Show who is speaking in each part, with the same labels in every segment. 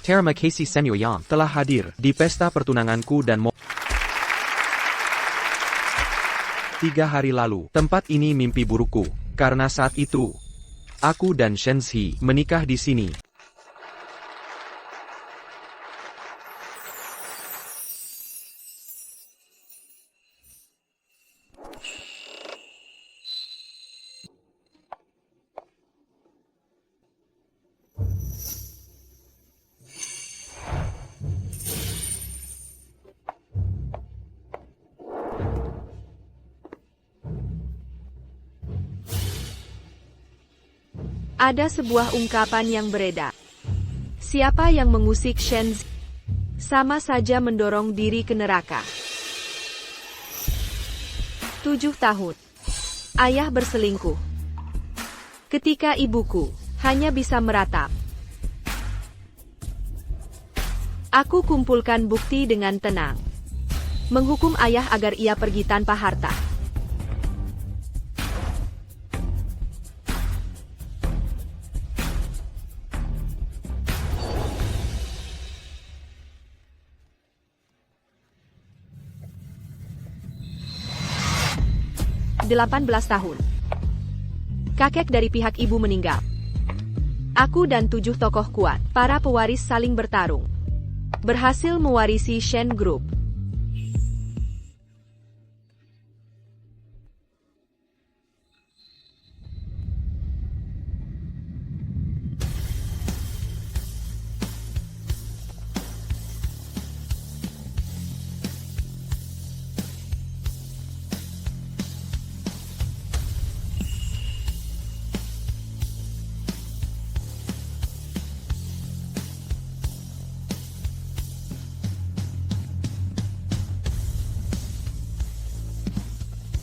Speaker 1: Terima kasih Samuel yang telah hadir di pesta pertunanganku dan 3 hari lalu, tempat ini mimpi burukku, karena saat itu, aku dan Shenzi menikah di sini.
Speaker 2: Ada sebuah ungkapan yang beredar. Siapa yang mengusik Shenzi, sama saja mendorong diri ke neraka. 7 tahun. Ayah berselingkuh. Ketika ibuku hanya bisa meratap. Aku kumpulkan bukti dengan tenang. Menghukum ayah agar ia pergi tanpa harta. (18 tahun). Kakek dari pihak ibu meninggal. Aku dan 7 tokoh kuat, para pewaris saling bertarung. Berhasil mewarisi Shen Group.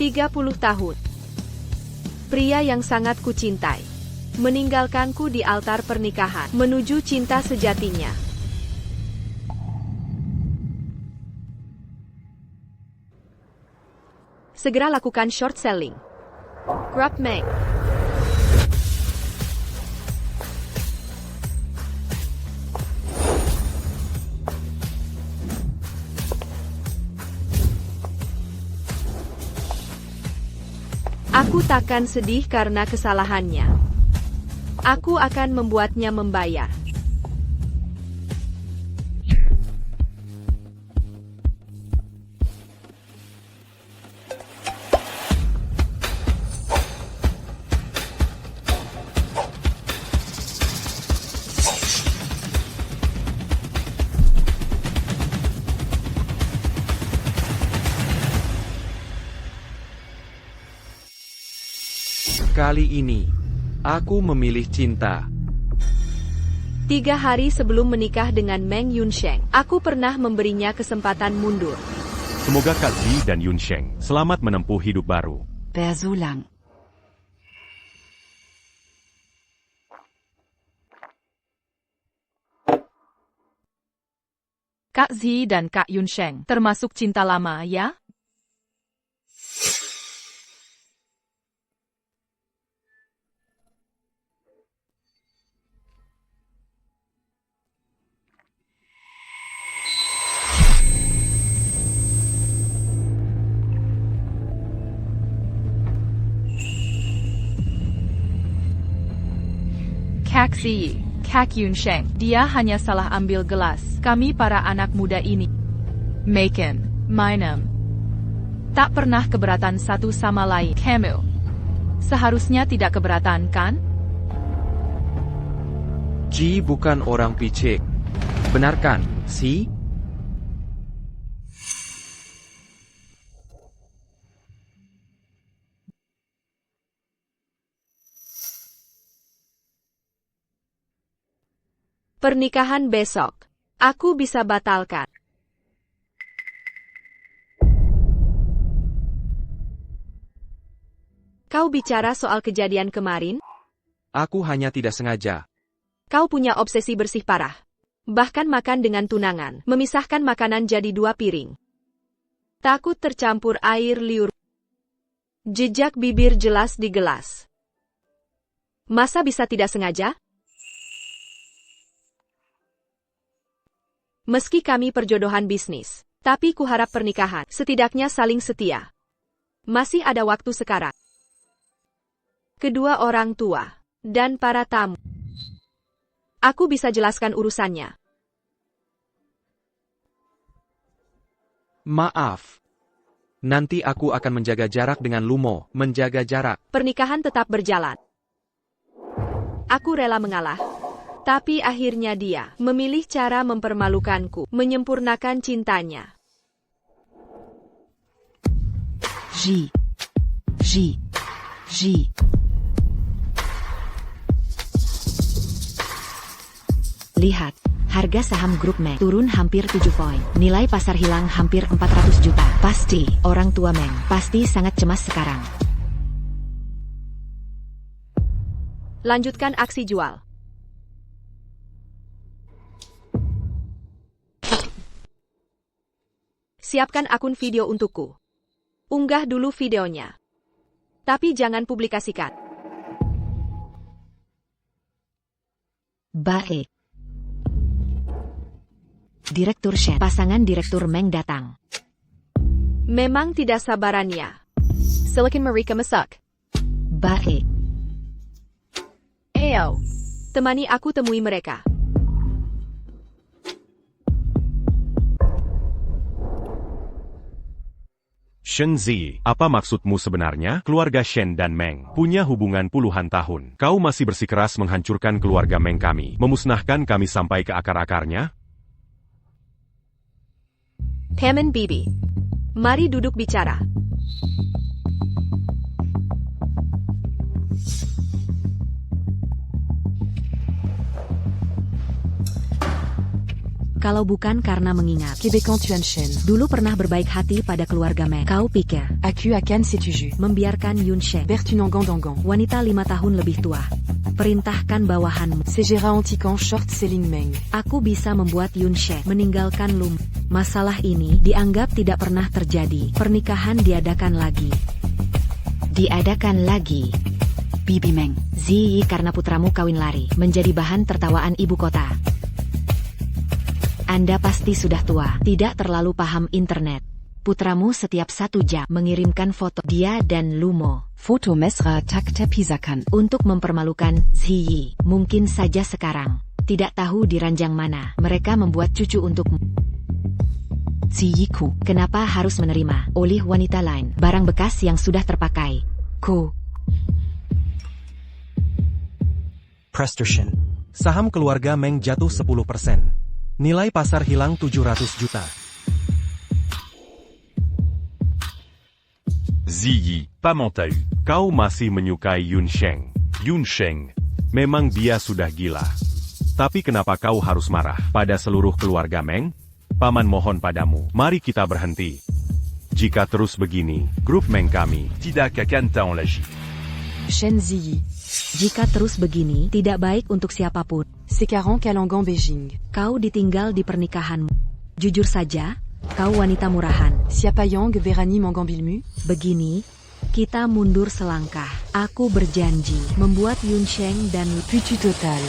Speaker 2: (30 tahun). Pria yang sangat kucintai meninggalkanku di altar pernikahan menuju cinta sejatinya. Segera lakukan short selling. Grab Meg. Aku takkan sedih karena kesalahannya. Aku akan membuatnya membayar.
Speaker 1: Kali ini, aku memilih cinta.
Speaker 2: 3 hari sebelum menikah dengan Meng Yunsheng, aku pernah memberinya kesempatan mundur.
Speaker 3: Semoga Kak Zi dan Yunsheng selamat menempuh hidup baru.
Speaker 4: Berzulang.
Speaker 5: Kak Zi dan Kak Yunsheng termasuk cinta lama, ya? Kak Zi, Kak Yunsheng, dia hanya salah ambil gelas. Kami para anak muda ini, Maken, Minem, tak pernah keberatan satu sama lain. Kamu seharusnya tidak keberatan, kan?
Speaker 1: Ji bukan orang picik. Benarkan, Si?
Speaker 2: Pernikahan besok, aku bisa batalkan. Kau bicara soal kejadian kemarin?
Speaker 1: Aku hanya tidak sengaja.
Speaker 2: Kau punya obsesi bersih parah. Bahkan makan dengan tunangan, memisahkan makanan jadi 2 piring. Takut tercampur air liur. Jejak bibir jelas di gelas. Masa bisa tidak sengaja? Meski kami perjodohan bisnis, tapi kuharap pernikahan, setidaknya saling setia. Masih ada waktu sekarang. Kedua orang tua dan para tamu. Aku bisa jelaskan urusannya.
Speaker 1: Maaf. Nanti aku akan menjaga jarak dengan Lumo, menjaga jarak.
Speaker 2: Pernikahan tetap berjalan. Aku rela mengalah. Tapi akhirnya dia memilih cara mempermalukanku, menyempurnakan cintanya.
Speaker 4: J. Lihat, harga saham grup Meng turun hampir 7 poin. Nilai pasar hilang hampir 400 juta. Pasti, orang tua Meng pasti sangat cemas sekarang.
Speaker 2: Lanjutkan aksi jual. Siapkan akun video untukku. Unggah dulu videonya. Tapi jangan publikasikan.
Speaker 4: Baik. Direktur Shen, pasangan Direktur Meng datang.
Speaker 2: Memang tidak sabarannya. Silicon Marika Masak.
Speaker 4: Baik.
Speaker 2: Ayo. Temani aku temui mereka.
Speaker 3: Shen Zi, apa maksudmu sebenarnya? Keluarga Shen dan Meng punya hubungan puluhan tahun. Kau masih bersikeras menghancurkan keluarga Meng kami, memusnahkan kami sampai ke akar-akarnya?
Speaker 2: Paman Bibi. Mari duduk bicara.
Speaker 4: Kalau bukan karena mengingat,
Speaker 6: Québécois Tuan Shen.
Speaker 4: dulu pernah berbaik hati pada keluarga Meng. Kau pikir,
Speaker 6: Aku akan setuju.
Speaker 4: membiarkan Yun Sheng,
Speaker 6: Bertunangan-dangan.
Speaker 4: wanita 5 tahun lebih tua, perintahkan bawahanmu.
Speaker 6: Segera antiquant short selling Meng.
Speaker 4: Aku bisa membuat Yun Sheng meninggalkan Lum. Masalah ini dianggap tidak pernah terjadi. Pernikahan diadakan lagi. Diadakan lagi. Bibi Meng, Ziyi karena putramu kawin lari, menjadi bahan tertawaan ibu kota. Anda pasti sudah tua, tidak terlalu paham internet. Putramu setiap 1 jam mengirimkan foto dia dan Lumo.
Speaker 6: Foto mesra tak terpisahkan.
Speaker 4: Untuk mempermalukan Ziyi. Mungkin saja sekarang, tidak tahu di ranjang mana, mereka membuat cucu untukmu.
Speaker 6: Ziyiku.
Speaker 4: Kenapa harus menerima oleh wanita lain barang bekas yang sudah terpakai?
Speaker 7: Prester Shen. Saham keluarga Meng jatuh 10%. Nilai pasar hilang 700 juta.
Speaker 3: Ziyi, pas mentau. Kau masih menyukai Yun Sheng. Yun Sheng, memang dia sudah gila. Tapi kenapa kau harus marah pada seluruh keluarga Meng? Paman mohon padamu, mari kita berhenti. Jika terus begini, grup Meng kami tidak akan tahu lagi.
Speaker 6: Shen Ziyi.
Speaker 4: Jika terus begini, tidak baik untuk siapapun.
Speaker 6: Sekarang Kalangan Beijing.
Speaker 4: Kau ditinggal di pernikahanmu. Jujur saja, kau wanita murahan.
Speaker 6: Siapa yang Verani Mangambilmu?
Speaker 4: Begini, kita mundur selangkah. Aku berjanji membuat Yun Sheng dan
Speaker 6: Putu total.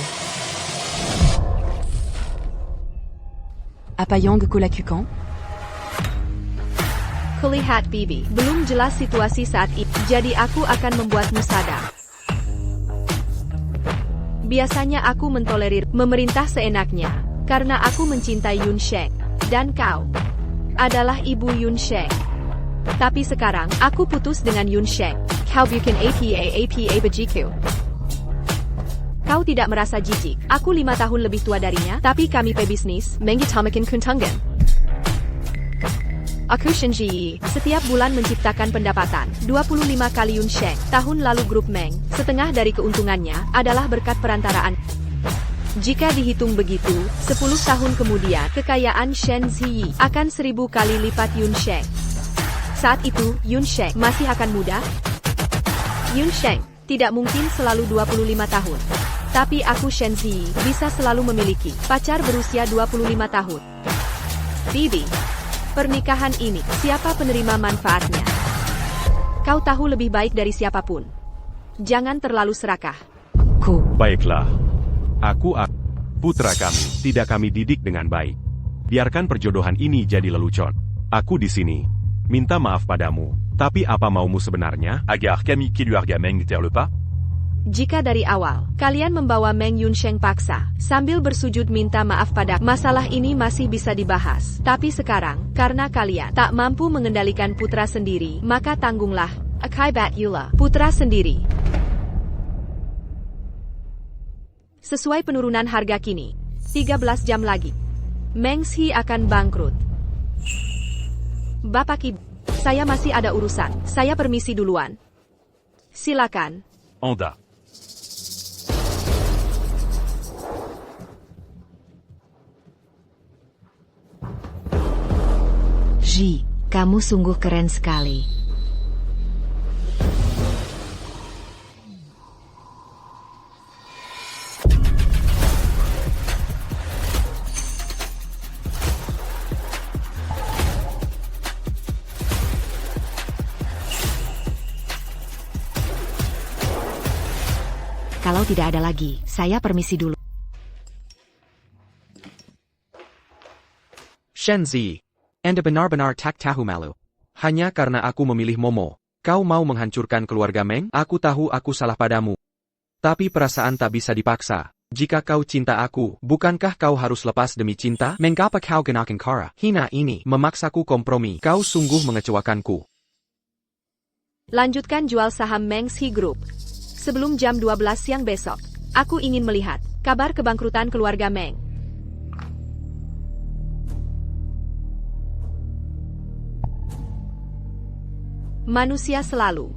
Speaker 6: Apa yang kulakukan?
Speaker 2: Kulihat Bibi. Belum jelas situasi saat ini, jadi aku akan membuatmu sadar. Biasanya aku mentolerir memerintah seenaknya, karena aku mencintai Yun Sheng. Dan kau adalah ibu Yun Sheng. Tapi sekarang, aku putus dengan Yun Sheng. Kau bikin apa begitu. Kau tidak merasa jijik. Aku 5 tahun lebih tua darinya, tapi kami pebisnis, menggitamakan kuntungan. Aku Shen Ziyi, setiap bulan menciptakan pendapatan 25 kali Yun Sheng. Tahun lalu grup Meng, setengah dari keuntungannya adalah berkat perantaraan. Jika dihitung begitu, 10 tahun kemudian, kekayaan Shen Ziyi akan 1000 kali lipat Yun Sheng. Saat itu, Yun Sheng masih akan muda. Yun Sheng tidak mungkin selalu 25 tahun. Tapi aku Shen Ziyi bisa selalu memiliki pacar berusia 25 tahun. Bibi. Pernikahan ini, siapa penerima manfaatnya? Kau tahu lebih baik dari siapapun. Jangan terlalu serakah.
Speaker 3: Baiklah. Putra kami, tidak kami didik dengan baik. biarkan perjodohan ini jadi lelucon. Aku di sini. Minta maaf padamu. Tapi apa maumu sebenarnya?
Speaker 8: Agar Camille Keluarga Meng ne pas?
Speaker 2: Jika dari awal, kalian membawa Meng Yunsheng paksa, sambil bersujud minta maaf pada masalah ini masih bisa dibahas. Tapi sekarang, karena kalian tak mampu mengendalikan putra sendiri, maka tanggunglah, akibat Yula, putra sendiri. Sesuai penurunan harga kini, 13 jam lagi, Meng Shi akan bangkrut. Bapak Ibu, saya masih ada urusan, saya permisi duluan. Silakan.
Speaker 8: Anda.
Speaker 4: Ji, kamu sungguh keren sekali. Kalau tidak ada lagi, saya permisi dulu.
Speaker 1: Shenzi, Anda benar-benar tak tahu malu. Hanya karena aku memilih Momo, kau mau menghancurkan keluarga Meng? Aku tahu aku salah padamu. Tapi perasaan tak bisa dipaksa. Jika kau cinta aku, bukankah kau harus lepas demi cinta? Mengapa kau kenakan kara? Hina ini memaksaku kompromi. Kau sungguh mengecewakanku.
Speaker 2: Lanjutkan jual saham Meng Shi Group. Sebelum jam 12 siang besok, aku ingin melihat kabar kebangkrutan keluarga Meng. Manusia selalu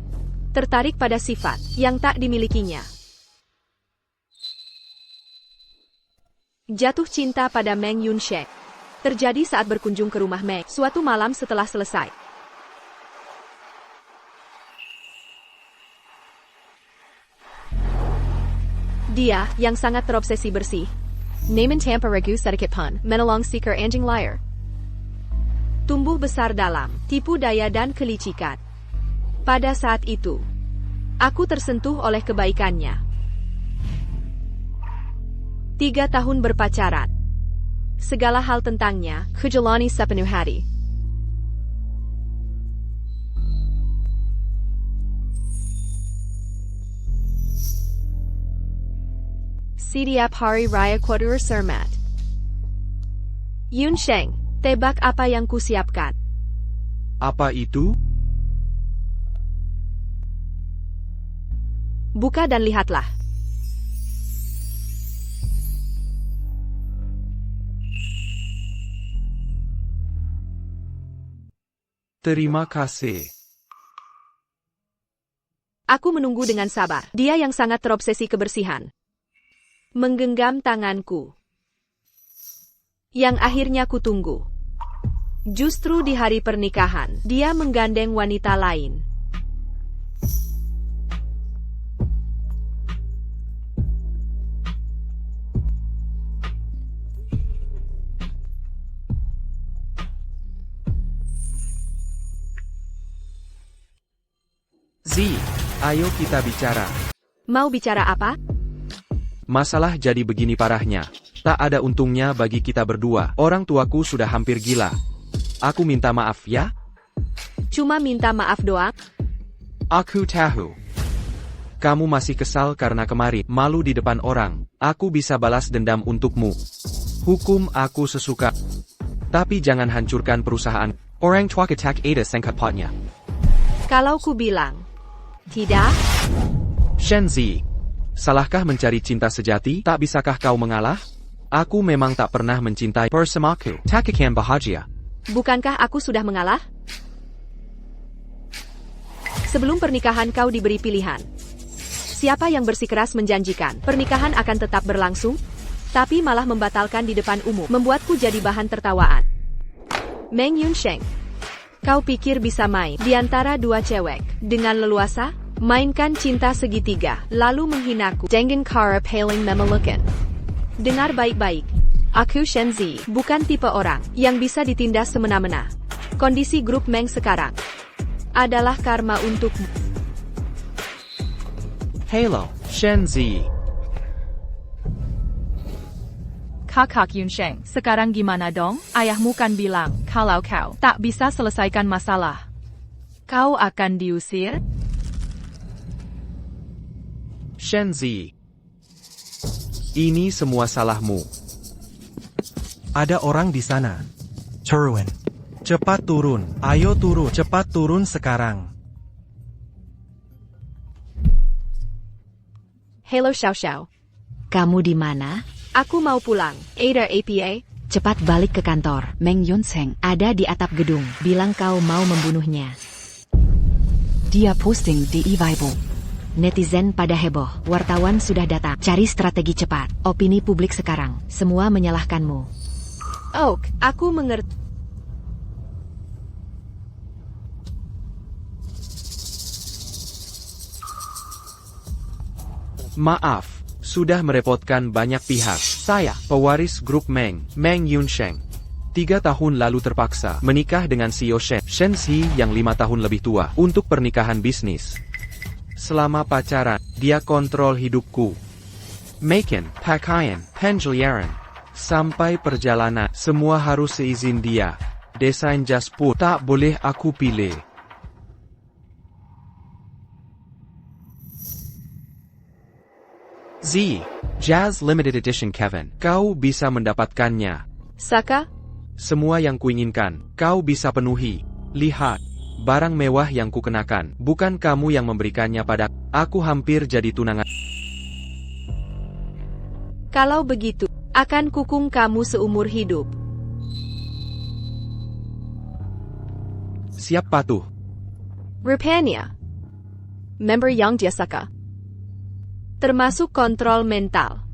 Speaker 2: tertarik pada sifat yang tak dimilikinya. Jatuh cinta pada Meng Yunsheng terjadi saat berkunjung ke rumah Meng suatu malam setelah selesai. Dia, yang sangat terobsesi bersih. Naman tanpa ragu sedikit pun, menolong seeker anjing liar. Tumbuh besar dalam tipu daya dan kelicikan. Pada saat itu, aku tersentuh oleh kebaikannya. 3 tahun berpacaran. Segala hal tentangnya, kujalani sepenuh hati. Setiap hari raya Quarter Cermat. Yunsheng, tebak apa yang kusiapkan?
Speaker 1: Apa itu?
Speaker 2: Buka dan lihatlah.
Speaker 1: Terima kasih.
Speaker 2: Aku menunggu dengan sabar. Dia yang sangat terobsesi kebersihan menggenggam tanganku. Yang akhirnya kutunggu. Justru di hari pernikahan, dia menggandeng wanita lain.
Speaker 1: Zi, ayo kita bicara.
Speaker 2: Mau bicara apa?
Speaker 1: Masalah jadi begini parahnya. Tak ada untungnya bagi kita berdua. Orang tuaku sudah hampir gila. Aku minta maaf ya?
Speaker 2: Cuma minta maaf doang?
Speaker 1: Aku tahu. Kamu masih kesal karena kemarin malu di depan orang. Aku bisa balas dendam untukmu. Hukum aku sesuka. Tapi jangan hancurkan perusahaan. Orang tua ketak ada sengkat potnya.
Speaker 2: Kalau ku bilang tidak?
Speaker 1: Shenzi, salahkah mencari cinta sejati? Tak bisakah kau mengalah? Aku memang tak pernah mencintai bersamaku. Tak akan bahagia.
Speaker 2: Bukankah aku sudah mengalah? Sebelum pernikahan kau diberi pilihan. Siapa yang bersikeras menjanjikan pernikahan akan tetap berlangsung, tapi malah membatalkan di depan umum, membuatku jadi bahan tertawaan. Meng Yunsheng, kau pikir bisa main di antara dua cewek dengan leluasa? Mainkan cinta segitiga, lalu menghinaku. Dengan cara paling memelukan. Dengar baik-baik. Aku Shenzi, bukan tipe orang yang bisa ditindas semena-mena. Kondisi grup Meng sekarang adalah karma untukmu.
Speaker 1: Hello, Shenzi.
Speaker 5: Kakak Yunsheng. Sekarang gimana dong? Ayahmu kan bilang, kalau kau tak bisa selesaikan masalah, kau akan diusir?
Speaker 1: Shenzi. Ini semua salahmu.
Speaker 7: Ada orang di sana. Turun. Cepat turun. Ayo turun. Cepat turun sekarang.
Speaker 2: Hello Xiao Xiao.
Speaker 4: Kamu di mana?
Speaker 2: Aku mau pulang. Ada APA?
Speaker 4: Cepat balik ke kantor.
Speaker 6: Meng Yunsheng.
Speaker 4: Ada di atap gedung. Bilang kau mau membunuhnya.
Speaker 6: Dia posting di Weibo.
Speaker 4: Netizen pada heboh. Wartawan sudah datang. Cari strategi cepat. Opini publik sekarang. Semua menyalahkanmu.
Speaker 2: Oak, aku mengerti.
Speaker 1: Maaf, sudah merepotkan banyak pihak. Saya, pewaris grup Meng Yunsheng. 3 tahun lalu terpaksa menikah dengan CEO Shenzi yang 5 tahun lebih tua untuk pernikahan bisnis. Selama pacaran, dia kontrol hidupku. Makan, pakaian, penjelajaran, sampai perjalanan, semua harus seizin dia. Desain jas pun tak boleh aku pilih. Z. Jazz Limited Edition Kevin. Kau bisa mendapatkannya.
Speaker 2: Saka?
Speaker 1: Semua yang kuinginkan, kau bisa penuhi. Lihat. Barang mewah yang kukenakan. Bukan kamu yang memberikannya pada aku. Hampir jadi tunangan.
Speaker 2: Kalau begitu, akan kukung kamu seumur hidup.
Speaker 1: Siap patuh.
Speaker 2: Rupanya. Member Yang Jasaka. Termasuk kontrol mental.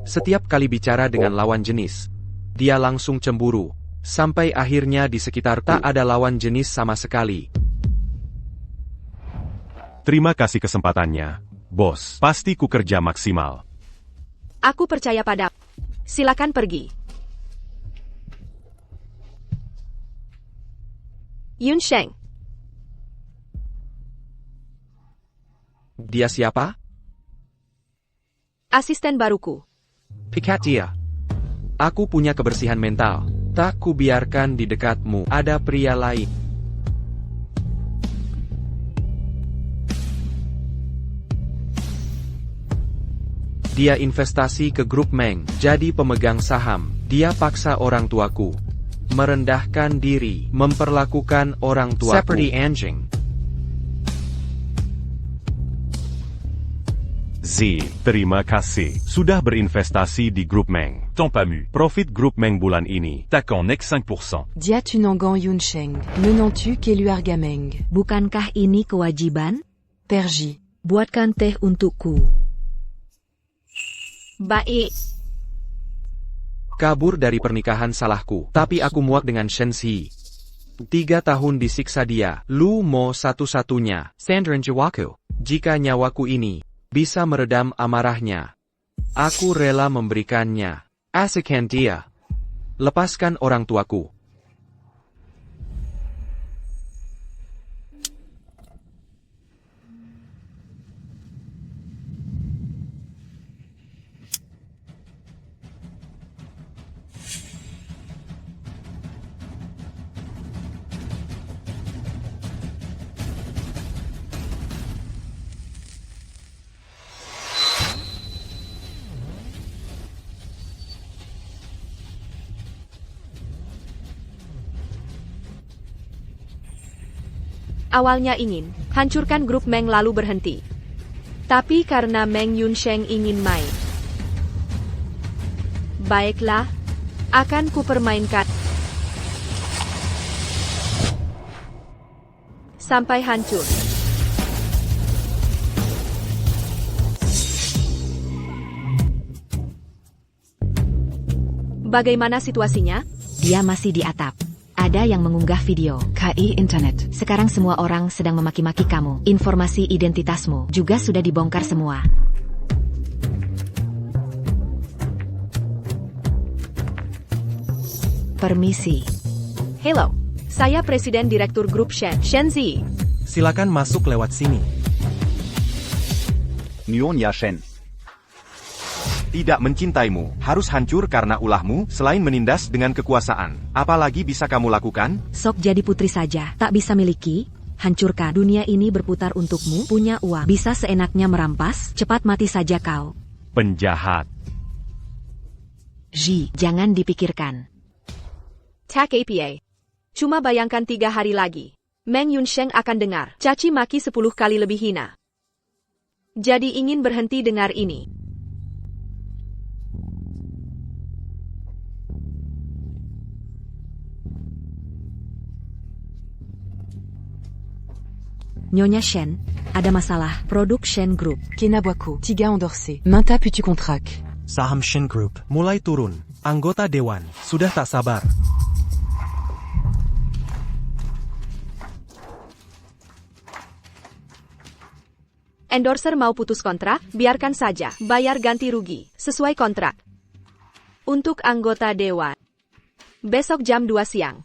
Speaker 1: Setiap kali bicara dengan lawan jenis, dia langsung cemburu. Sampai akhirnya di sekitar tak ada lawan jenis sama sekali.
Speaker 3: Terima kasih kesempatannya, bos. Pasti ku kerja maksimal.
Speaker 2: Aku percaya pada. Silakan pergi. Yunsheng.
Speaker 1: Dia siapa?
Speaker 2: Asisten baruku.
Speaker 1: Pikat dia. Aku punya kebersihan mental. Tak kubiarkan di dekatmu ada pria lain. Dia investasi ke grup Meng, jadi pemegang saham. Dia paksa orang tuaku. Merendahkan diri, memperlakukan orang tuaku seperti anjing.
Speaker 3: Z, terima kasih. Sudah berinvestasi di grup Meng.
Speaker 8: Tant pas mu.
Speaker 3: Profit grup Meng bulan ini.
Speaker 8: Tacan next 5%.
Speaker 6: Dia Tunangan Yunsheng. Menantu Keluargameng.
Speaker 4: Bukankah ini kewajiban?
Speaker 6: Perji.
Speaker 4: Buatkan teh untukku.
Speaker 2: Baik.
Speaker 1: Kabur dari pernikahan salahku, tapi aku muak dengan Shenzi. 3 tahun disiksa dia. Lu mau satu-satunya. Sandran Jawaku. Jika nyawaku ini bisa meredam amarahnya, aku rela memberikannya. Asikkan dia. Lepaskan orang tuaku.
Speaker 2: Awalnya ingin hancurkan grup Meng lalu berhenti. Tapi karena Meng Yunsheng ingin main. Baiklah, akan kupermainkan. Sampai hancur. Bagaimana situasinya?
Speaker 4: Dia masih di atap. Ada yang mengunggah video.
Speaker 6: KI Internet.
Speaker 4: Sekarang semua orang sedang memaki-maki kamu. Informasi identitasmu juga sudah dibongkar semua. Permisi.
Speaker 2: Hello, saya Presiden Direktur Grup Shenzi.
Speaker 7: Silakan masuk lewat sini.
Speaker 9: Nguyen Ya Shen.
Speaker 3: tidak mencintaimu, harus hancur karena ulahmu, selain menindas dengan kekuasaan. Apalagi bisa kamu lakukan?
Speaker 4: Sok jadi putri saja, tak bisa miliki, hancurkan. Dunia ini berputar untukmu, punya uang, bisa seenaknya merampas, cepat mati saja kau.
Speaker 3: Penjahat.
Speaker 4: Ji, jangan dipikirkan.
Speaker 2: Tak apa. Cuma bayangkan 3 hari lagi. Meng Yunsheng akan dengar caci maki 10 kali lebih hina. Jadi ingin berhenti dengar ini.
Speaker 4: Nyonya Shen, ada masalah. Produk Shen Group.
Speaker 6: Kenabuako, Tiga endorsé. Minta putu kontrak.
Speaker 7: Saham Shen Group mulai turun. Anggota dewan sudah tak sabar.
Speaker 2: Endorser mau putus kontrak, biarkan saja. Bayar ganti rugi, sesuai kontrak. Untuk anggota dewan. Besok jam 2 siang.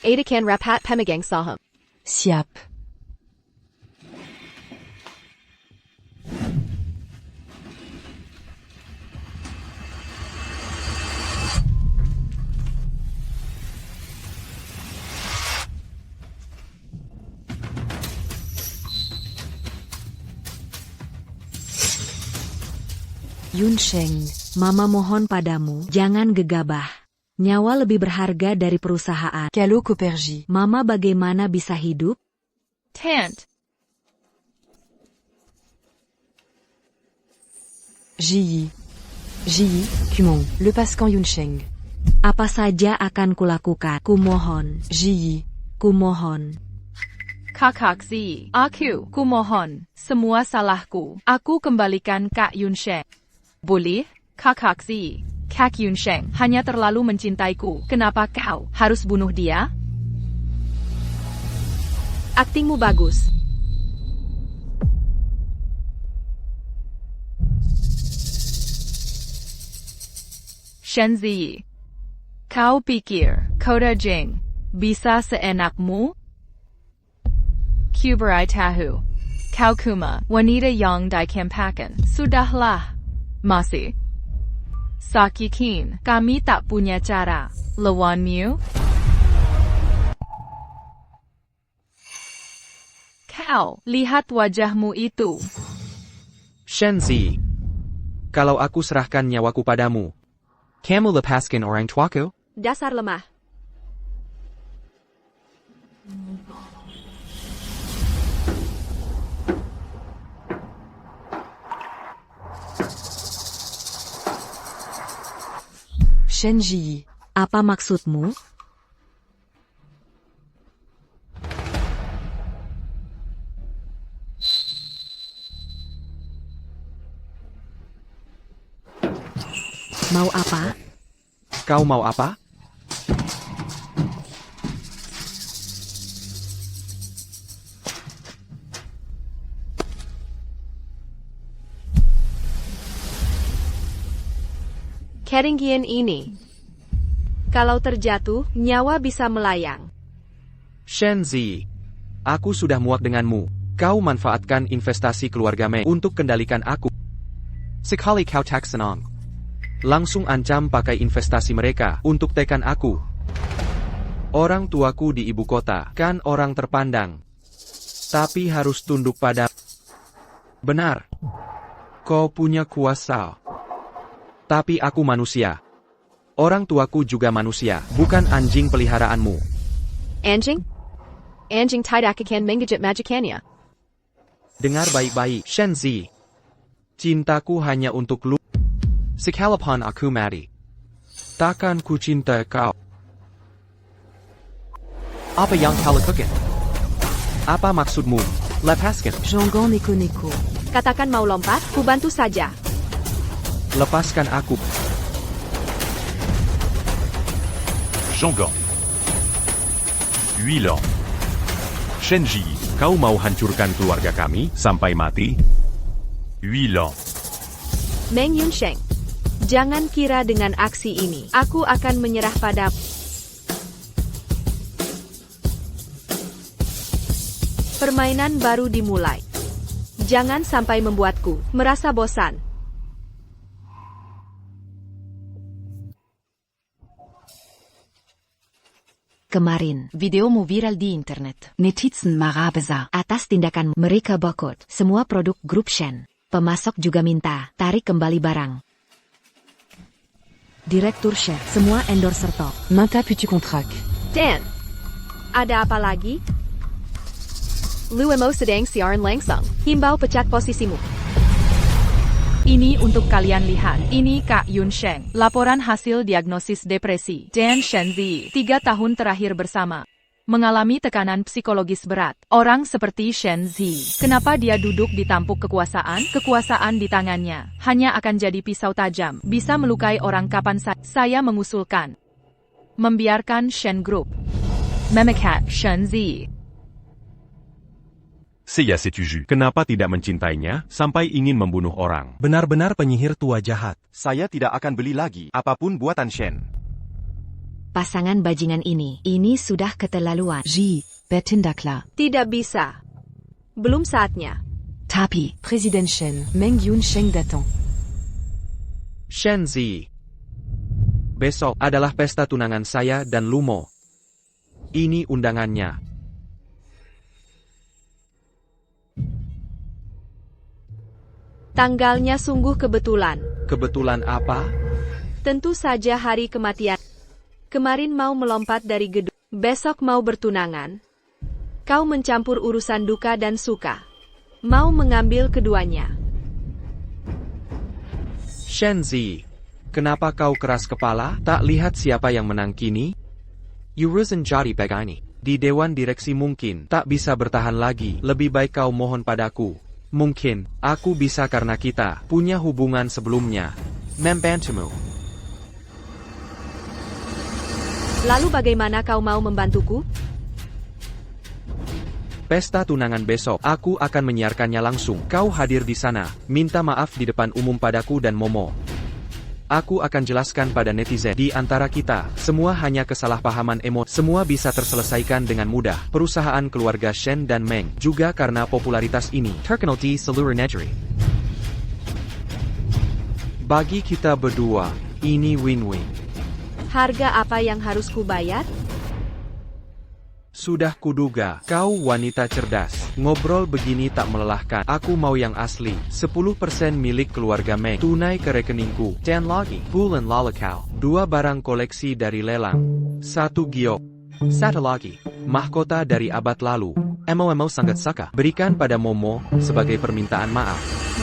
Speaker 2: Adakan rapat pemegang saham.
Speaker 6: Siap.
Speaker 4: Yunsheng, Mama mohon padamu, jangan gegabah. Nyawa lebih berharga dari perusahaan.
Speaker 6: Calo Koperji.
Speaker 4: Mama bagaimana bisa hidup?
Speaker 5: Tant.
Speaker 6: Ji. Kumon. Le Pascan Yunsheng.
Speaker 4: Apa saja akan kulakukan. Kumohon.
Speaker 6: Ji.
Speaker 4: Kumohon.
Speaker 5: Kakak Zi, aku kumohon, semua salahku. Aku kembalikan Kak Yunsheng. Boleh, Kakak Zi. Kak Yunsheng hanya terlalu mencintaiku. Kenapa kau harus bunuh dia?
Speaker 2: Aktingmu bagus.
Speaker 5: Shen Zi. Kau pikir, Koda Jing, bisa seenakmu? Kuberai tahu. Kau kuma, wanita yang dikampakan. Sudahlah. Masih. Sakikin, kami tak punya cara. Lawanmu? Kau, lihat wajahmu itu.
Speaker 1: Shenzi. Kalau aku serahkan nyawaku padamu, kamu lepaskan orang tuaku?
Speaker 2: Dasar lemah.
Speaker 6: Shen Ji.
Speaker 4: Apa maksudmu? Mau apa?
Speaker 1: Kau mau apa?
Speaker 2: Keringgian ini. Kalau terjatuh, nyawa bisa melayang.
Speaker 1: Shenzi. Aku sudah muak denganmu. Kau manfaatkan investasi keluarga Meng untuk kendalikan aku. Sekali kau tak senang, langsung ancam pakai investasi mereka untuk tekan aku. Orang tuaku di ibu kota kan orang terpandang, tapi harus tunduk pada. Benar. Kau punya kuasa. Tapi aku manusia. Orang tuaku juga manusia, bukan anjing peliharaanmu.
Speaker 2: Anjing? Anjing tidak akan mengejut majikannya.
Speaker 1: Dengar baik-baik, Shenzi. Cintaku hanya untuk lu. Sekalipun aku mati, takkan ku cinta kau. Apa yang kau lakukan? Apa maksudmu? Lepaskan.
Speaker 6: Jangan neko-neko.
Speaker 2: Katakan mau lompat, ku bantu saja.
Speaker 1: Lepaskan aku.
Speaker 8: Jangan. Huilan.
Speaker 3: Shenji, kau mau hancurkan keluarga kami sampai mati?
Speaker 8: Huilan.
Speaker 2: Meng Yunsheng. Jangan kira dengan aksi ini, aku akan menyerah padamu. Permainan baru dimulai. Jangan sampai membuatku merasa bosan.
Speaker 4: Kemarin,
Speaker 6: Videomu viral di internet. Notizen marah besar.
Speaker 4: atas tindakan mereka boykot semua produk grup Shen. Pemasok juga minta tarik kembali barang. Direktur Shen, semua endorser top.
Speaker 6: Minta puis tu kontrak.
Speaker 2: Dan, ada apa lagi? Lu emo sedang siaran langsung. Himbau pecat posisimu.
Speaker 5: Ini untuk kalian lihat. Ini Kak Yun Sheng. Laporan hasil diagnosis depresi. Dan Shenzi, 3 tahun terakhir bersama. Mengalami tekanan psikologis berat. Orang seperti Shenzi. Kenapa dia duduk di tampuk kekuasaan? Kekuasaan di tangannya. Hanya akan jadi pisau tajam. Bisa melukai orang kapan saja. Saya mengusulkan. Membiarkan Shen Group. Memecat Shenzi.
Speaker 3: Seiya setuju. Kenapa tidak mencintainya, sampai ingin membunuh orang?
Speaker 7: Benar-benar penyihir tua jahat.
Speaker 9: Saya tidak akan beli lagi apapun buatan Shen.
Speaker 4: Pasangan bajingan ini sudah keterlaluan.
Speaker 6: Ji, bertindak.
Speaker 2: Tidak bisa. Belum saatnya.
Speaker 6: Tapi, Presiden Shen, Meng Yunsheng datang.
Speaker 1: Shenzi. Besok adalah pesta tunangan saya dan Lumo. Ini undangannya.
Speaker 2: Tanggalnya sungguh kebetulan.
Speaker 1: Kebetulan apa?
Speaker 2: Tentu saja hari kematian. Kemarin mau melompat dari gedung. Besok mau bertunangan. Kau mencampur urusan duka dan suka. Mau mengambil keduanya.
Speaker 1: Shenzi. Kenapa kau keras kepala? Tak lihat siapa yang menang kini? Urusan jadi begini. Di Dewan Direksi mungkin tak bisa bertahan lagi. Lebih baik kau mohon padaku. Mungkin, aku bisa karena kita punya hubungan sebelumnya. Membantumu.
Speaker 2: Lalu bagaimana kau mau membantuku?
Speaker 1: Pesta tunangan besok, aku akan menyiarkannya langsung. Kau hadir di sana, minta maaf di depan umum padaku dan Momo. Aku akan jelaskan pada netizen, di antara kita, semua hanya kesalahpahaman emosi. Semua bisa terselesaikan dengan mudah. Perusahaan keluarga Shen dan Meng, juga karena popularitas ini, terkenal di seluruh negeri. Bagi kita berdua, ini win-win.
Speaker 2: Harga apa yang harus kubayar?
Speaker 1: Sudah kuduga, kau wanita cerdas. Ngobrol begini tak melelahkan. Aku mau yang asli. 10% milik keluarga Meng. Tunai ke rekeningku. 10 lagi. Bulan lalakau. 2 barang koleksi dari lelang. 1 giok. 1 lagi. Mahkota dari abad lalu. Emo sangat saka. Berikan pada Momo, sebagai permintaan maaf.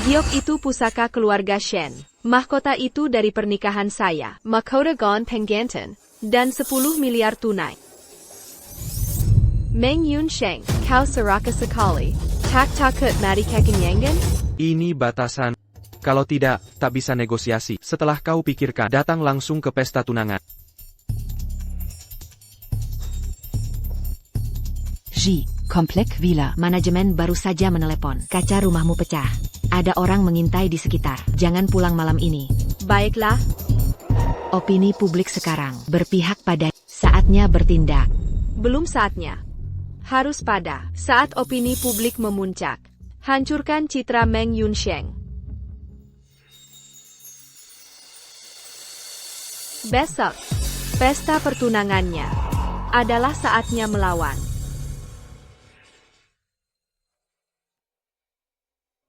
Speaker 2: Giok itu pusaka keluarga Shen. Mahkota itu dari pernikahan saya. Mahkota Gon Pengganten. Dan 10 miliar tunai. Meng Yunsheng, kau seraka sekali. Tak takut mati kekenyangan?
Speaker 1: Ini batasan. Kalau tidak, tak bisa negosiasi. Setelah kau pikirkan, datang langsung ke pesta tunangan.
Speaker 6: Ji, komplek villa.
Speaker 4: Manajemen baru saja menelepon. Kaca rumahmu pecah. Ada orang mengintai di sekitar. Jangan pulang malam ini.
Speaker 2: Baiklah.
Speaker 4: Opini publik sekarang berpihak pada saatnya bertindak.
Speaker 2: Belum saatnya. Harus pada saat opini publik memuncak. Hancurkan citra Meng Yunsheng. Besok, pesta pertunangannya. Adalah saatnya melawan.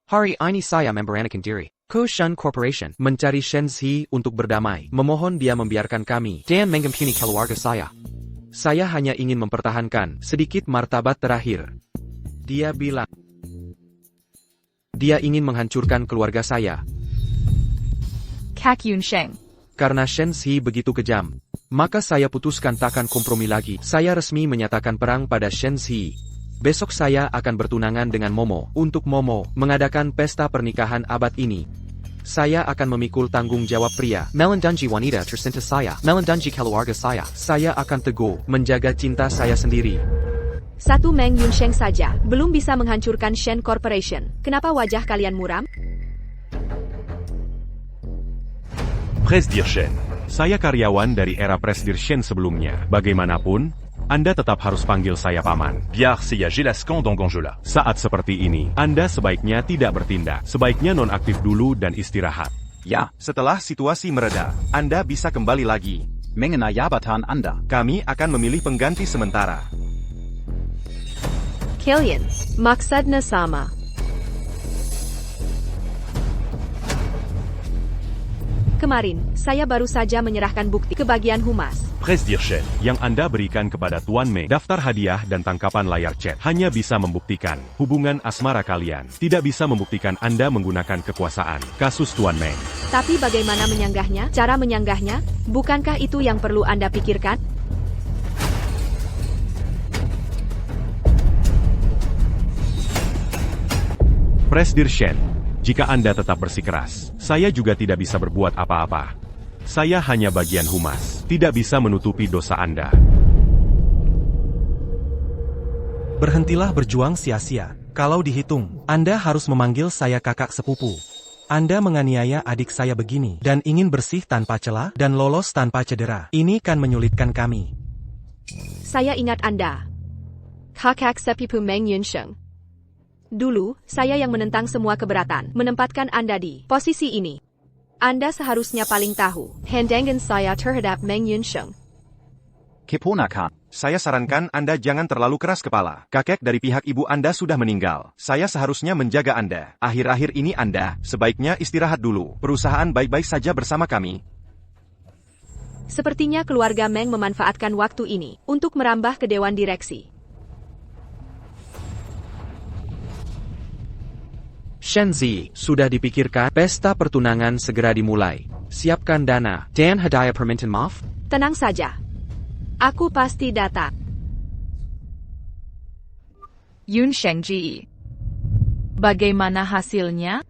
Speaker 1: Hari ini saya memberanikan diri. Ko Shen Corporation mencari Shenzi untuk berdamai. Memohon dia membiarkan kami dan mengampuni keluarga saya. Saya hanya ingin mempertahankan sedikit martabat terakhir. Dia bilang, dia ingin menghancurkan keluarga saya.
Speaker 5: Kak Yun Sheng.
Speaker 1: Karena Shenzi begitu kejam, maka saya putuskan takkan kompromi lagi. Saya resmi menyatakan perang pada Shenzi. Besok saya akan bertunangan dengan Momo. Untuk Momo mengadakan pesta pernikahan abad ini. Saya akan memikul tanggung jawab pria. Melandanji wanita tercinta saya. Melandanji keluarga saya. Saya akan teguh menjaga cinta saya sendiri.
Speaker 2: Satu Meng Yunsheng saja belum bisa menghancurkan Shen Corporation. Kenapa wajah kalian muram?
Speaker 3: Presdir Shen. Saya karyawan dari era Presdir Shen sebelumnya. Bagaimanapun, Anda tetap harus panggil saya paman.
Speaker 8: Biar Seiya Jelaskan dans Gonjola.
Speaker 3: Saat seperti ini, Anda sebaiknya tidak bertindak. Sebaiknya nonaktif dulu dan istirahat.
Speaker 9: Ya, setelah situasi mereda, Anda bisa kembali lagi. mengenayabatan Anda. Kami akan memilih pengganti sementara.
Speaker 2: Kalian, maksudnya sama. Kemarin, saya baru saja menyerahkan bukti ke bagian humas.
Speaker 3: Presdir Shen, yang Anda berikan kepada Tuan Meng, daftar hadiah dan tangkapan layar chat hanya bisa membuktikan hubungan asmara kalian. Tidak bisa membuktikan Anda menggunakan kekuasaan. Kasus Tuan Meng.
Speaker 2: Tapi bagaimana menyanggahnya? Cara menyanggahnya? Bukankah itu yang perlu Anda pikirkan?
Speaker 3: Presdir Shen, jika Anda tetap bersikeras, saya juga tidak bisa berbuat apa-apa. Saya hanya bagian humas, tidak bisa menutupi dosa Anda.
Speaker 7: Berhentilah berjuang sia-sia. Kalau dihitung, Anda harus memanggil saya kakak sepupu. Anda menganiaya adik saya begini, dan ingin bersih tanpa celah, dan lolos tanpa cedera. Ini kan menyulitkan kami.
Speaker 2: Saya ingat Anda. Kakak sepupu Meng Yunsheng. Dulu, saya yang menentang semua keberatan, menempatkan Anda di posisi ini. Anda seharusnya paling tahu pandangan saya terhadap Meng Yunsheng.
Speaker 9: Keponakan, saya sarankan Anda jangan terlalu keras kepala. Kakek dari pihak ibu Anda sudah meninggal. Saya seharusnya menjaga Anda. Akhir-akhir ini Anda sebaiknya istirahat dulu. Perusahaan baik-baik saja bersama kami.
Speaker 2: Sepertinya keluarga Meng memanfaatkan waktu ini untuk merambah ke Dewan Direksi.
Speaker 1: Shenzi, sudah dipikirkan? Pesta pertunangan segera dimulai. Siapkan dana. Dan hadiah permintaan maaf?
Speaker 2: Tenang saja. Aku pasti datang.
Speaker 5: Yunsheng Ji. Bagaimana hasilnya?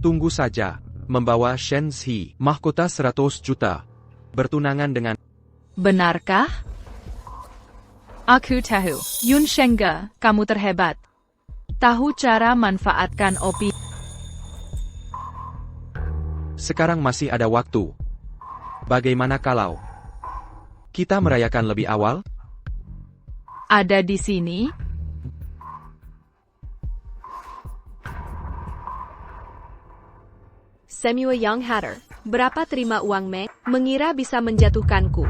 Speaker 1: Tunggu saja. Membawa Shenzi, mahkota 100 juta. Bertunangan dengan...
Speaker 5: Benarkah? Aku tahu. Yunsheng Ge, kamu terhebat. Tahu cara manfaatkan opi.
Speaker 1: Sekarang masih ada waktu. Bagaimana kalau kita merayakan lebih awal?
Speaker 5: Ada di sini?
Speaker 2: Samuel Young Hatter, berapa terima uang Meng? Mengira bisa menjatuhkanku.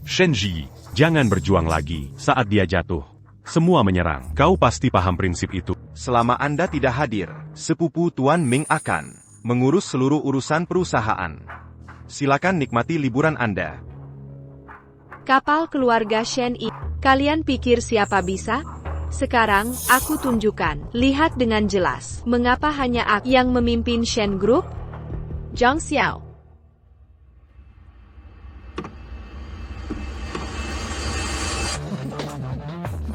Speaker 3: Shenji, jangan berjuang lagi saat dia jatuh. Semua menyerang. Kau pasti paham prinsip itu.
Speaker 9: Selama Anda tidak hadir, sepupu Tuan Ming akan mengurus seluruh urusan perusahaan. Silakan nikmati liburan Anda.
Speaker 2: Kapal keluarga Shen I. Kalian pikir siapa bisa? Sekarang, aku tunjukkan. Lihat dengan jelas. Mengapa hanya aku yang memimpin Shen Group? Zhang Xiao.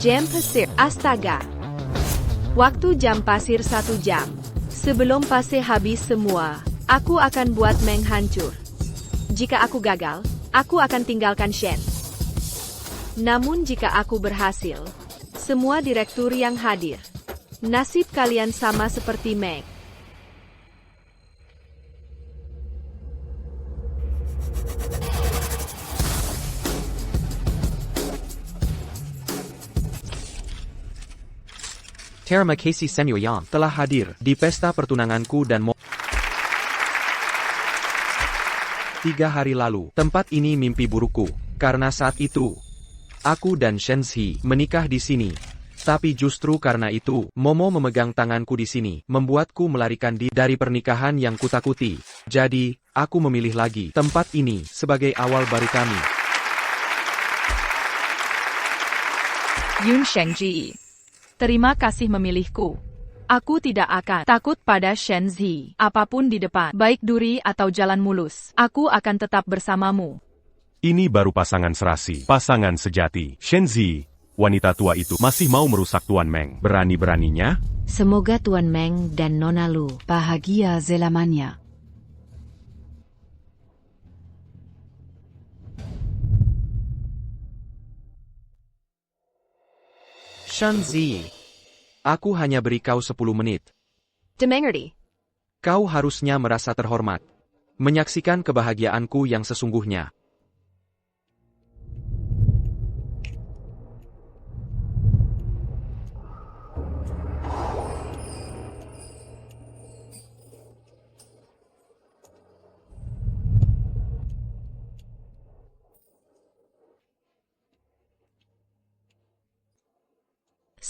Speaker 2: Jam pasir, astaga. Waktu jam pasir 1 jam. Sebelum pasir habis semua, aku akan buat Meng hancur. Jika aku gagal, aku akan tinggalkan Shen. Namun jika aku berhasil, semua direktur yang hadir, nasib kalian sama seperti Meng.
Speaker 1: Terima kasih Samuel Yang telah hadir di pesta pertunanganku dan 3 hari lalu, tempat ini mimpi burukku, karena saat itu, aku dan Shenzi menikah di sini. Tapi justru karena itu, Momo memegang tanganku di sini, membuatku melarikan diri dari pernikahan yang kutakuti. Jadi, aku memilih lagi tempat ini sebagai awal baru kami.
Speaker 5: Yunsheng Ji. Terima kasih memilihku. Aku tidak akan takut pada Shenzi. Apapun di depan, baik duri atau jalan mulus, aku akan tetap bersamamu.
Speaker 3: Ini baru pasangan serasi, pasangan sejati. Shenzi, wanita tua itu, masih mau merusak Tuan Meng. Berani-beraninya?
Speaker 4: Semoga Tuan Meng dan Nona Lu bahagia selamanya.
Speaker 1: Shenzi, aku hanya beri kau 10 menit.
Speaker 2: Dimengerti.
Speaker 1: Kau harusnya merasa terhormat. Menyaksikan kebahagiaanku yang sesungguhnya.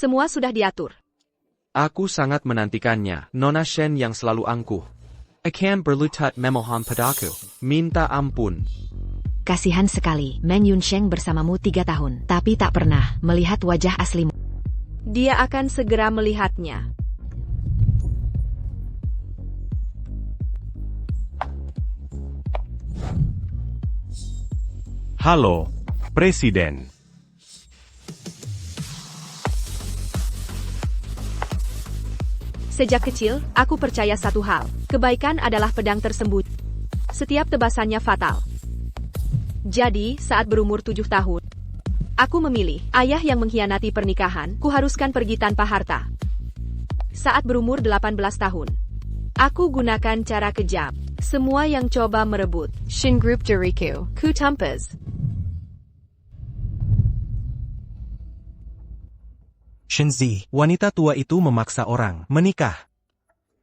Speaker 2: Semua sudah diatur.
Speaker 1: Aku sangat menantikannya, Nona Shen yang selalu angkuh. Akan berlutut memohon padaku. Minta ampun.
Speaker 4: Kasihan sekali, Meng Yunsheng bersamamu 3 tahun, tapi tak pernah melihat wajah aslimu.
Speaker 2: Dia akan segera melihatnya.
Speaker 3: Halo, Presiden.
Speaker 2: Sejak kecil, aku percaya satu hal. Kebaikan adalah pedang tersembunyi. Setiap tebasannya fatal. Jadi, saat berumur 7 tahun, aku memilih ayah yang mengkhianati pernikahan, kuharuskan pergi tanpa harta. Saat berumur 18 tahun, aku gunakan cara kejam. Semua yang coba merebut Shin Group Jericho, ku tumpas.
Speaker 7: Shenzi, wanita tua itu memaksa orang menikah.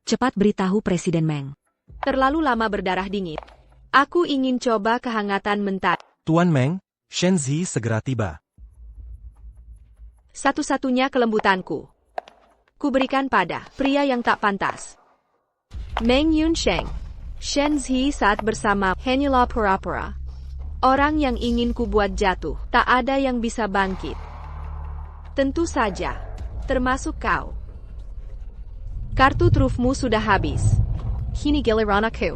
Speaker 4: Cepat beritahu Presiden Meng.
Speaker 2: Terlalu lama berdarah dingin. Aku ingin coba kehangatan mentari.
Speaker 7: Tuan Meng, Shenzi segera tiba.
Speaker 2: Satu-satunya kelembutanku. Kuberikan pada pria yang tak pantas. Meng Yunsheng. Shenzi saat bersama Hanila Pura-Pura. Orang yang ingin kubuat jatuh, tak ada yang bisa bangkit. Tentu saja, termasuk kau. Kartu trufmu sudah habis. Kini giliran aku.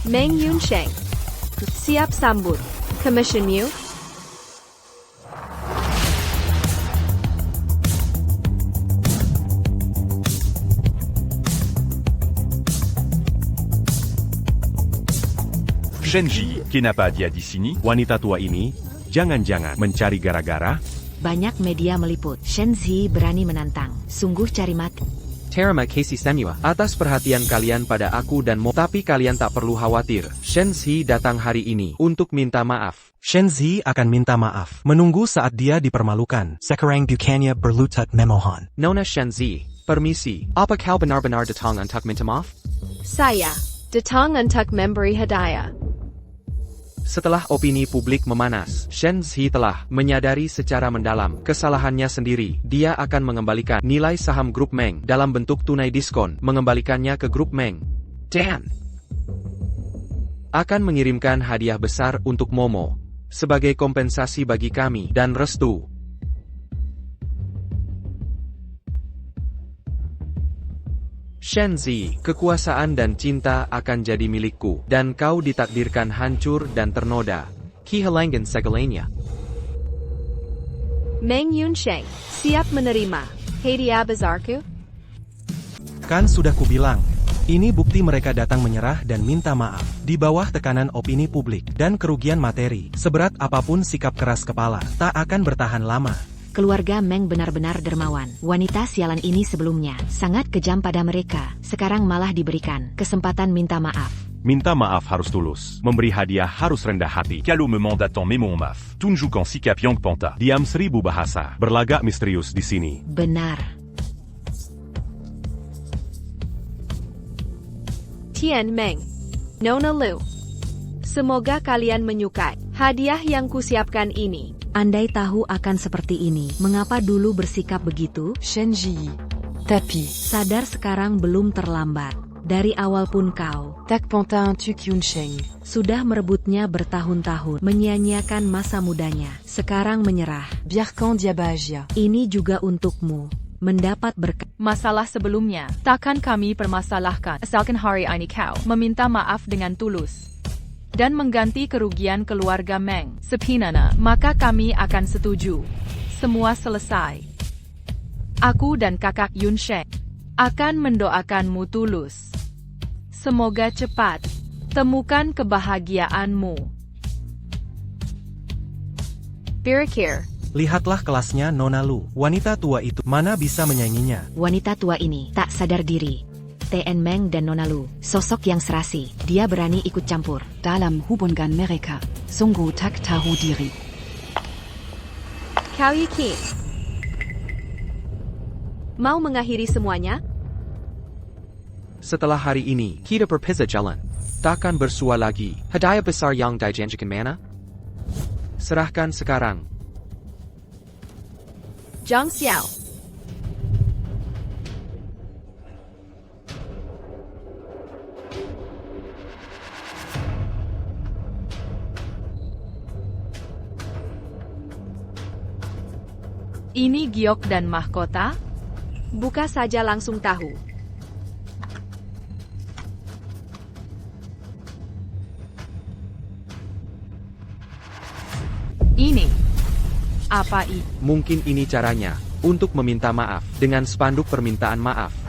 Speaker 2: Meng Yunsheng. Siap sambut. Commission you?
Speaker 8: Shenji, kenapa dia di sini?
Speaker 3: Wanita tua ini, jangan-jangan mencari gara-gara?
Speaker 4: Banyak media meliput, Shenzi berani menantang, sungguh cari mati.
Speaker 1: Terima kasih semua atas perhatian kalian pada aku dan Mo. Tapi kalian tak perlu khawatir, Shenzi datang hari ini untuk minta maaf.
Speaker 7: Shenzi akan minta maaf, menunggu saat dia dipermalukan. Sekarang bukannya berlutut memohon.
Speaker 1: Nona Shenzi, permisi, apa kau benar-benar datang untuk minta maaf?
Speaker 2: Saya datang untuk memberi hadiah.
Speaker 1: Setelah opini publik memanas, Shenzi telah menyadari secara mendalam kesalahannya sendiri. Dia akan mengembalikan nilai saham grup Meng dalam bentuk tunai diskon, mengembalikannya ke grup Meng. Dan akan mengirimkan hadiah besar untuk Momo sebagai kompensasi bagi kami dan restu. Shenzi, kekuasaan dan cinta akan jadi milikku, dan kau ditakdirkan hancur dan ternoda. Kehilangan segalanya.
Speaker 2: Meng Yunsheng, siap menerima hadiah besarku?
Speaker 7: Kan sudah kubilang, ini bukti mereka datang menyerah dan minta maaf, di bawah tekanan opini publik, dan kerugian materi. Seberat apapun sikap keras kepala, tak akan bertahan lama.
Speaker 4: Keluarga Meng benar-benar dermawan. Wanita sialan ini sebelumnya sangat kejam pada mereka, sekarang malah diberikan kesempatan minta maaf.
Speaker 3: Minta maaf harus tulus, memberi hadiah harus rendah hati.
Speaker 8: Calo me mandatant mais mon maf. Tunjuk en si capiang panta.
Speaker 3: Diam 1000 bahasa, berlagak misterius di sini.
Speaker 4: Benar.
Speaker 2: Tian Meng. Nona Lu. Semoga kalian menyukai hadiah yang kusiapkan ini.
Speaker 4: Andai tahu akan seperti ini, mengapa dulu bersikap begitu?
Speaker 6: Shenji. Tapi.
Speaker 4: Sadar sekarang belum terlambat. Dari awal pun kau
Speaker 6: Tak Pantin Tuk Yunsheng.
Speaker 4: sudah merebutnya bertahun-tahun, menyia-nyiakan masa mudanya. Sekarang menyerah.
Speaker 6: Biarkan Diabagia.
Speaker 4: Ini juga untukmu. Mendapat berkat.
Speaker 5: Masalah sebelumnya, takkan kami permasalahkan asalkan hari ini kau meminta maaf dengan tulus dan mengganti kerugian keluarga Meng sepinana, maka kami akan setuju. Semua selesai. Aku dan kakak Yunsheng akan mendoakanmu tulus. Semoga cepat temukan kebahagiaanmu. Berakhir.
Speaker 7: Lihatlah kelasnya Nona Lu, wanita tua itu, mana bisa menyainginya.
Speaker 4: Wanita tua ini tak sadar diri. Tien Meng dan Nona Lu, sosok yang serasi, dia berani ikut campur.
Speaker 6: Dalam hubungan mereka, sungguh tak tahu diri.
Speaker 2: Kau King. Mau mengakhiri semuanya?
Speaker 1: Setelah hari ini, kita berpisah jalan. Takkan bersua lagi. Hadiah besar yang dijanjikan mana? Serahkan sekarang.
Speaker 2: Zhang Xiao.
Speaker 5: Ini giok dan mahkota?
Speaker 2: Buka saja langsung tahu.
Speaker 5: Ini. Apa ini?
Speaker 1: Mungkin ini caranya, untuk meminta maaf, dengan spanduk permintaan maaf.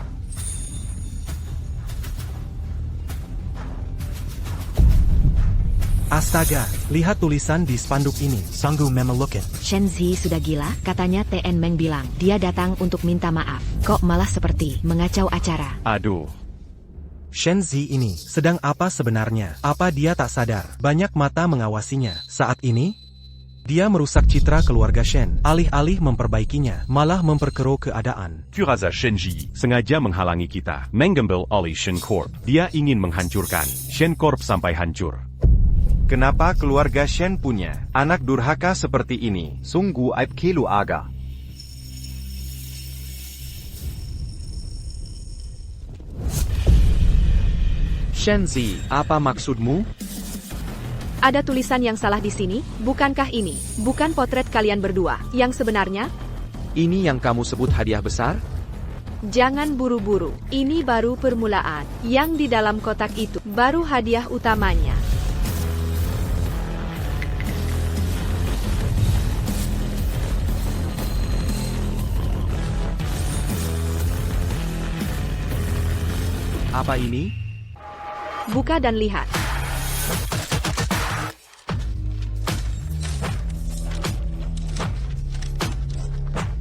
Speaker 7: Astaga, lihat tulisan di spanduk ini. Sanggup memelukkan.
Speaker 4: Shen Zi sudah gila, katanya TN Meng bilang. Dia datang untuk minta maaf. Kok malah seperti mengacau acara.
Speaker 3: Aduh.
Speaker 7: Shen Zi ini sedang apa sebenarnya? Apa dia tak sadar? Banyak mata mengawasinya. Saat ini, dia merusak citra keluarga Shen. Alih-alih memperbaikinya, malah memperkeruh keadaan.
Speaker 3: Furaza Shenji sengaja menghalangi kita. Menggembel oleh Shen Corp. Dia ingin menghancurkan Shen Corp sampai hancur.
Speaker 9: Kenapa keluarga Shen punya anak durhaka seperti ini? Sungguh aib keluarga.
Speaker 1: Shen Zi, apa maksudmu?
Speaker 2: Ada tulisan yang salah di sini, bukankah ini? Bukan potret kalian berdua. Yang sebenarnya?
Speaker 1: Ini yang kamu sebut hadiah besar?
Speaker 2: Jangan buru-buru. Ini baru permulaan. Yang di dalam kotak itu baru hadiah utamanya.
Speaker 1: Apa ini?
Speaker 2: Buka dan lihat.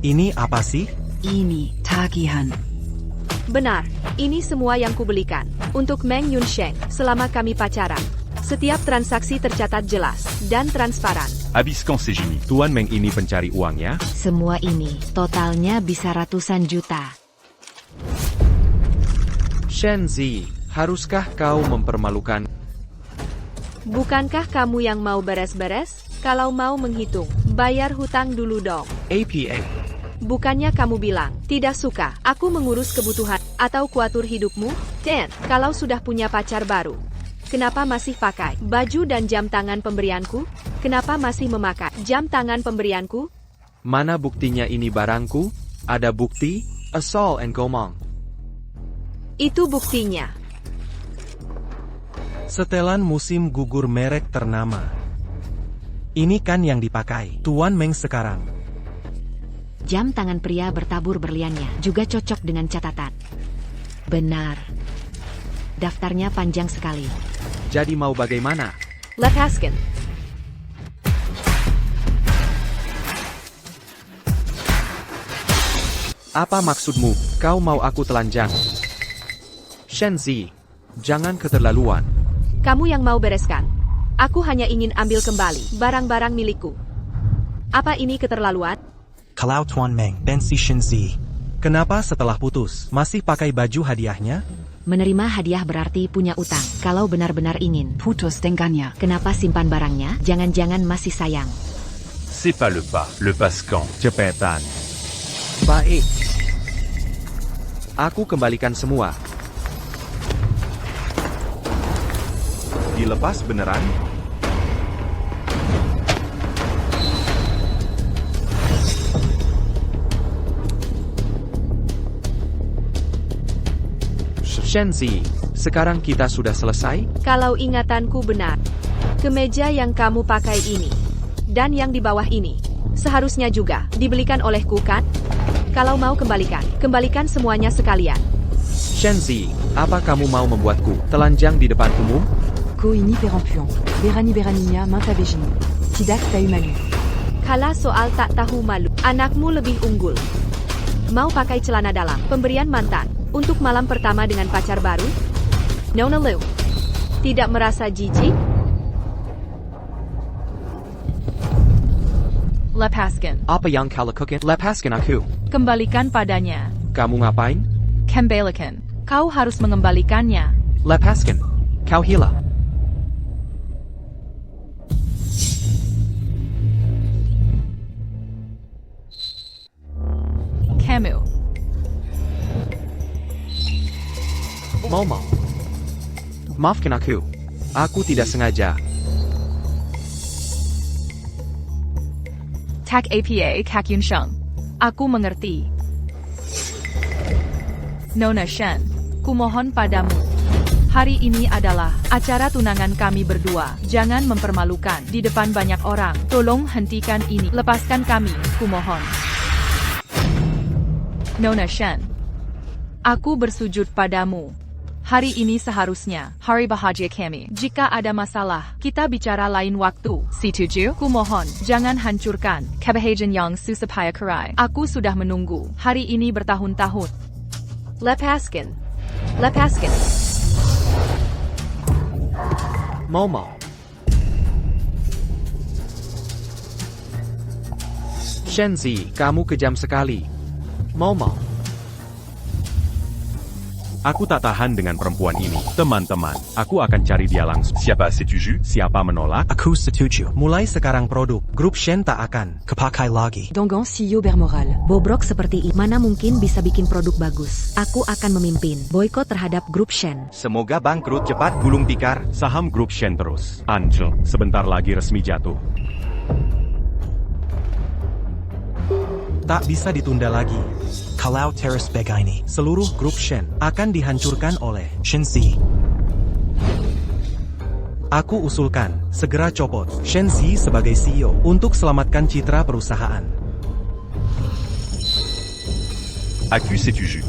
Speaker 7: Ini apa sih?
Speaker 6: Ini tagihan.
Speaker 2: Benar, ini semua yang kubelikan. Untuk Meng Yunsheng, selama kami pacaran. Setiap transaksi tercatat jelas dan transparan.
Speaker 8: Habis quand c'est Jimmy.
Speaker 1: Tuan Meng ini pencari uangnya?
Speaker 4: Semua ini, totalnya bisa ratusan juta.
Speaker 1: Shen Zi, haruskah kau mempermalukan?
Speaker 2: Bukankah kamu yang mau beres-beres? Kalau mau menghitung, bayar hutang dulu dong.
Speaker 1: APA.
Speaker 2: Bukannya kamu bilang, tidak suka, aku mengurus kebutuhan, atau kuatur hidupmu? Dan, kalau sudah punya pacar baru, kenapa masih pakai baju dan jam tangan pemberianku? Kenapa masih memakai jam tangan pemberianku?
Speaker 1: Mana buktinya ini barangku? Ada bukti? Asal and ngomong.
Speaker 2: Itu buktinya.
Speaker 7: Setelan musim gugur merek ternama. Ini kan yang dipakai Tuan Meng sekarang.
Speaker 4: Jam tangan pria bertabur berliannya juga cocok dengan catatan. Benar. Daftarnya panjang sekali.
Speaker 1: Jadi mau bagaimana?
Speaker 2: Lepaskan.
Speaker 1: Apa maksudmu? Kau mau aku telanjang? Shen Zi, jangan keterlaluan.
Speaker 2: Kamu yang mau bereskan. Aku hanya ingin ambil kembali barang-barang milikku. Apa ini keterlaluan?
Speaker 7: Kalau Tuan Meng dan si Shen Zi, kenapa setelah putus masih pakai baju hadiahnya?
Speaker 4: Menerima hadiah berarti punya utang. Kalau benar-benar ingin
Speaker 6: Putus dengannya.
Speaker 4: kenapa simpan barangnya? Jangan-jangan masih sayang.
Speaker 8: C'est pas le pas quand.
Speaker 3: Cepetan.
Speaker 1: Baik. Aku kembalikan semua.
Speaker 9: Dilepas beneran?
Speaker 1: Shen Zi, sekarang kita sudah selesai?
Speaker 2: Kalau ingatanku benar, kemeja yang kamu pakai ini, dan yang di bawah ini, seharusnya juga dibelikan olehku kan? Kalau mau kembalikan semuanya sekalian.
Speaker 1: Shen Zi, apa kamu mau membuatku telanjang di depan umum?
Speaker 6: Koini Perampuan. Berani Beraninya Mantavejini. Tidak tahu malu.
Speaker 2: Kala soal tak tahu malu, anakmu lebih unggul. Mau pakai celana dalam, pemberian mantan, untuk malam pertama dengan pacar baru? Nona Lu. Tidak merasa jijik?
Speaker 5: Lepaskan.
Speaker 1: Apa yang kau lakukan? Lepaskan aku.
Speaker 5: Kembalikan padanya.
Speaker 1: Kamu ngapain?
Speaker 5: Kembalikan. Kau harus mengembalikannya.
Speaker 1: Lepaskan. Kau gila.
Speaker 5: Kamu.
Speaker 1: Momo. Maafkan aku. Aku tidak sengaja.
Speaker 5: Tak apa Kak Yunsheng. Aku mengerti. Nona Shen, kumohon padamu. Hari ini adalah acara tunangan kami berdua. Jangan mempermalukan di depan banyak orang. Tolong hentikan ini. Lepaskan kami, kumohon. Nona Shen, aku bersujud padamu. Hari ini seharusnya hari bahagia kami. Jika ada masalah, kita bicara lain waktu. Setuju? Kumohon, jangan hancurkan kebahagiaan yang susah payah kerai. Aku sudah menunggu hari ini bertahun-tahun.
Speaker 2: Lepaskan. Lepaskan.
Speaker 1: Momo. Shenzi, kamu kejam sekali. Momo.
Speaker 3: Aku tak tahan dengan perempuan ini. Teman-teman, aku akan cari dia langsung.
Speaker 8: Siapa setuju?
Speaker 3: Siapa menolak?
Speaker 7: Aku setuju. Mulai sekarang produk grup Shen tak akan kepakai lagi.
Speaker 6: Dangan CEO bermoral.
Speaker 4: Bobrok seperti ini, mana mungkin bisa bikin produk bagus. Aku akan memimpin boykot terhadap grup Shen.
Speaker 9: Semoga bangkrut cepat gulung tikar.
Speaker 3: Saham grup Shen terus. Angel, sebentar lagi resmi jatuh.
Speaker 7: Tak bisa ditunda lagi. Kalau terus begini, seluruh grup Shen akan dihancurkan oleh Shenzi. Aku usulkan, segera copot Shenzi sebagai CEO untuk selamatkan citra perusahaan.
Speaker 8: Aku setuju.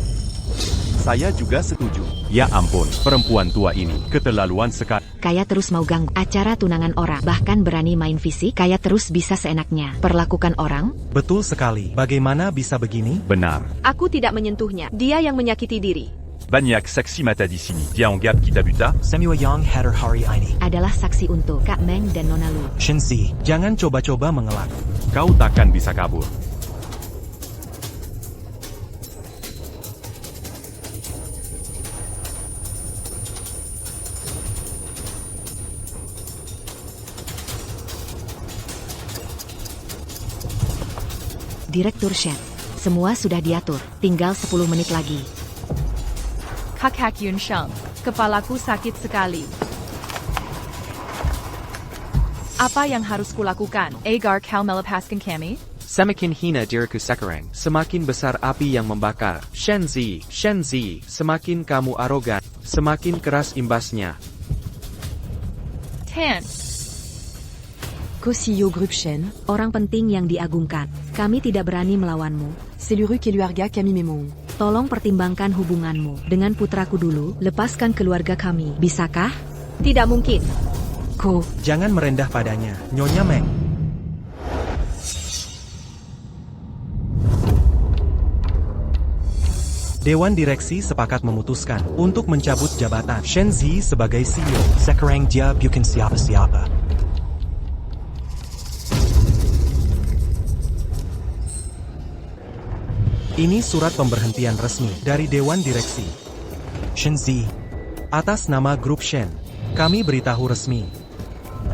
Speaker 9: Saya juga setuju.
Speaker 3: Ya ampun, perempuan tua ini keterlaluan sekali.
Speaker 4: Kayak terus mau ganggu acara tunangan orang, bahkan berani main fisik, kayak terus bisa seenaknya perlakukan orang.
Speaker 7: Betul sekali. Bagaimana bisa begini?
Speaker 3: Benar.
Speaker 2: Aku tidak menyentuhnya. Dia yang menyakiti diri.
Speaker 8: Banyak saksi mata di sini. Dia anggap kita buta.
Speaker 7: Semua yang hadir hari ini
Speaker 4: Adalah saksi untuk Kak Meng dan Nona Lu.
Speaker 7: Shenzi, jangan coba-coba mengelak.
Speaker 3: Kau takkan bisa kabur.
Speaker 4: Direktur Shen, semua sudah diatur, tinggal 10 menit lagi.
Speaker 5: Kak Yunsheng, kepalaku sakit sekali. Apa yang harus kulakukan agar kau melepaskan kami?
Speaker 1: Semakin hina diriku sekarang, semakin besar api yang membakar. Shenzi, Shenzi, semakin kamu arogan, semakin keras imbasnya.
Speaker 5: Tan.
Speaker 6: Co-CEO Group Shen,
Speaker 4: Orang penting yang diagungkan, kami tidak berani melawanmu.
Speaker 6: c'est le keluarga kami memang.
Speaker 4: Tolong pertimbangkan hubunganmu dengan putraku dulu, lepaskan keluarga kami. Bisakah?
Speaker 2: Tidak mungkin.
Speaker 6: Ko,
Speaker 7: Jangan merendah padanya, Nyonya Meng. Dewan Direksi sepakat memutuskan untuk mencabut jabatan Shenzi sebagai CEO. Sekarang dia bukan siapa-siapa. Ini surat pemberhentian resmi dari Dewan Direksi. Shenzi, atas nama grup Shen, kami beritahu resmi.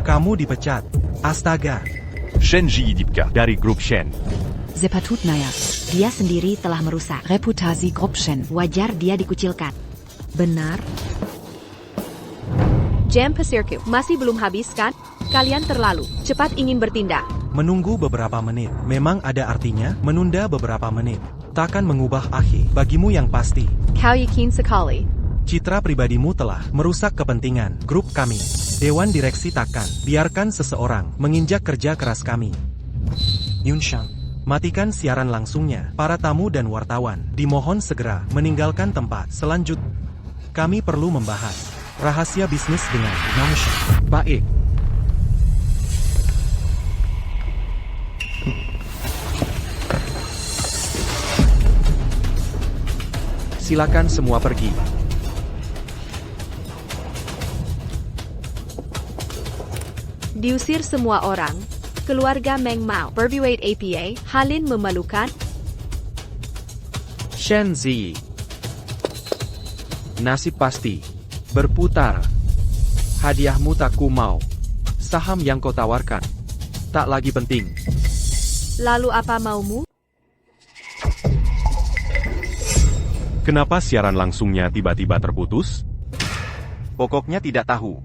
Speaker 7: Kamu dipecat. Astaga.
Speaker 3: Shenji Idipka dari grup Shen.
Speaker 6: Zepatutnaya.
Speaker 4: Dia sendiri telah merusak.
Speaker 6: Reputasi Group Shen.
Speaker 4: Wajar dia dikucilkan. Benar?
Speaker 2: Jam pesirku masih belum habis kan? Kalian terlalu cepat ingin bertindak.
Speaker 7: Menunggu beberapa menit memang ada artinya. Menunda beberapa menit takkan mengubah akhir bagimu yang pasti.
Speaker 2: Kau yakin sekali.
Speaker 7: Citra pribadimu telah merusak kepentingan grup kami. Dewan Direksi takkan biarkan seseorang menginjak kerja keras kami. Yunsheng, matikan siaran langsungnya. Para tamu dan wartawan dimohon segera meninggalkan tempat. Selanjutnya, kami perlu membahas rahasia bisnis dengan Yunsheng.
Speaker 1: Baik. Silakan semua pergi.
Speaker 2: Diusir semua orang. Keluarga Meng mau berbuat apa? Halin memalukan?
Speaker 1: Shen Zi. Nasib pasti berputar. Hadiahmu tak ku mau. Saham yang kau tawarkan tak lagi penting.
Speaker 2: Lalu apa maumu?
Speaker 3: Kenapa siaran langsungnya tiba-tiba terputus?
Speaker 9: Pokoknya tidak tahu.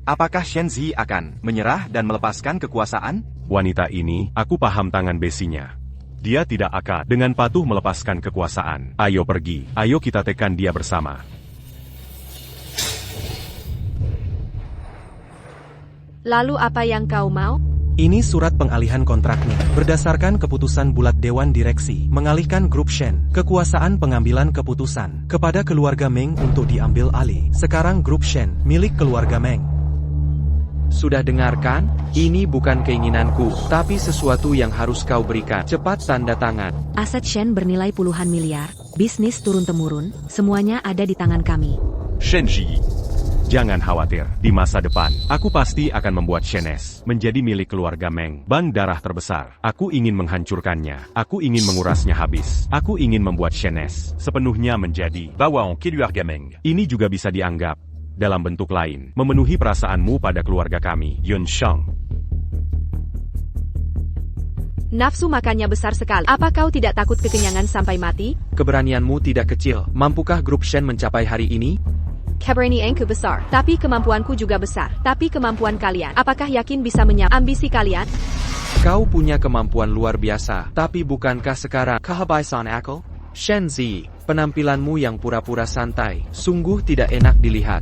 Speaker 9: Apakah Shen Zi akan menyerah dan melepaskan kekuasaan?
Speaker 3: Wanita ini, aku paham tangan besinya. Dia tidak akan dengan patuh melepaskan kekuasaan. Ayo pergi, ayo kita tekan dia bersama.
Speaker 2: Lalu apa yang kau mau?
Speaker 7: Ini surat pengalihan kontraknya. Berdasarkan keputusan bulat Dewan Direksi, mengalihkan grup Shen, kekuasaan pengambilan keputusan, kepada keluarga Meng untuk diambil alih. Sekarang grup Shen, milik keluarga Meng.
Speaker 1: Sudah dengarkan? Ini bukan keinginanku, tapi sesuatu yang harus kau berikan. Cepat tanda tangan.
Speaker 4: Aset Shen bernilai puluhan miliar, bisnis turun-temurun, semuanya ada di tangan kami.
Speaker 3: Shen Ji. Jangan khawatir, di masa depan, aku pasti akan membuat Shenes menjadi milik keluarga Meng, bank darah terbesar. Aku ingin menghancurkannya, aku ingin mengurasnya habis. Aku ingin membuat Shenes sepenuhnya menjadi
Speaker 8: Bawang keluarga Meng.
Speaker 3: Ini juga bisa dianggap, dalam bentuk lain, memenuhi perasaanmu pada keluarga kami, Yun Sheng.
Speaker 2: Nafsu makannya besar sekali. Apa kau tidak takut kekenyangan sampai mati?
Speaker 1: Keberanianmu tidak kecil. Mampukah grup Shen mencapai hari ini?
Speaker 2: Keberanianku besar, tapi kemampuanku juga besar. Tapi kemampuan kalian, apakah yakin bisa menyamai ambisi kalian?
Speaker 1: Kau punya kemampuan luar biasa, tapi bukankah sekarang kehabisan akal? Shen Zi, penampilanmu yang pura-pura santai, sungguh tidak enak dilihat.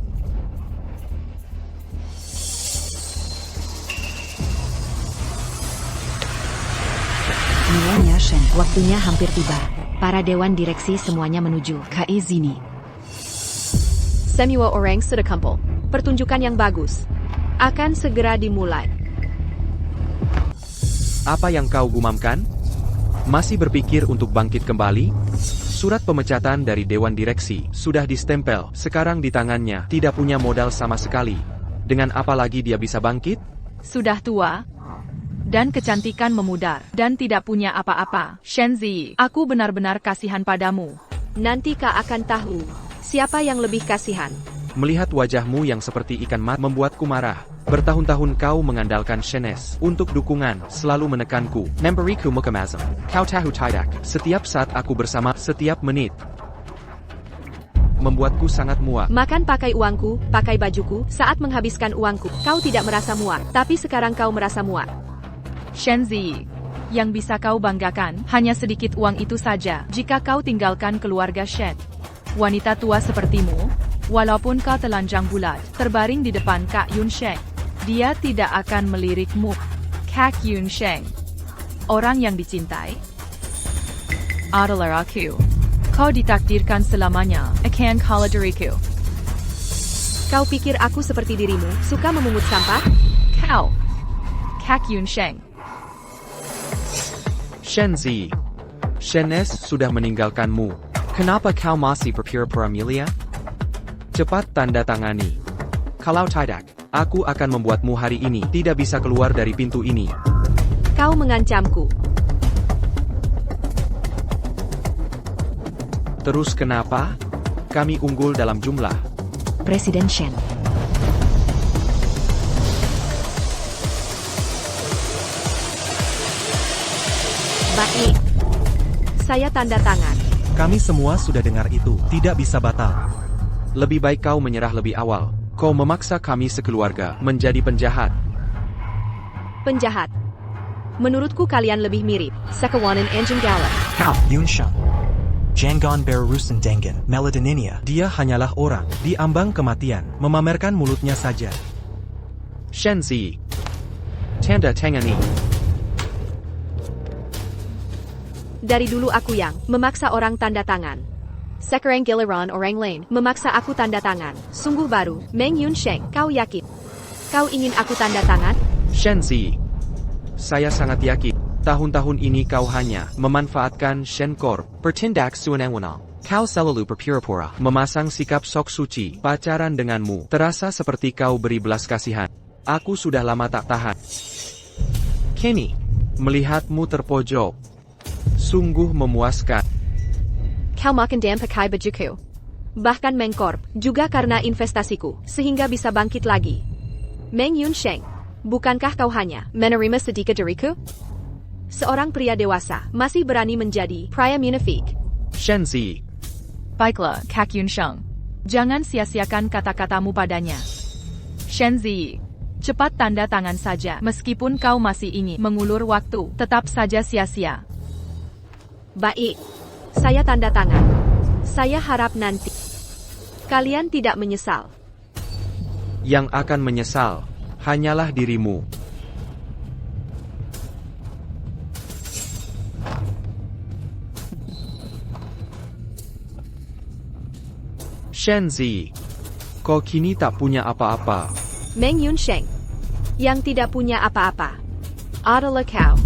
Speaker 4: Nilainya Shen, waktunya hampir tiba. Para dewan direksi semuanya menuju ke sini.
Speaker 2: Semua orang sudah kumpul. Pertunjukan yang bagus akan segera dimulai.
Speaker 1: Apa yang kau gumamkan? Masih berpikir untuk bangkit kembali? Surat pemecatan dari Dewan Direksi sudah distempel, sekarang di tangannya, tidak punya modal sama sekali. Dengan apa lagi dia bisa bangkit?
Speaker 5: Sudah tua, dan kecantikan memudar, dan tidak punya apa-apa. Shen Zi, aku benar-benar kasihan padamu.
Speaker 2: Nanti kau akan tahu siapa yang lebih kasihan.
Speaker 1: Melihat wajahmu yang seperti ikan mat membuatku marah. Bertahun-tahun kau mengandalkan Shenes untuk dukungan, selalu menekanku. Memberiku mukamazam. Kau tahu tidak, setiap saat aku bersama, setiap menit membuatku sangat muak.
Speaker 2: Makan pakai uangku, pakai bajuku, saat menghabiskan uangku. Kau tidak merasa muak, tapi sekarang kau merasa muak.
Speaker 5: Shen Zi, yang bisa kau banggakan, hanya sedikit uang itu saja, jika kau tinggalkan keluarga Shen. Wanita tua sepertimu, walaupun kau telanjang bulat, terbaring di depan Kak Yun Sheng, dia tidak akan melirikmu. Kak Yun Sheng, orang yang dicintai adalah aku. Kau ditakdirkan selamanya, akan kalah dariku.
Speaker 2: Kau pikir aku seperti dirimu, suka memungut sampah?
Speaker 5: Kau, Kak Yun Sheng.
Speaker 1: Shen Zi, Shenes sudah meninggalkanmu. Kenapa kau masih berpura-pura mulia? Cepat tanda tangani. Kalau tidak, aku akan membuatmu hari ini tidak bisa keluar dari pintu ini.
Speaker 2: Kau mengancamku.
Speaker 1: Terus kenapa? Kami unggul dalam jumlah.
Speaker 4: Presiden Shen.
Speaker 2: Baik. Saya tanda tangan.
Speaker 7: Kami semua sudah dengar itu, tidak bisa batal.
Speaker 1: Lebih baik kau menyerah lebih awal. Kau memaksa kami sekeluarga menjadi penjahat.
Speaker 2: Penjahat. Menurutku kalian lebih mirip sekawanan Anjing Galak.
Speaker 10: Kau, Yun Sheng. Jangan berurusan dengan Meladininia.
Speaker 7: Dia hanyalah orang, diambang kematian, memamerkan mulutnya saja.
Speaker 1: Shen Zi, tanda tangani.
Speaker 2: Dari dulu aku yang memaksa orang tanda tangan. Sekarang giliran orang lain memaksa aku tanda tangan. Sungguh baru. Meng Yun Sheng, kau yakin? Kau ingin aku tanda tangan?
Speaker 1: Shen Zi, saya sangat yakin. Tahun-tahun ini kau hanya memanfaatkan Shen Corp, bertindak sewenang-wenang. Kau selalu berpura-pura, memasang sikap sok suci, pacaran denganmu. Terasa seperti kau beri belas kasihan. Aku sudah lama tak tahan. Kenny, melihatmu terpojok. Sungguh memuaskan.
Speaker 2: Kau makan dam pakai bajuku. Bahkan Meng Corp, juga karena investasiku, sehingga bisa bangkit lagi. Meng Yunsheng, bukankah kau hanya menerima sedikit dariku? Seorang pria dewasa, masih berani menjadi pria munafik.
Speaker 1: Shen Zi,
Speaker 5: Baiklah, Kak Yunsheng. Jangan sia-siakan kata-katamu padanya. Shenzi, cepat tanda tangan saja. Meskipun kau masih ingin mengulur waktu, tetap saja sia-sia.
Speaker 2: Baik, saya tanda tangan. Saya harap nanti kalian tidak menyesal.
Speaker 1: yang akan menyesal hanyalah dirimu. Shen Zi, kau kini tak punya apa-apa.
Speaker 2: Meng Yunsheng, yang tidak punya apa-apa adalah kau.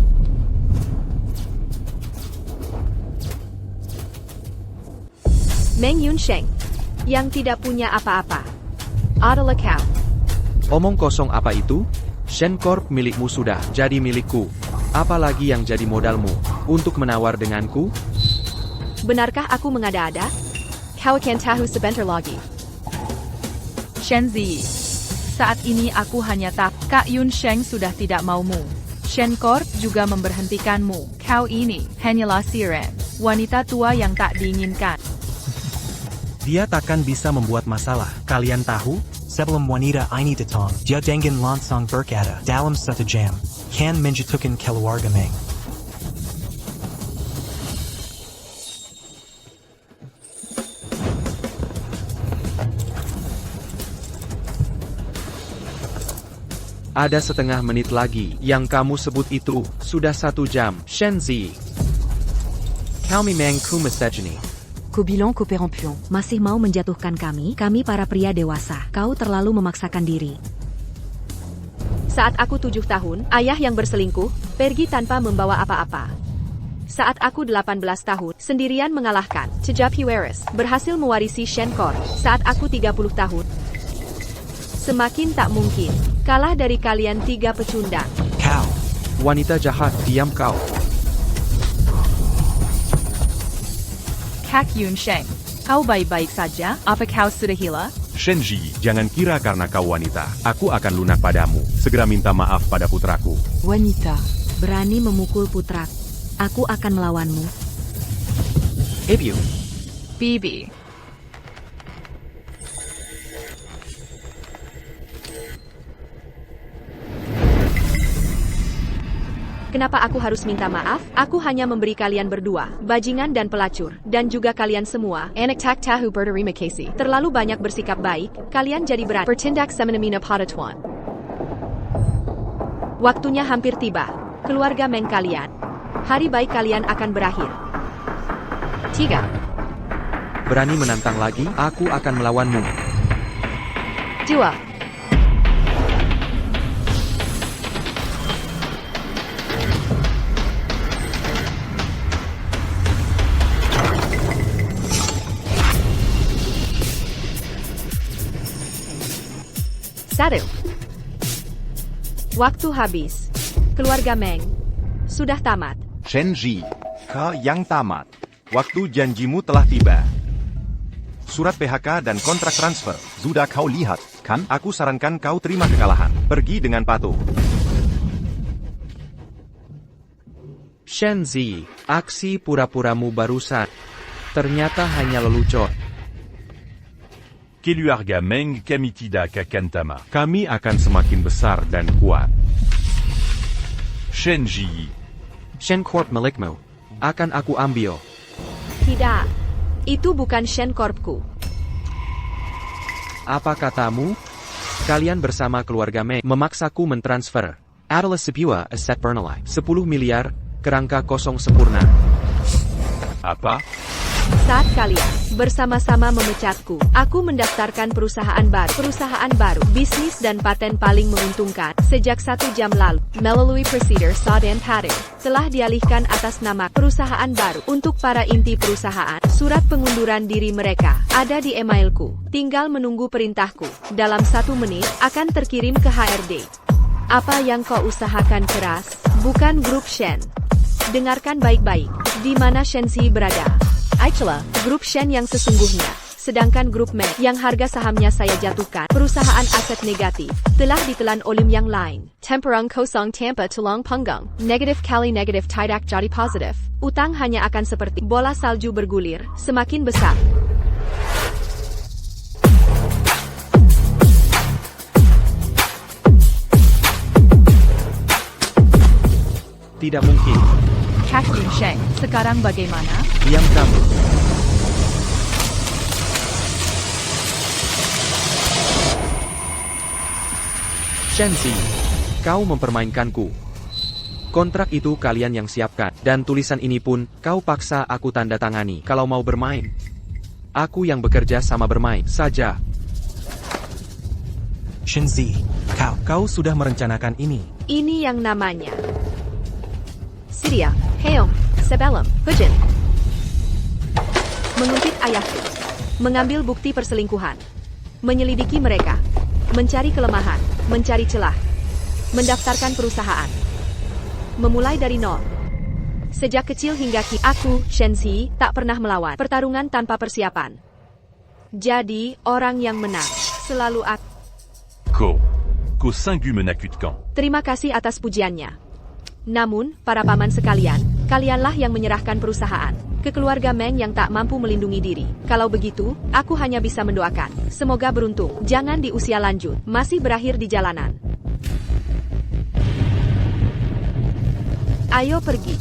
Speaker 2: Meng Yunsheng, yang tidak punya apa-apa adalah kau.
Speaker 1: Omong kosong apa itu? Shen Corp milikmu sudah jadi milikku. Apalagi yang jadi modalmu untuk menawar denganku?
Speaker 2: Benarkah aku mengada-ada? Kau akan tahu sebentar lagi.
Speaker 5: Shenzi, saat ini aku hanya tak. Kak Yunsheng sudah tidak maumu. Shen Corp juga memberhentikanmu. Kau ini hanyalah siren, wanita tua yang tak diinginkan.
Speaker 7: Dia takkan bisa membuat masalah. Kalian tahu?
Speaker 10: Sebelum wanita ini datang, dia dengan langsung berkata dalam satu jam, kan menjatuhkan keluarga Meng.
Speaker 1: Ada setengah menit lagi. Yang kamu sebut itu sudah 1 jam. Shen Zi, kau memang kumesejani.
Speaker 4: Kubilang Kuperampion, masih mau menjatuhkan kami para pria dewasa. Kau terlalu memaksakan diri.
Speaker 2: Saat aku 7 tahun, ayah yang berselingkuh, pergi tanpa membawa apa-apa. Saat aku 18 tahun, sendirian mengalahkan Tejab Hueris, berhasil mewarisi Shen Corp. Saat aku 30 tahun, semakin tak mungkin kalah dari kalian 3 pecundang.
Speaker 10: Kau.
Speaker 1: Wanita jahat, diam kau.
Speaker 5: Kak Yunsheng, kau baik-baik saja? Apa kau sudah gila?
Speaker 3: Shenji, jangan kira karena kau wanita, aku akan lunak padamu. Segera minta maaf pada putraku.
Speaker 6: Wanita.
Speaker 4: Berani memukul putra. Aku akan melawanmu.
Speaker 1: Ebiu,
Speaker 5: Bibi.
Speaker 2: Kenapa aku harus minta maaf? Aku hanya memberi kalian berdua, bajingan dan pelacur, dan juga kalian semua, anak tak tahu berterima kasih. Terlalu banyak bersikap baik, kalian jadi berat. Bertindak semena-mena pada tuan. Waktunya hampir tiba. Keluarga Meng kalian. Hari baik kalian akan berakhir. 3.
Speaker 1: berani menantang lagi? Aku akan melawanmu.
Speaker 2: 2. Satu. Waktu habis. Keluarga Meng sudah tamat.
Speaker 9: Shenji, kau yang tamat. Waktu janjimu telah tiba. Surat PHK dan kontrak transfer. Sudah kau lihat, kan? Aku sarankan kau terima kekalahan. Pergi dengan patuh.
Speaker 1: Shen Zi, aksi pura-puramu barusan ternyata hanya lelucon.
Speaker 8: Keluarga Meng kami tidak akan tamat.
Speaker 3: Kami akan semakin besar dan kuat.
Speaker 8: Shenji,
Speaker 1: Shen Corp milikmu. Akan aku ambil.
Speaker 2: Tidak. Itu bukan Shen Corpku.
Speaker 1: Apa katamu? Kalian bersama keluarga Meng memaksaku mentransfer adalah sebuah aset bernilai 10 miliar, kerangka kosong sempurna.
Speaker 8: apa?
Speaker 2: Saat kalian bersama-sama memecatku, aku mendaftarkan perusahaan baru, bisnis dan paten paling menguntungkan. Sejak 1 jam lalu, melalui prosedur Saw dan Pattern, telah dialihkan atas nama perusahaan baru. Untuk para inti perusahaan, surat pengunduran diri mereka ada di emailku. Tinggal menunggu perintahku. Dalam 1 menit, akan terkirim ke HRD. Apa yang kau usahakan keras, bukan grup Shen. Dengarkan baik-baik, di mana Shenzi berada. Itulah grup Shen yang sesungguhnya. Sedangkan grup Meng yang harga sahamnya saya jatuhkan, perusahaan aset negatif, telah ditelan Olim yang lain. Temperang kosong tanpa tulang punggung. Negatif kali negatif tidak jadi positif. Utang hanya akan seperti bola salju bergulir, semakin besar.
Speaker 1: Tidak mungkin.
Speaker 5: Kak Yunsheng, sekarang bagaimana?
Speaker 1: Diam kamu. Shenzi, kau mempermainkanku. Kontrak itu kalian yang siapkan, dan tulisan ini pun kau paksa aku tanda tangani kalau mau bermain. Aku yang bekerja sama bermain saja.
Speaker 7: Shenzi, kau sudah merencanakan ini.
Speaker 2: Ini yang namanya Siria, Heong, Sebelum, Hujan. Menguntit ayahku. Mengambil bukti perselingkuhan. Menyelidiki mereka. Mencari kelemahan. Mencari celah. Mendaftarkan perusahaan. Memulai dari nol. Sejak kecil hingga kini, aku, Shenzi, tak pernah melawan pertarungan tanpa persiapan. Jadi, orang yang menang selalu aku.
Speaker 8: Ko Singu menakutkan.
Speaker 2: Terima kasih atas pujiannya. Namun, para paman sekalian, kalianlah yang menyerahkan perusahaan ke keluarga Meng yang tak mampu melindungi diri. Kalau begitu, aku hanya bisa mendoakan. Semoga beruntung. Jangan di usia lanjut, masih berakhir di jalanan. Ayo pergi.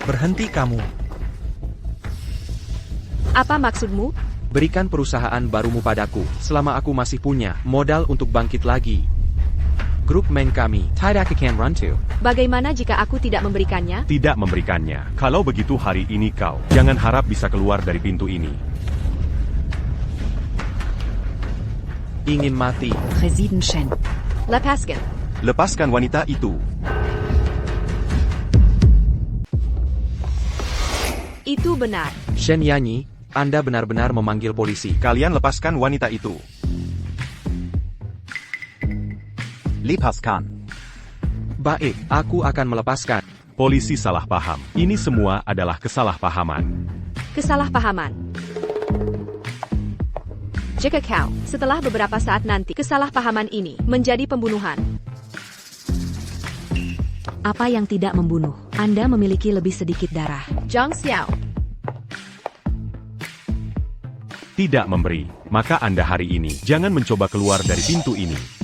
Speaker 7: Berhenti kamu.
Speaker 2: Apa maksudmu?
Speaker 1: Berikan perusahaan barumu padaku, selama aku masih punya modal untuk bangkit lagi. Grup Meng kami tidak akan run to.
Speaker 2: Bagaimana jika aku tidak memberikannya?
Speaker 3: Tidak memberikannya. Kalau begitu hari ini kau jangan harap bisa keluar dari pintu ini.
Speaker 1: Ingin mati.
Speaker 4: Presiden Shen.
Speaker 2: Lepaskan.
Speaker 9: Lepaskan wanita itu.
Speaker 2: Itu benar.
Speaker 1: Shen Yanyi, Anda benar-benar memanggil polisi.
Speaker 9: Kalian lepaskan wanita itu.
Speaker 11: Lepaskan.
Speaker 1: Baik, aku akan melepaskan.
Speaker 3: Polisi salah paham. Ini semua adalah kesalahpahaman.
Speaker 2: Kesalahpahaman. Jika kau, setelah beberapa saat nanti, kesalahpahaman ini menjadi pembunuhan.
Speaker 4: Apa yang tidak membunuh? Anda memiliki lebih sedikit darah.
Speaker 2: Zhang Xiao.
Speaker 3: Tidak memberi. Maka Anda hari ini jangan mencoba keluar dari pintu ini.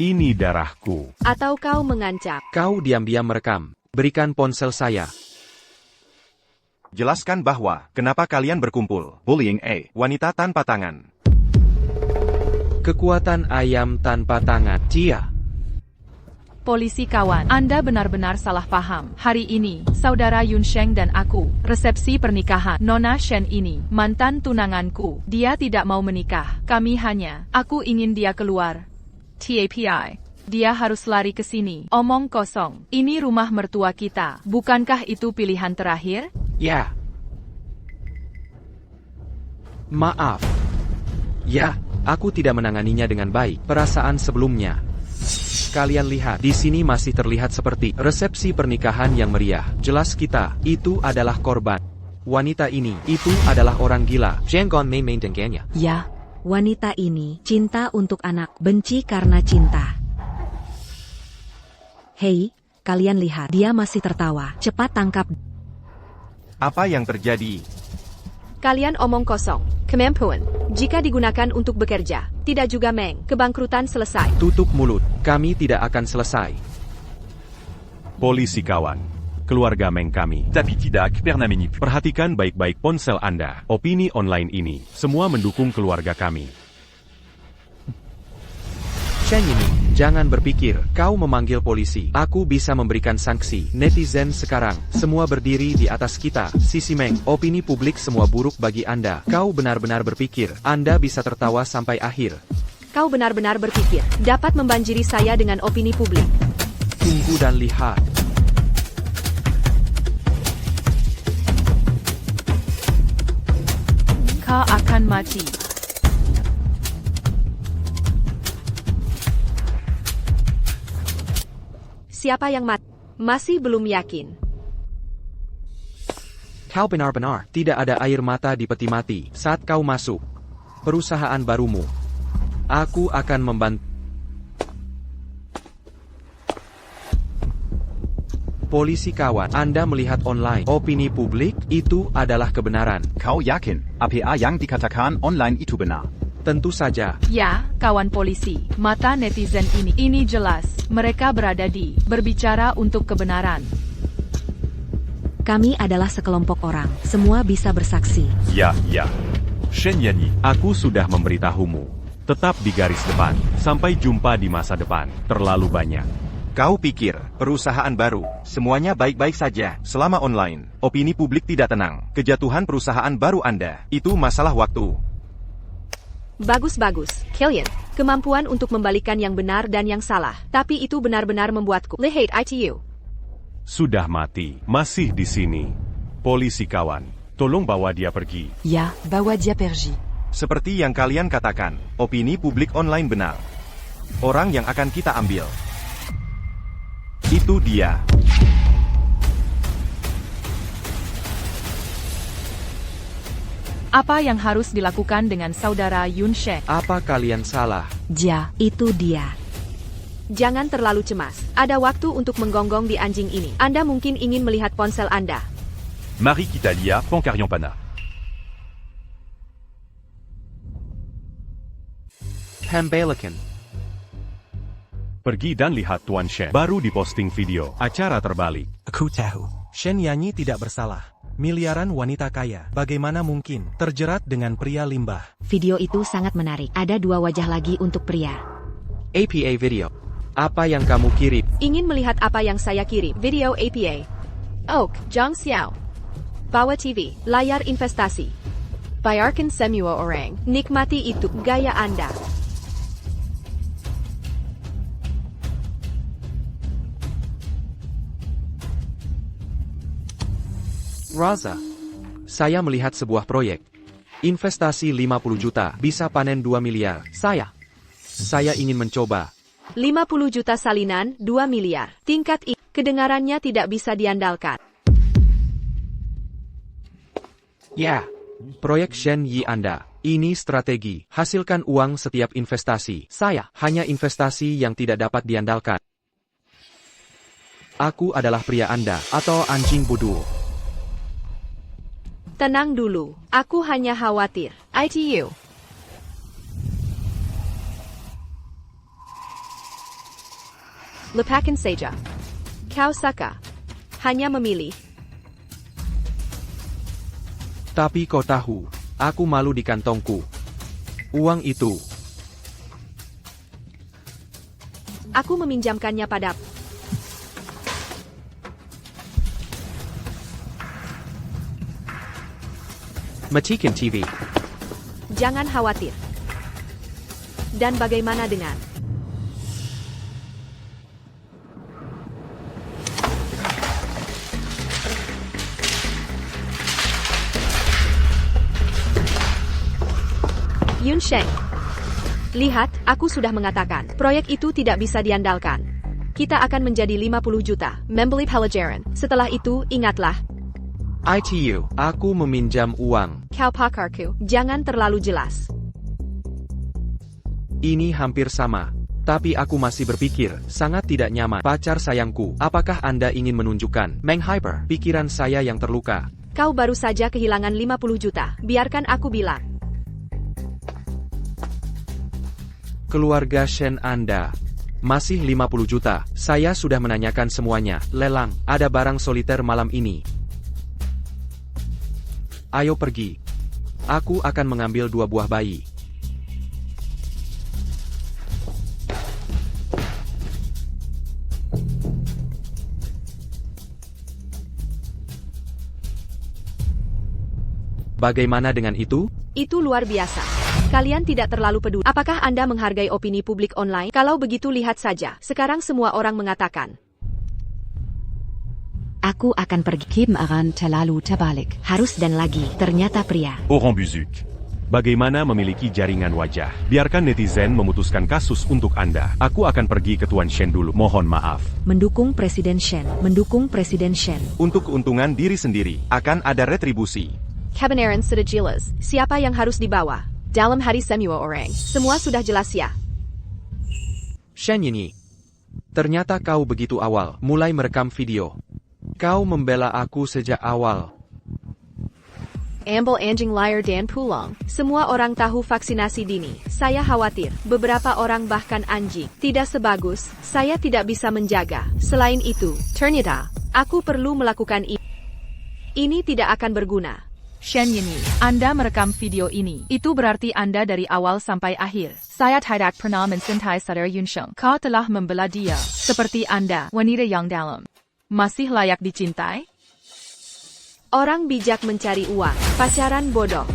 Speaker 3: Ini darahku.
Speaker 2: Atau kau mengancam.
Speaker 1: Kau diam-diam merekam. Berikan ponsel saya.
Speaker 9: Jelaskan bahwa, kenapa kalian berkumpul.
Speaker 11: Bullying A.
Speaker 9: Wanita tanpa tangan.
Speaker 1: Kekuatan ayam tanpa tangan. Cia.
Speaker 5: Polisi kawan, Anda benar-benar salah paham. Hari ini, saudara Yunsheng dan aku, resepsi pernikahan Nona Shen ini, mantan tunanganku. Dia tidak mau menikah. Aku ingin dia keluar. TAPI. Dia harus lari ke sini. Omong kosong. Ini rumah mertua kita. Bukankah itu pilihan terakhir?
Speaker 1: Ya. Maaf. Ya, aku tidak menanganinya dengan baik. Perasaan sebelumnya. Kalian lihat, di sini masih terlihat seperti resepsi pernikahan yang meriah. Jelas kita, itu adalah korban. Wanita ini, itu adalah orang gila. Jangan main-main dengannya.
Speaker 4: Ya, wanita ini cinta untuk anak, benci karena cinta. Hei, kalian lihat, dia masih tertawa. Cepat tangkap.
Speaker 9: Apa yang terjadi?
Speaker 2: Kalian omong kosong. Kemampuan. Jika digunakan untuk bekerja, tidak juga Meng. Kebangkrutan selesai.
Speaker 1: Tutup mulut. Kami tidak akan selesai.
Speaker 3: Polisi kawan. Keluarga Meng kami.
Speaker 8: Tapi tidak pernah menipu.
Speaker 3: Perhatikan baik-baik ponsel Anda. Opini online ini. Semua mendukung keluarga kami.
Speaker 1: Shen ini, jangan berpikir, kau memanggil polisi. Aku bisa memberikan sanksi. Netizen sekarang, semua berdiri di atas kita. Sisi Meng, opini publik semua buruk bagi Anda. Kau benar-benar berpikir, Anda bisa tertawa sampai akhir.
Speaker 2: Kau benar-benar berpikir, dapat membanjiri saya dengan opini publik.
Speaker 1: Tunggu dan lihat.
Speaker 5: Kau akan mati.
Speaker 2: siapa yang mati? Masih belum yakin.
Speaker 1: Kau benar-benar tidak ada air mata di peti mati saat kau masuk perusahaan barumu. Aku akan membantu. Polisi kawan, Anda melihat online opini publik itu adalah kebenaran.
Speaker 11: Kau yakin apa yang dikatakan online itu benar?
Speaker 1: Tentu saja.
Speaker 5: Ya, kawan polisi, mata netizen ini jelas. Mereka berbicara untuk kebenaran.
Speaker 4: Kami adalah sekelompok orang, semua bisa bersaksi.
Speaker 3: Ya. Shen Yanyi, aku sudah memberitahumu. Tetap di garis depan. Sampai jumpa di masa depan. Terlalu banyak.
Speaker 9: Kau pikir, perusahaan baru, semuanya baik-baik saja, selama online. Opini publik tidak tenang. Kejatuhan perusahaan baru Anda, itu masalah waktu.
Speaker 2: Bagus, Killian. Kemampuan untuk membalikkan yang benar dan yang salah. Tapi itu benar-benar membuatku lihat itu.
Speaker 3: Sudah mati. Masih di sini. Polisi kawan, tolong bawa dia pergi.
Speaker 6: Ya, bawa dia pergi.
Speaker 9: Seperti yang kalian katakan, opini publik online benar. Orang yang akan kita ambil. Itu dia.
Speaker 5: Apa yang harus dilakukan dengan saudara Yun Sheng?
Speaker 1: Apa kalian salah?
Speaker 4: Ja, itu dia.
Speaker 2: Jangan terlalu cemas. Ada waktu untuk menggonggong di anjing ini. Anda mungkin ingin melihat ponsel Anda.
Speaker 8: Marie Kitalia, Pancarion Pana.
Speaker 1: Hambalakan.
Speaker 3: Pergi dan lihat Tuan Shen. Baru diposting video. Acara terbalik.
Speaker 10: Aku tahu.
Speaker 7: Shen Yanyi tidak bersalah. Miliaran wanita kaya, bagaimana mungkin terjerat dengan pria limbah?
Speaker 4: Video itu sangat menarik. Ada 2 wajah lagi untuk pria.
Speaker 1: APA video. Apa yang kamu kirim?
Speaker 2: Ingin melihat apa yang saya kirim? Video APA. Oak, Zhang Xiao. Bawa TV, layar investasi. Bayarkan semua orang. Nikmati itu, gaya Anda.
Speaker 1: Raza. Saya melihat sebuah proyek. Investasi 50 juta, bisa panen 2 miliar. Saya ingin mencoba.
Speaker 2: 50 juta salinan, 2 miliar. Tingkat I. Kedengarannya tidak bisa diandalkan.
Speaker 1: Ya. Proyek Shen Yi Anda. Ini strategi. Hasilkan uang setiap investasi. Hanya investasi yang tidak dapat diandalkan. Aku adalah pria Anda, atau anjing bodoh.
Speaker 2: Tenang dulu, aku hanya khawatir. ITU. Lepakan saja. Kau suka. Hanya memilih.
Speaker 1: Tapi kau tahu, aku malu di kantongku. Uang itu.
Speaker 2: Aku meminjamkannya padamu.
Speaker 1: Matikan TV.
Speaker 2: Jangan khawatir. Dan bagaimana dengan? Yun Sheng. Lihat, aku sudah mengatakan, proyek itu tidak bisa diandalkan. Kita akan menjadi 50 juta, membeli pelajaran. Setelah itu, ingatlah.
Speaker 1: ITU, aku meminjam uang.
Speaker 2: Kau pakarku, jangan terlalu jelas.
Speaker 1: Ini hampir sama. Tapi aku masih berpikir, sangat tidak nyaman. Pacar sayangku, apakah Anda ingin menunjukkan, menghyper, pikiran saya yang terluka?
Speaker 2: Kau baru saja kehilangan 50 juta, biarkan aku bilang.
Speaker 1: Keluarga Shen Anda. Masih 50 juta, saya sudah menanyakan semuanya. Lelang, ada barang soliter malam ini. Ayo pergi. Aku akan mengambil 2 buah bayi. Bagaimana dengan itu?
Speaker 2: Itu luar biasa. Kalian tidak terlalu peduli. Apakah Anda menghargai opini publik online? Kalau begitu lihat saja. Sekarang semua orang mengatakan.
Speaker 4: Aku akan pergi. Kim akan terlalu terbalik. Harus dan lagi, ternyata pria.
Speaker 8: Oran Buzuk.
Speaker 3: Bagaimana memiliki jaringan wajah? Biarkan netizen memutuskan kasus untuk Anda. Aku akan pergi ke Tuan Shen dulu. Mohon maaf.
Speaker 4: Mendukung Presiden Shen. Mendukung Presiden Shen.
Speaker 9: Untuk keuntungan diri sendiri, akan ada retribusi.
Speaker 2: Kebenaran sudah jelas. Siapa yang harus dibawa? Dalam hari semua orang. Semua sudah jelas ya.
Speaker 1: Shen Yinyi. Ternyata kau begitu awal, mulai merekam video. Kau membela aku sejak awal.
Speaker 2: Ambil anjing liar dan pulang. Semua orang tahu vaksinasi dini. Saya khawatir. Beberapa orang bahkan anjing. Tidak sebagus. Saya tidak bisa menjaga. Selain itu, ternyata, aku perlu melakukan ini. Ini tidak akan berguna.
Speaker 5: Shen Yinyi, Anda merekam video ini. Itu berarti Anda dari awal sampai akhir. Saya tidak pernah mencintai saudara Yunsheng. Kau telah membela dia. Seperti Anda, wanita yang dalam. Masih layak dicintai?
Speaker 2: Orang bijak mencari uang, pacaran bodoh.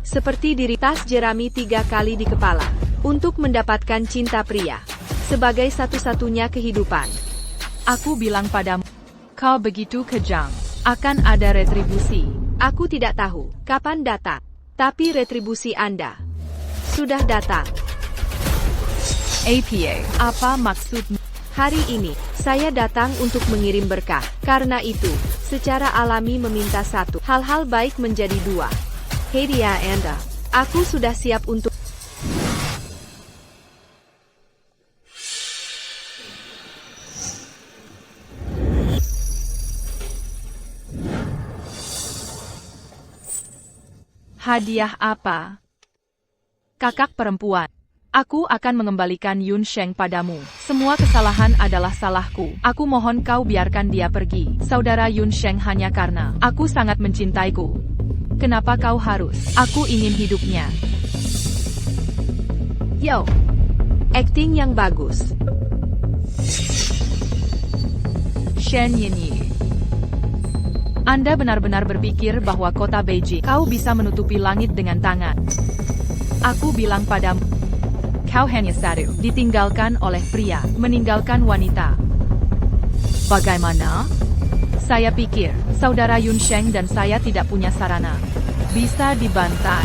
Speaker 2: Seperti diri tas jerami 3 kali di kepala. Untuk mendapatkan cinta pria. Sebagai satu-satunya kehidupan.
Speaker 5: Aku bilang padamu, kau begitu kejam. Akan ada retribusi.
Speaker 2: Aku tidak tahu kapan datang. Tapi retribusi Anda sudah datang.
Speaker 5: APA, apa maksudmu?
Speaker 2: Hari ini, saya datang untuk mengirim berkah. Karena itu, secara alami meminta satu. Hal-hal baik menjadi 2. Hadiah Anda. Aku sudah siap untuk...
Speaker 5: Hadiah apa? Kakak perempuan. Aku akan mengembalikan Yunsheng padamu. Semua kesalahan adalah salahku. Aku mohon kau biarkan dia pergi. Saudara Yunsheng hanya karena aku sangat mencintaiku. Kenapa kau harus? Aku ingin hidupnya.
Speaker 2: Yo. Acting yang bagus.
Speaker 5: Shen Yinyi. Anda benar-benar berpikir bahwa kota Beijing kau bisa menutupi langit dengan tangan. Aku bilang padamu. Kau hanya satu, ditinggalkan oleh pria, meninggalkan wanita. Bagaimana? Saya pikir, saudara Yunsheng dan saya tidak punya sarana. Bisa dibantai.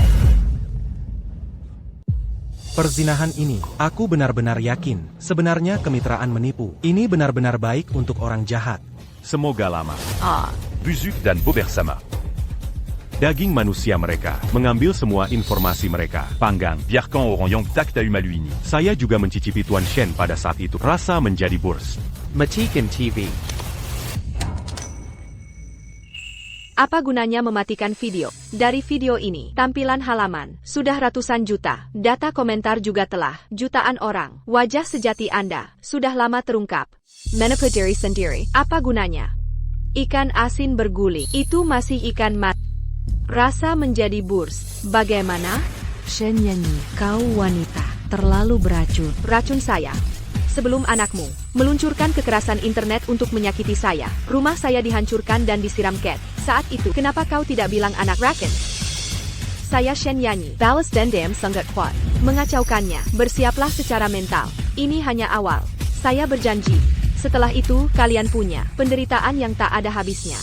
Speaker 7: Perzinahan ini, aku benar-benar yakin, sebenarnya kemitraan menipu. Ini benar-benar baik untuk orang jahat.
Speaker 3: Semoga lama.
Speaker 8: Buzuk dan Bobersama.
Speaker 3: Daging manusia mereka, mengambil semua informasi mereka, panggang.
Speaker 8: Biarkan orang yang tak tahu malu ini.
Speaker 3: Saya juga mencicipi Tuan Shen pada saat itu. Rasa menjadi burs.
Speaker 1: Matikan TV.
Speaker 2: Apa gunanya mematikan video? Dari video ini, tampilan halaman, sudah ratusan juta. Data komentar juga telah, jutaan orang. Wajah sejati Anda, sudah lama terungkap. Manipulasi sendiri, apa gunanya? Ikan asin berguling, itu masih ikan mati. Rasa menjadi burs. Bagaimana?
Speaker 4: Shen Yinyi, kau wanita, terlalu beracun.
Speaker 2: Racun saya. Sebelum anakmu meluncurkan kekerasan internet untuk menyakiti saya, rumah saya dihancurkan dan disiram cat. Saat itu, kenapa kau tidak bilang anak raken? Saya Shen Yinyi, balas dendam sangat kuat. Mengacaukannya, bersiaplah secara mental. Ini hanya awal. Saya berjanji. Setelah itu, kalian punya penderitaan yang tak ada habisnya.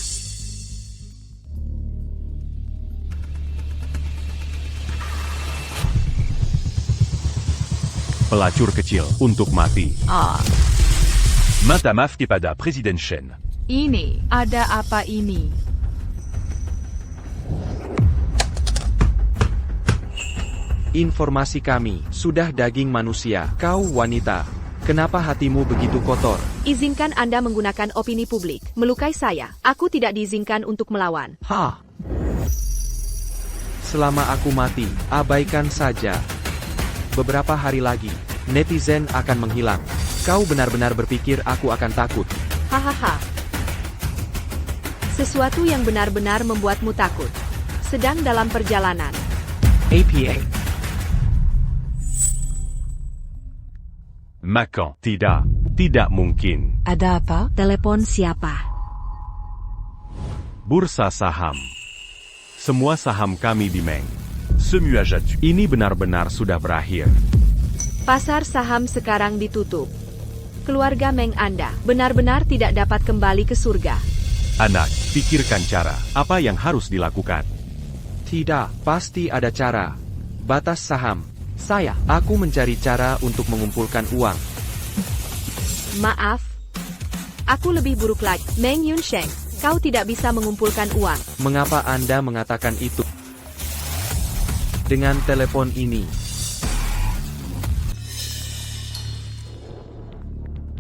Speaker 3: Pelacur kecil, untuk mati.
Speaker 8: Minta maaf kepada Presiden Shen.
Speaker 5: Ini, ada apa ini?
Speaker 1: Informasi kami, sudah daging manusia. Kau wanita. Kenapa hatimu begitu kotor?
Speaker 2: Izinkan Anda menggunakan opini publik. Melukai saya. Aku tidak diizinkan untuk melawan.
Speaker 1: Selama aku mati, abaikan saja. Beberapa hari lagi, netizen akan menghilang. Kau benar-benar berpikir aku akan takut?
Speaker 2: Hahaha. Sesuatu yang benar-benar membuatmu takut. Sedang dalam perjalanan.
Speaker 1: APA.
Speaker 3: Makan. Tidak mungkin.
Speaker 4: Ada apa? Telepon siapa?
Speaker 3: Bursa saham. Semua saham kami di Meng.
Speaker 8: Semua jatuh.
Speaker 3: Ini benar-benar sudah berakhir.
Speaker 2: Pasar saham sekarang ditutup. Keluarga Meng Anda benar-benar tidak dapat kembali ke surga.
Speaker 3: Anak, pikirkan cara. Apa yang harus dilakukan?
Speaker 1: Tidak, pasti ada cara. Batas saham. Aku mencari cara untuk mengumpulkan uang.
Speaker 2: Maaf. Aku lebih buruk lagi. Meng Yunsheng, kau tidak bisa mengumpulkan uang.
Speaker 1: Mengapa Anda mengatakan itu? Dengan telepon ini.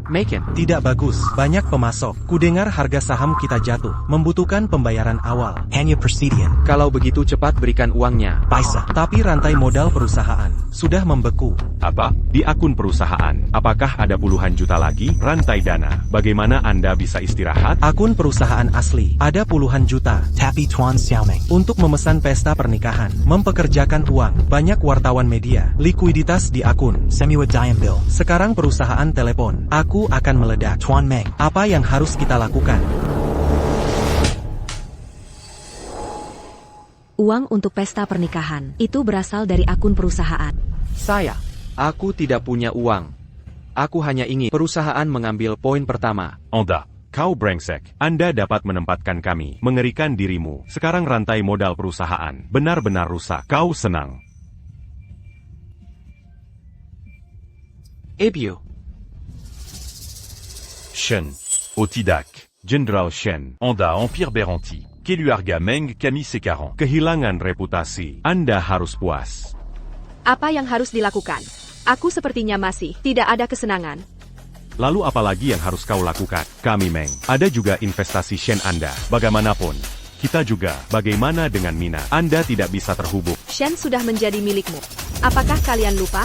Speaker 1: Maken.
Speaker 7: Tidak bagus, banyak pemasok. Kudengar harga saham kita jatuh, membutuhkan pembayaran awal.
Speaker 10: Hanya persediaan.
Speaker 1: Kalau begitu cepat berikan uangnya.
Speaker 10: Paisa.
Speaker 7: Tapi rantai modal perusahaan sudah membeku.
Speaker 3: Apa? Di akun perusahaan, apakah ada puluhan juta lagi? Rantai dana. Bagaimana Anda bisa istirahat?
Speaker 7: Akun perusahaan asli, ada puluhan juta.
Speaker 10: Tapi Tuan Xiaoming.
Speaker 7: Untuk memesan pesta pernikahan, mempekerjakan uang, banyak wartawan media, likuiditas di akun.
Speaker 10: Semiwa Diam Bill.
Speaker 7: Sekarang perusahaan telepon. Aku akan meledak.
Speaker 10: Tuan Meng.
Speaker 7: Apa yang harus kita lakukan?
Speaker 4: Uang untuk pesta pernikahan itu berasal dari akun perusahaan.
Speaker 1: Aku tidak punya uang. Aku hanya ingin perusahaan mengambil poin pertama.
Speaker 3: Anda, kau brengsek. Anda dapat menempatkan kami. Mengerikan dirimu. Sekarang rantai modal perusahaan benar-benar rusak. Kau senang.
Speaker 1: Ebio.
Speaker 3: Shen. Otidak. Jenderal Shen. Anda Empire Beranti. Keluarga Meng kami sekarang. Kehilangan reputasi. Anda harus puas.
Speaker 2: Apa yang harus dilakukan? Aku sepertinya masih tidak ada kesenangan.
Speaker 3: Lalu apa lagi yang harus kau lakukan? Kami Meng. Ada juga investasi Shen Anda. Bagaimanapun. Kita juga. Bagaimana dengan Mina? Anda tidak bisa terhubung.
Speaker 2: Shen sudah menjadi milikmu. Apakah kalian lupa?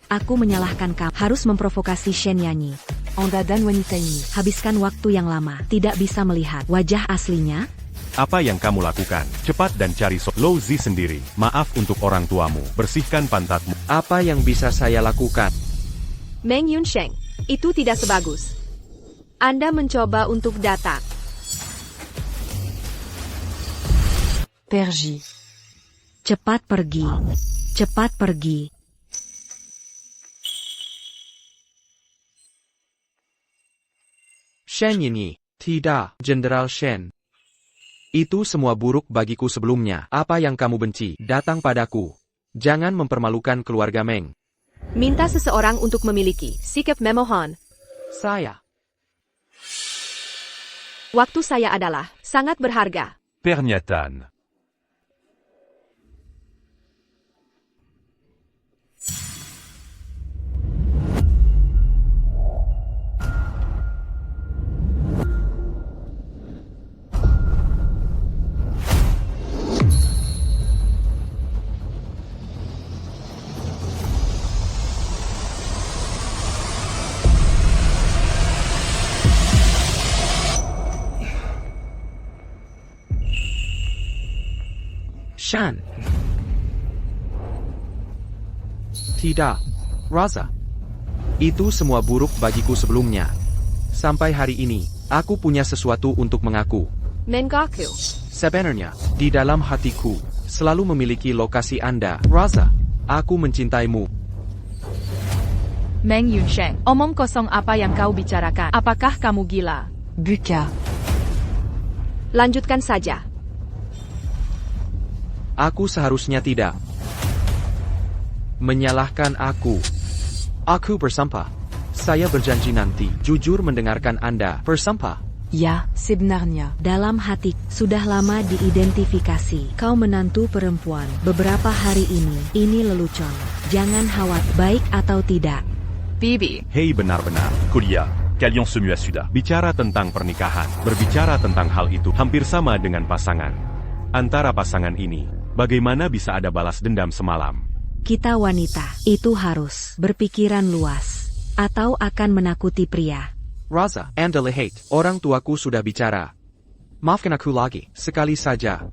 Speaker 4: Aku menyalahkan kamu. Harus memprovokasi Shen Yanyi.
Speaker 6: Anda dan wanita ini.
Speaker 4: Habiskan waktu yang lama. Tidak bisa melihat wajah aslinya.
Speaker 3: Apa yang kamu lakukan? Cepat dan cari Lo Zi sendiri. Maaf untuk orang tuamu. Bersihkan pantatmu.
Speaker 1: Apa yang bisa saya lakukan?
Speaker 2: Meng Yunsheng, itu tidak sebagus. Anda mencoba untuk datang.
Speaker 6: Pergi.
Speaker 4: Cepat pergi. Cepat pergi.
Speaker 1: Shen Yinyi. Tidak, Jenderal Shen. Itu semua buruk bagiku sebelumnya. Apa yang kamu benci? Datang padaku. Jangan mempermalukan keluarga Meng.
Speaker 2: Minta seseorang untuk memiliki sikap memohon. Waktu saya adalah sangat berharga.
Speaker 8: Pernyataan.
Speaker 1: Shan. Tidak, Raza. Itu semua buruk bagiku sebelumnya. Sampai hari ini, aku punya sesuatu untuk mengaku.
Speaker 2: Mengaku.
Speaker 1: Sebenarnya, di dalam hatiku, selalu memiliki lokasi Anda. Raza, aku mencintaimu.
Speaker 5: Meng Yunsheng, omong kosong apa yang kau bicarakan? Apakah kamu gila?
Speaker 6: Buka.
Speaker 2: Lanjutkan saja.
Speaker 1: Aku seharusnya tidak menyalahkan aku. Aku bersumpah. Saya berjanji nanti jujur mendengarkan Anda. Bersumpah.
Speaker 6: Ya, sebenarnya.
Speaker 4: Dalam hati, sudah lama diidentifikasi. Kau menantu perempuan. Beberapa hari ini lelucon. Jangan khawatir, baik atau tidak.
Speaker 5: Bibi.
Speaker 3: Hei benar-benar.
Speaker 8: Kuliah. Kalian semua sudah.
Speaker 3: Bicara tentang pernikahan. Berbicara tentang hal itu hampir sama dengan pasangan. Antara pasangan ini. Bagaimana bisa ada balas dendam semalam?
Speaker 4: Kita wanita, itu harus berpikiran luas. Atau akan menakuti pria.
Speaker 1: Raza, Anda lihat, orang tuaku sudah bicara. Maafkan aku lagi, sekali saja.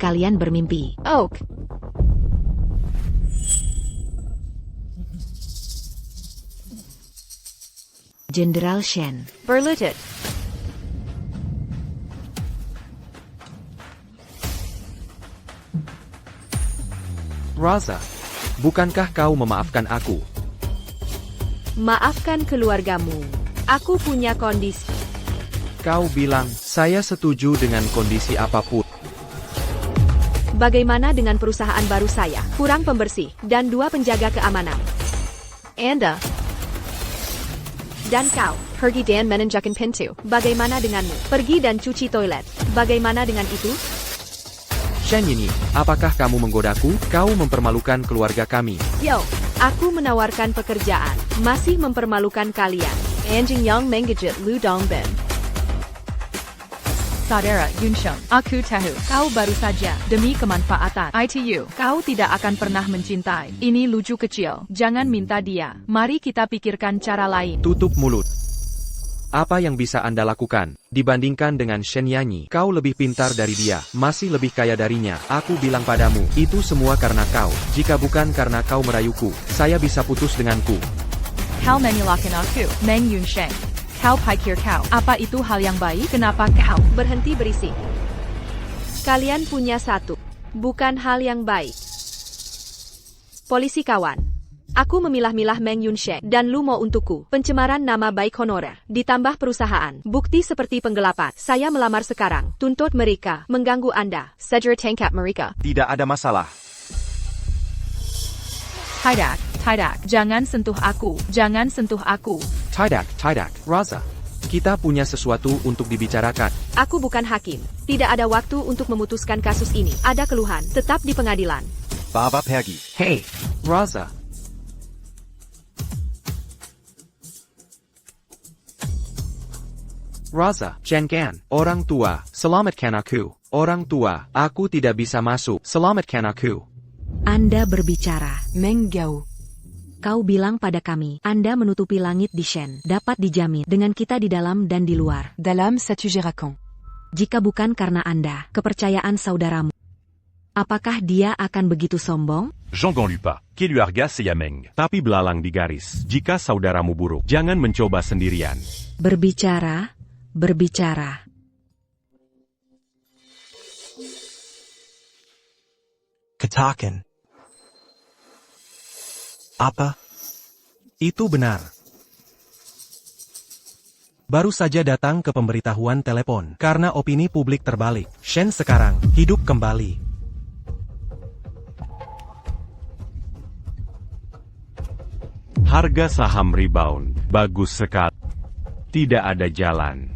Speaker 4: Kalian bermimpi.
Speaker 2: Oak.
Speaker 4: Jenderal Shen.
Speaker 2: Berlutut.
Speaker 1: Raza, bukankah kau memaafkan aku?
Speaker 2: Maafkan keluargamu. Aku punya kondisi.
Speaker 1: Kau bilang, saya setuju dengan kondisi apapun.
Speaker 2: Bagaimana dengan perusahaan baru saya? Kurang pembersih, dan 2 penjaga keamanan. Anda. Dan kau, pergi dan menunjukkan pintu. Bagaimana denganmu? Pergi dan cuci toilet. Bagaimana dengan itu?
Speaker 1: Shen Yinyi, apakah kamu menggodaku? Kau mempermalukan keluarga kami.
Speaker 2: Yo, aku menawarkan pekerjaan. Masih mempermalukan kalian. Anjing yang menggigit Lu Dongbin.
Speaker 5: Saudara Yunsheng, aku tahu, kau baru saja, demi kemanfaatan ITU, kau tidak akan pernah mencintai. Ini lucu kecil, jangan minta dia. Mari kita pikirkan cara lain.
Speaker 1: Tutup mulut. Apa yang bisa Anda lakukan? Dibandingkan dengan Shen Yanyi, kau lebih pintar dari dia, masih lebih kaya darinya. Aku bilang padamu, itu semua karena kau. Jika bukan karena kau merayuku, saya bisa putus denganku.
Speaker 5: Kau menyalahkan aku, Meng Yunsheng. Kau pikir kau, apa itu hal yang baik? Kenapa kau?
Speaker 2: Berhenti berisik. Kalian punya satu, bukan hal yang baik. Polisi kawan. Aku memilah-milah Meng Yunsheng dan Lu Mo untukku. Pencemaran nama baik honorer, ditambah perusahaan. Bukti seperti penggelapan. Saya melamar sekarang. Tuntut mereka, mengganggu Anda. Sejer tangkap mereka.
Speaker 9: Tidak ada masalah.
Speaker 5: Tidak, jangan sentuh aku, jangan sentuh aku.
Speaker 1: Tidak, Raza. Kita punya sesuatu untuk dibicarakan.
Speaker 2: Aku bukan hakim. Tidak ada waktu untuk memutuskan kasus ini. Ada keluhan, tetap di pengadilan.
Speaker 11: Baba pergi.
Speaker 1: Hey, Raza. Raza, Chen-kan, orang tua, selamatkan aku. Orang tua, aku tidak bisa masuk. Selamatkan aku.
Speaker 4: Anda berbicara.
Speaker 6: Meng Gao.
Speaker 4: Kau bilang pada kami, Anda menutupi langit di Shen. Dapat dijamin dengan kita di dalam dan di luar.
Speaker 6: Dalam satu Jerakan.
Speaker 4: Jika bukan karena Anda, kepercayaan saudaramu. Apakah dia akan begitu sombong?
Speaker 8: Jean Ganlupa, Keluarga Seyameng.
Speaker 3: Tapi belalang di garis. Jika saudaramu buruk, jangan mencoba sendirian.
Speaker 4: Berbicara.
Speaker 10: Katakan. Apa?
Speaker 7: Itu benar. Baru saja datang ke pemberitahuan telepon, karena opini publik terbalik. Shen sekarang hidup kembali.
Speaker 3: Harga saham rebound. Bagus sekali. Tidak ada jalan.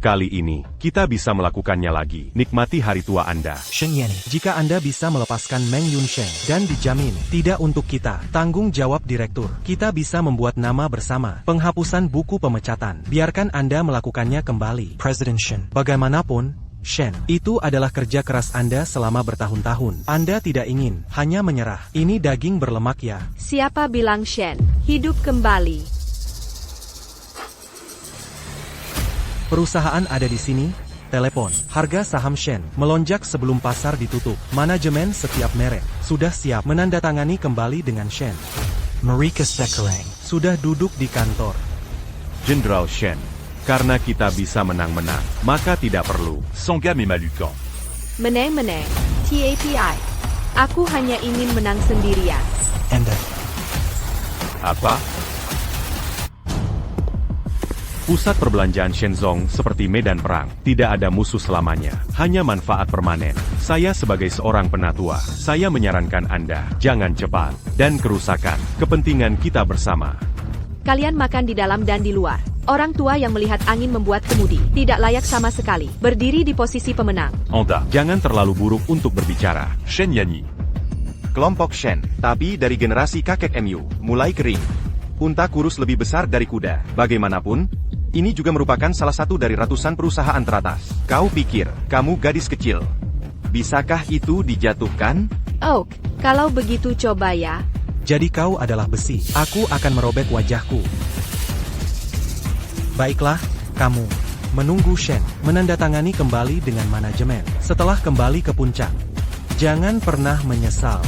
Speaker 3: Kali ini, kita bisa melakukannya lagi. Nikmati hari tua Anda.
Speaker 7: Shen Yanyi, jika Anda bisa melepaskan Meng Yunsheng dan dijamin, tidak untuk kita, tanggung jawab direktur. Kita bisa membuat nama bersama. Penghapusan buku pemecatan. Biarkan Anda melakukannya kembali.
Speaker 10: President Shen.
Speaker 7: Bagaimanapun, Shen, itu adalah kerja keras Anda selama bertahun-tahun. Anda tidak ingin hanya menyerah. Ini daging berlemak ya.
Speaker 2: Siapa bilang Shen hidup kembali?
Speaker 7: Perusahaan ada di sini. Telepon. Harga saham Shen melonjak sebelum pasar ditutup. Manajemen setiap merek sudah siap menandatangani kembali dengan Shen.
Speaker 10: Marika Sekarang.
Speaker 7: Sudah duduk di kantor.
Speaker 3: Jenderal Shen. Karena kita bisa menang-menang, maka tidak perlu.
Speaker 8: Sangam et Malukan.
Speaker 2: Meneng-meneng. TAPI. Aku hanya ingin menang sendirian.
Speaker 10: Anda.
Speaker 3: Apa? Pusat perbelanjaan Shenzong seperti medan perang. Tidak ada musuh selamanya, hanya manfaat permanen. Saya sebagai seorang penatua, saya menyarankan Anda, jangan cepat. Dan kerusakan, kepentingan kita bersama.
Speaker 2: Kalian makan di dalam dan di luar. Orang tua yang melihat angin membuat kemudi. Tidak layak sama sekali. Berdiri di posisi pemenang.
Speaker 8: Anda.
Speaker 3: Jangan terlalu buruk untuk berbicara.
Speaker 8: Shen Yanyi.
Speaker 9: Kelompok Shen, tapi dari generasi kakek MU, mulai kering. Unta kurus lebih besar dari kuda. Bagaimanapun, ini juga merupakan salah satu dari ratusan perusahaan teratas. Kau pikir, kamu gadis kecil. Bisakah itu dijatuhkan?
Speaker 2: Oh, kalau begitu coba ya.
Speaker 7: Jadi kau adalah besi. Aku akan merobek wajahku. Baiklah, kamu. Menunggu Shen menandatangani kembali dengan manajemen. Setelah kembali ke puncak. Jangan pernah menyesal.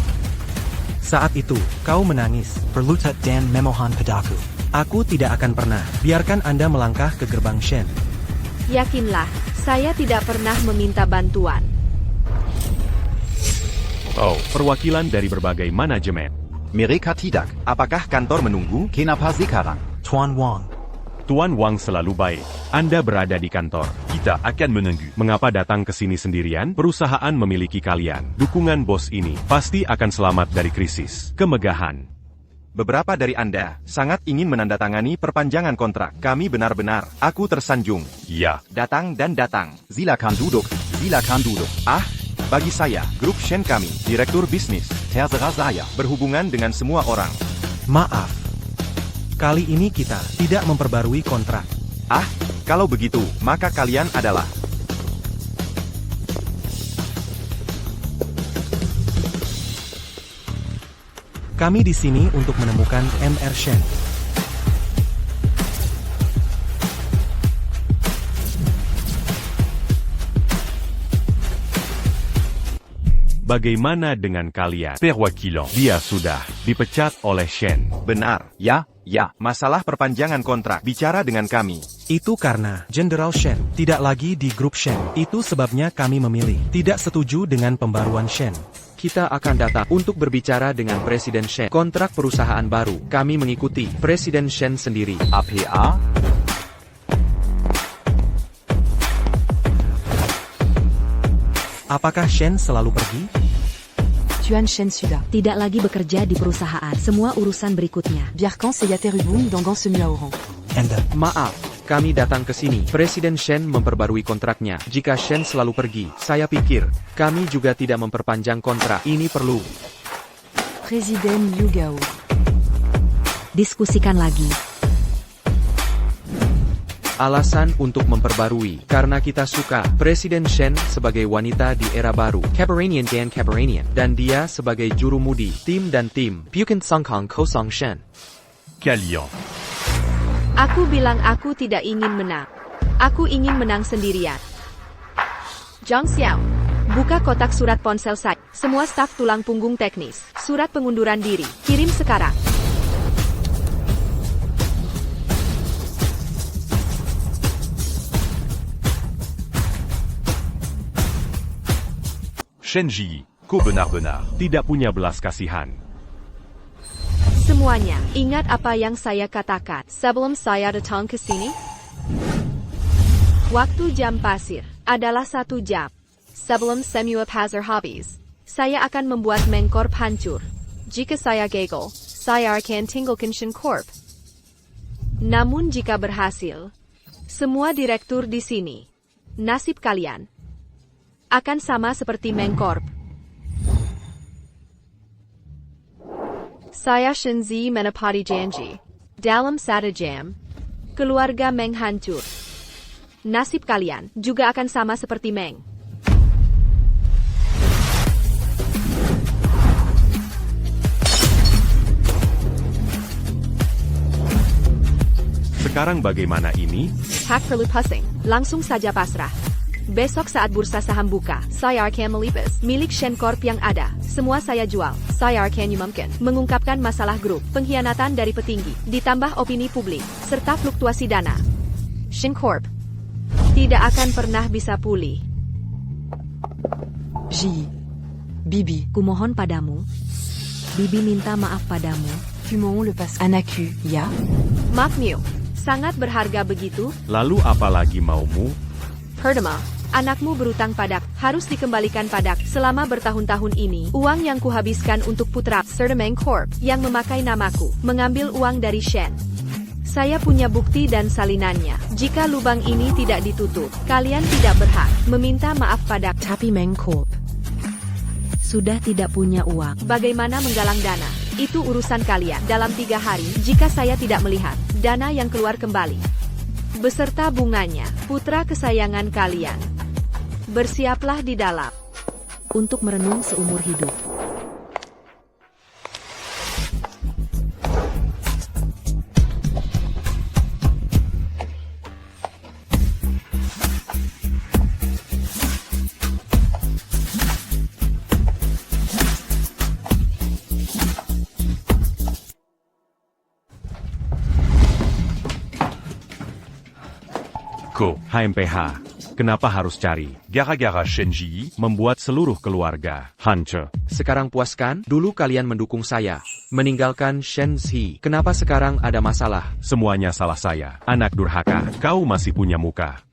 Speaker 7: Saat itu, kau menangis.
Speaker 10: Berlutat dan memohon padaku.
Speaker 7: Aku tidak akan pernah biarkan Anda melangkah ke gerbang Shen.
Speaker 2: Yakinlah, saya tidak pernah meminta bantuan.
Speaker 3: Oh, perwakilan dari berbagai manajemen.
Speaker 11: Mereka tidak.
Speaker 9: Apakah kantor menunggu?
Speaker 11: Kenapa sekarang?
Speaker 10: Tuan Wang.
Speaker 3: Tuan Wang selalu baik. Anda berada di kantor.
Speaker 8: Kita akan menunggu.
Speaker 3: Mengapa datang ke sini sendirian? Perusahaan memiliki kalian. Dukungan bos ini pasti akan selamat dari krisis. Kemegahan.
Speaker 9: Beberapa dari Anda sangat ingin menandatangani perpanjangan kontrak. Kami benar-benar, aku tersanjung.
Speaker 8: Ya.
Speaker 9: Datang dan datang.
Speaker 11: Silakan duduk. Silakan duduk.
Speaker 9: Bagi saya, grup Shen kami, direktur bisnis,
Speaker 11: Terserah saya.
Speaker 9: berhubungan dengan semua orang.
Speaker 7: Maaf. Kali ini kita tidak memperbarui kontrak.
Speaker 9: Kalau begitu, maka kalian adalah
Speaker 7: Kami di sini untuk menemukan Mr. Shen.
Speaker 3: Bagaimana dengan kalian?
Speaker 8: Perwakilan.
Speaker 3: Dia sudah dipecat oleh Shen.
Speaker 9: benar.
Speaker 11: Ya.
Speaker 9: Masalah perpanjangan kontrak, bicara dengan kami.
Speaker 7: Itu karena Jenderal Shen tidak lagi di grup Shen. Itu sebabnya kami memilih tidak setuju dengan pembaruan Shen.
Speaker 1: Kita akan datang untuk berbicara dengan Presiden Shen. Kontrak perusahaan baru, kami mengikuti Presiden Shen sendiri.
Speaker 11: APA.
Speaker 7: Apakah Shen selalu pergi?
Speaker 6: Tuan Shen Suda.
Speaker 4: Tidak lagi bekerja di perusahaan. Semua urusan berikutnya.
Speaker 6: Biarkan Seyaterubung Dangan Semiaorang.
Speaker 7: Anda.
Speaker 1: Maaf, kami datang ke sini. Presiden Shen memperbarui kontraknya. Jika Shen selalu pergi, saya pikir, kami juga tidak memperpanjang kontrak. Ini perlu.
Speaker 6: Presiden Liu Gao.
Speaker 4: Diskusikan lagi.
Speaker 1: Alasan untuk memperbarui, karena kita suka Presiden Shen sebagai wanita di era baru, Keberanian dan Keberanian, dan dia sebagai jurumudi, tim dan tim, Bukan Songkong Kosong Shen.
Speaker 8: Kalian.
Speaker 2: Aku bilang aku tidak ingin menang. Aku ingin menang sendirian. Zhang Xiao, buka kotak surat ponsel saya. Semua staf tulang punggung teknis. Surat pengunduran diri. Kirim sekarang.
Speaker 8: Shen Ji. Kau benar-benar.
Speaker 3: Tidak punya belas kasihan.
Speaker 2: Semuanya, ingat apa yang saya katakan sebelum saya datang ke sini? Waktu jam pasir adalah 1 jam. Sebelum semua pasar habis, saya akan membuat Mengcorp hancur. Jika saya gagal, saya akan tinggalkan Shen Corp. Namun jika berhasil, semua direktur di sini, nasib kalian akan sama seperti Mengcorp. Saya Shenzi menepati janji. Dalam 1 jam, keluarga Meng hancur. Nasib kalian juga akan sama seperti Meng.
Speaker 3: Sekarang bagaimana ini?
Speaker 2: Hak perlu pusing, langsung saja pasrah. Besok saat bursa saham buka, saya akan melipas milik Shen Corp yang ada. Semua saya jual. Saya akan umumkan, mengungkapkan masalah grup, pengkhianatan dari petinggi, ditambah opini publik, serta fluktuasi dana. Shen Corp tidak akan pernah bisa pulih.
Speaker 6: Bibi.
Speaker 4: Kumohon padamu. Bibi minta maaf padamu.
Speaker 6: Fumons le pas. Anaku. Ya.
Speaker 2: Maaf Miu, sangat berharga begitu.
Speaker 3: Lalu apa lagi maumu?
Speaker 2: Pertama, anakmu berutang padak, harus dikembalikan padak. Selama bertahun-tahun ini, uang yang kuhabiskan untuk putra serta Mengcorp yang memakai namaku, mengambil uang dari Shen. Saya punya bukti dan salinannya. Jika lubang ini tidak ditutup, kalian tidak berhak meminta maaf padak.
Speaker 6: Tapi Mengcorp
Speaker 4: Sudah tidak punya uang.
Speaker 2: Bagaimana menggalang dana? Itu urusan kalian. Dalam 3 hari, jika saya tidak melihat dana yang keluar kembali beserta bunganya, putra kesayangan kalian, bersiaplah di dalam
Speaker 4: Untuk merenung seumur hidup.
Speaker 3: HMPH. Kenapa harus cari?
Speaker 8: Gara-gara Shenji,
Speaker 3: Membuat seluruh keluarga hancur.
Speaker 1: Sekarang puaskan, dulu kalian mendukung saya. Meninggalkan Shen Zi. Kenapa sekarang ada masalah?
Speaker 3: Semuanya salah saya. Anak durhaka, kau masih punya muka.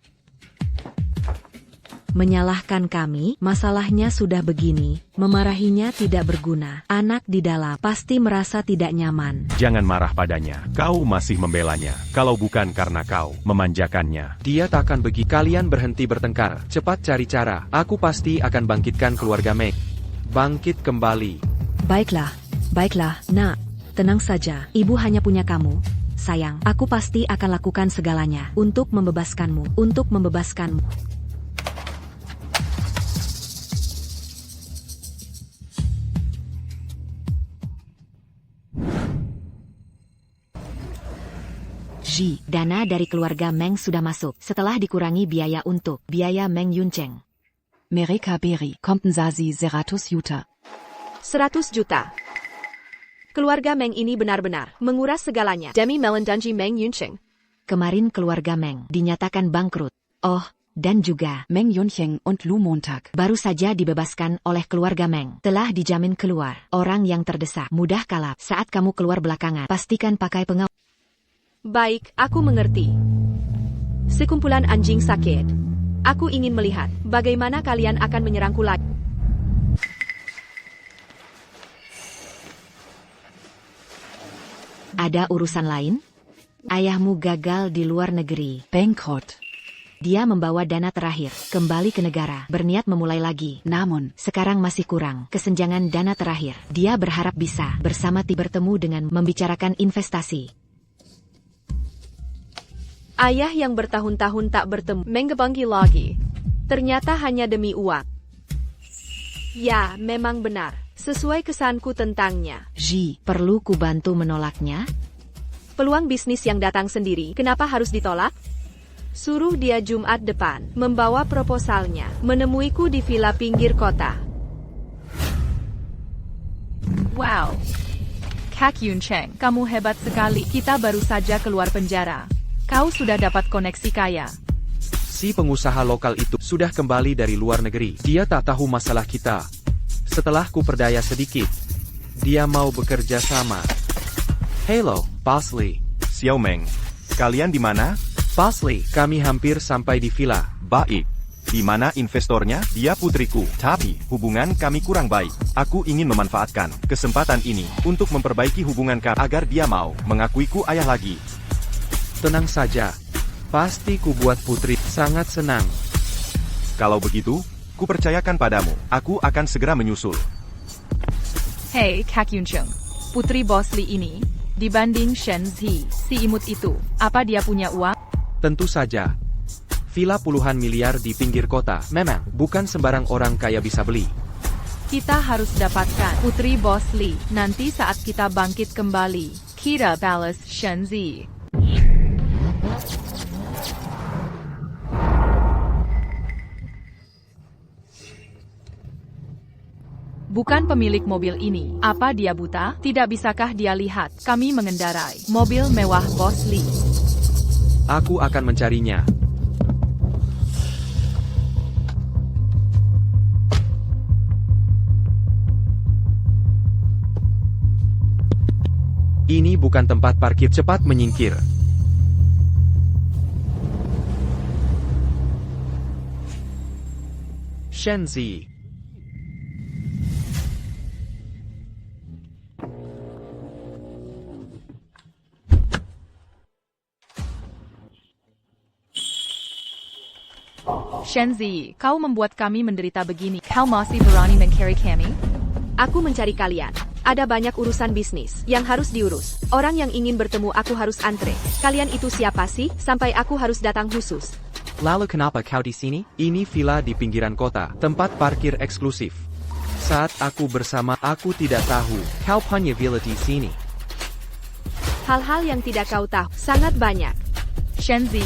Speaker 4: Menyalahkan kami, masalahnya sudah begini, memarahinya tidak berguna. Anak di dalam pasti merasa tidak nyaman.
Speaker 3: Jangan marah padanya. Kau masih membelanya. Kalau bukan karena kau memanjakannya.
Speaker 1: Dia takkan begitu. Kalian berhenti bertengkar. Cepat cari cara. Aku pasti akan bangkitkan keluarga Meng. Bangkit kembali.
Speaker 4: Baiklah, nak. Tenang saja, ibu hanya punya kamu. Sayang, aku pasti akan lakukan segalanya untuk membebaskanmu. Dana dari keluarga Meng sudah masuk, setelah dikurangi biaya untuk biaya Meng Yuncheng.
Speaker 6: Mereka Beri, Kompensasi 100 Juta.
Speaker 2: 100 juta. Keluarga Meng ini benar-benar menguras segalanya demi melindungi Meng Yuncheng.
Speaker 4: Kemarin keluarga Meng dinyatakan bangkrut. Oh, dan juga
Speaker 6: Meng Yuncheng und Lu Montag
Speaker 4: baru saja dibebaskan oleh keluarga Meng. Telah dijamin keluar. Orang yang terdesak mudah kalap. Saat kamu keluar belakangan, pastikan pakai pengawal.
Speaker 2: Baik, aku mengerti. Sekumpulan anjing sakit. Aku ingin melihat bagaimana kalian akan menyerangku lagi.
Speaker 4: Ada urusan lain? Ayahmu gagal di luar negeri.
Speaker 6: Bankrott.
Speaker 4: Dia membawa dana terakhir, kembali ke negara, berniat memulai lagi. Namun, sekarang masih kurang, kesenjangan dana terakhir. Dia berharap bisa bersama bertemu dengan membicarakan investasi.
Speaker 2: Ayah yang bertahun-tahun tak bertemu, mengebangki lagi. Ternyata hanya demi uang. Ya, memang benar. Sesuai kesanku tentangnya.
Speaker 4: Perlu ku bantu menolaknya?
Speaker 2: Peluang bisnis yang datang sendiri, kenapa harus ditolak? Suruh dia Jumat depan, membawa proposalnya, menemuiku di villa pinggir kota.
Speaker 5: Wow. Kak Yuncheng, kamu hebat sekali. Kita baru saja keluar penjara. Kau sudah dapat koneksi kaya.
Speaker 1: Si pengusaha lokal itu sudah kembali dari luar negeri. Dia tak tahu masalah kita. Setelah ku perdaya sedikit, dia mau bekerja sama. Hello, Parsley.
Speaker 9: Xiao Meng. Kalian di mana?
Speaker 1: Parsley, kami hampir sampai di villa.
Speaker 9: Baik. Di mana investornya? Dia putriku. Tapi, hubungan kami kurang baik. Aku ingin memanfaatkan kesempatan ini untuk memperbaiki hubungan kami agar dia mau mengakuiku ayah lagi.
Speaker 1: Tenang saja. Pasti ku buat putri sangat senang.
Speaker 9: Kalau begitu, ku percayakan padamu. Aku akan segera menyusul.
Speaker 5: Hei, Kak Yuncheng. Putri Bos Li ini, dibanding Shen Zi, si imut itu, apa dia punya uang?
Speaker 1: Tentu saja. Villa puluhan miliar di pinggir kota, memang bukan sembarang orang kaya bisa beli.
Speaker 5: Kita harus dapatkan Putri Bos Li, nanti saat kita bangkit kembali. Kita balas Shen Zi. Bukan pemilik mobil ini. Apa dia buta? Tidak bisakah dia lihat? Kami mengendarai mobil mewah Bos Li.
Speaker 1: Aku akan mencarinya. Ini bukan tempat parkir. Cepat menyingkir. Shen Zi.
Speaker 5: Shen Zi, kau membuat kami menderita begini. Kau masih berani mencari kami?
Speaker 2: Aku mencari kalian. Ada banyak urusan bisnis yang harus diurus. Orang yang ingin bertemu aku harus antre. Kalian itu siapa sih? Sampai aku harus datang khusus.
Speaker 1: Lalu kenapa kau di sini? Ini villa di pinggiran kota, tempat parkir eksklusif. Saat aku bersama, aku tidak tahu kau punya villa di sini.
Speaker 2: Hal-hal yang tidak kau tahu sangat banyak.
Speaker 5: Shen Zi,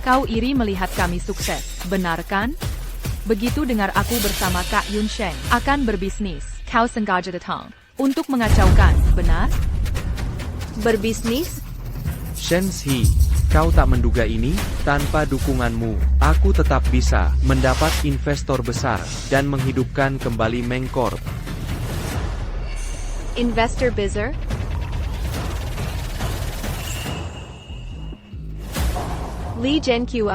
Speaker 5: kau iri melihat kami sukses, benar kan? Begitu dengar aku bersama Kak Yuncheng akan berbisnis, kau sengaja datang untuk mengacaukan, benar?
Speaker 2: Berbisnis?
Speaker 1: Shen Zi, Kau tak menduga ini? Tanpa dukunganmu, aku tetap bisa mendapat investor besar dan menghidupkan kembali Meng Corp.
Speaker 2: Investor Bizzer? Li Zhenqiu.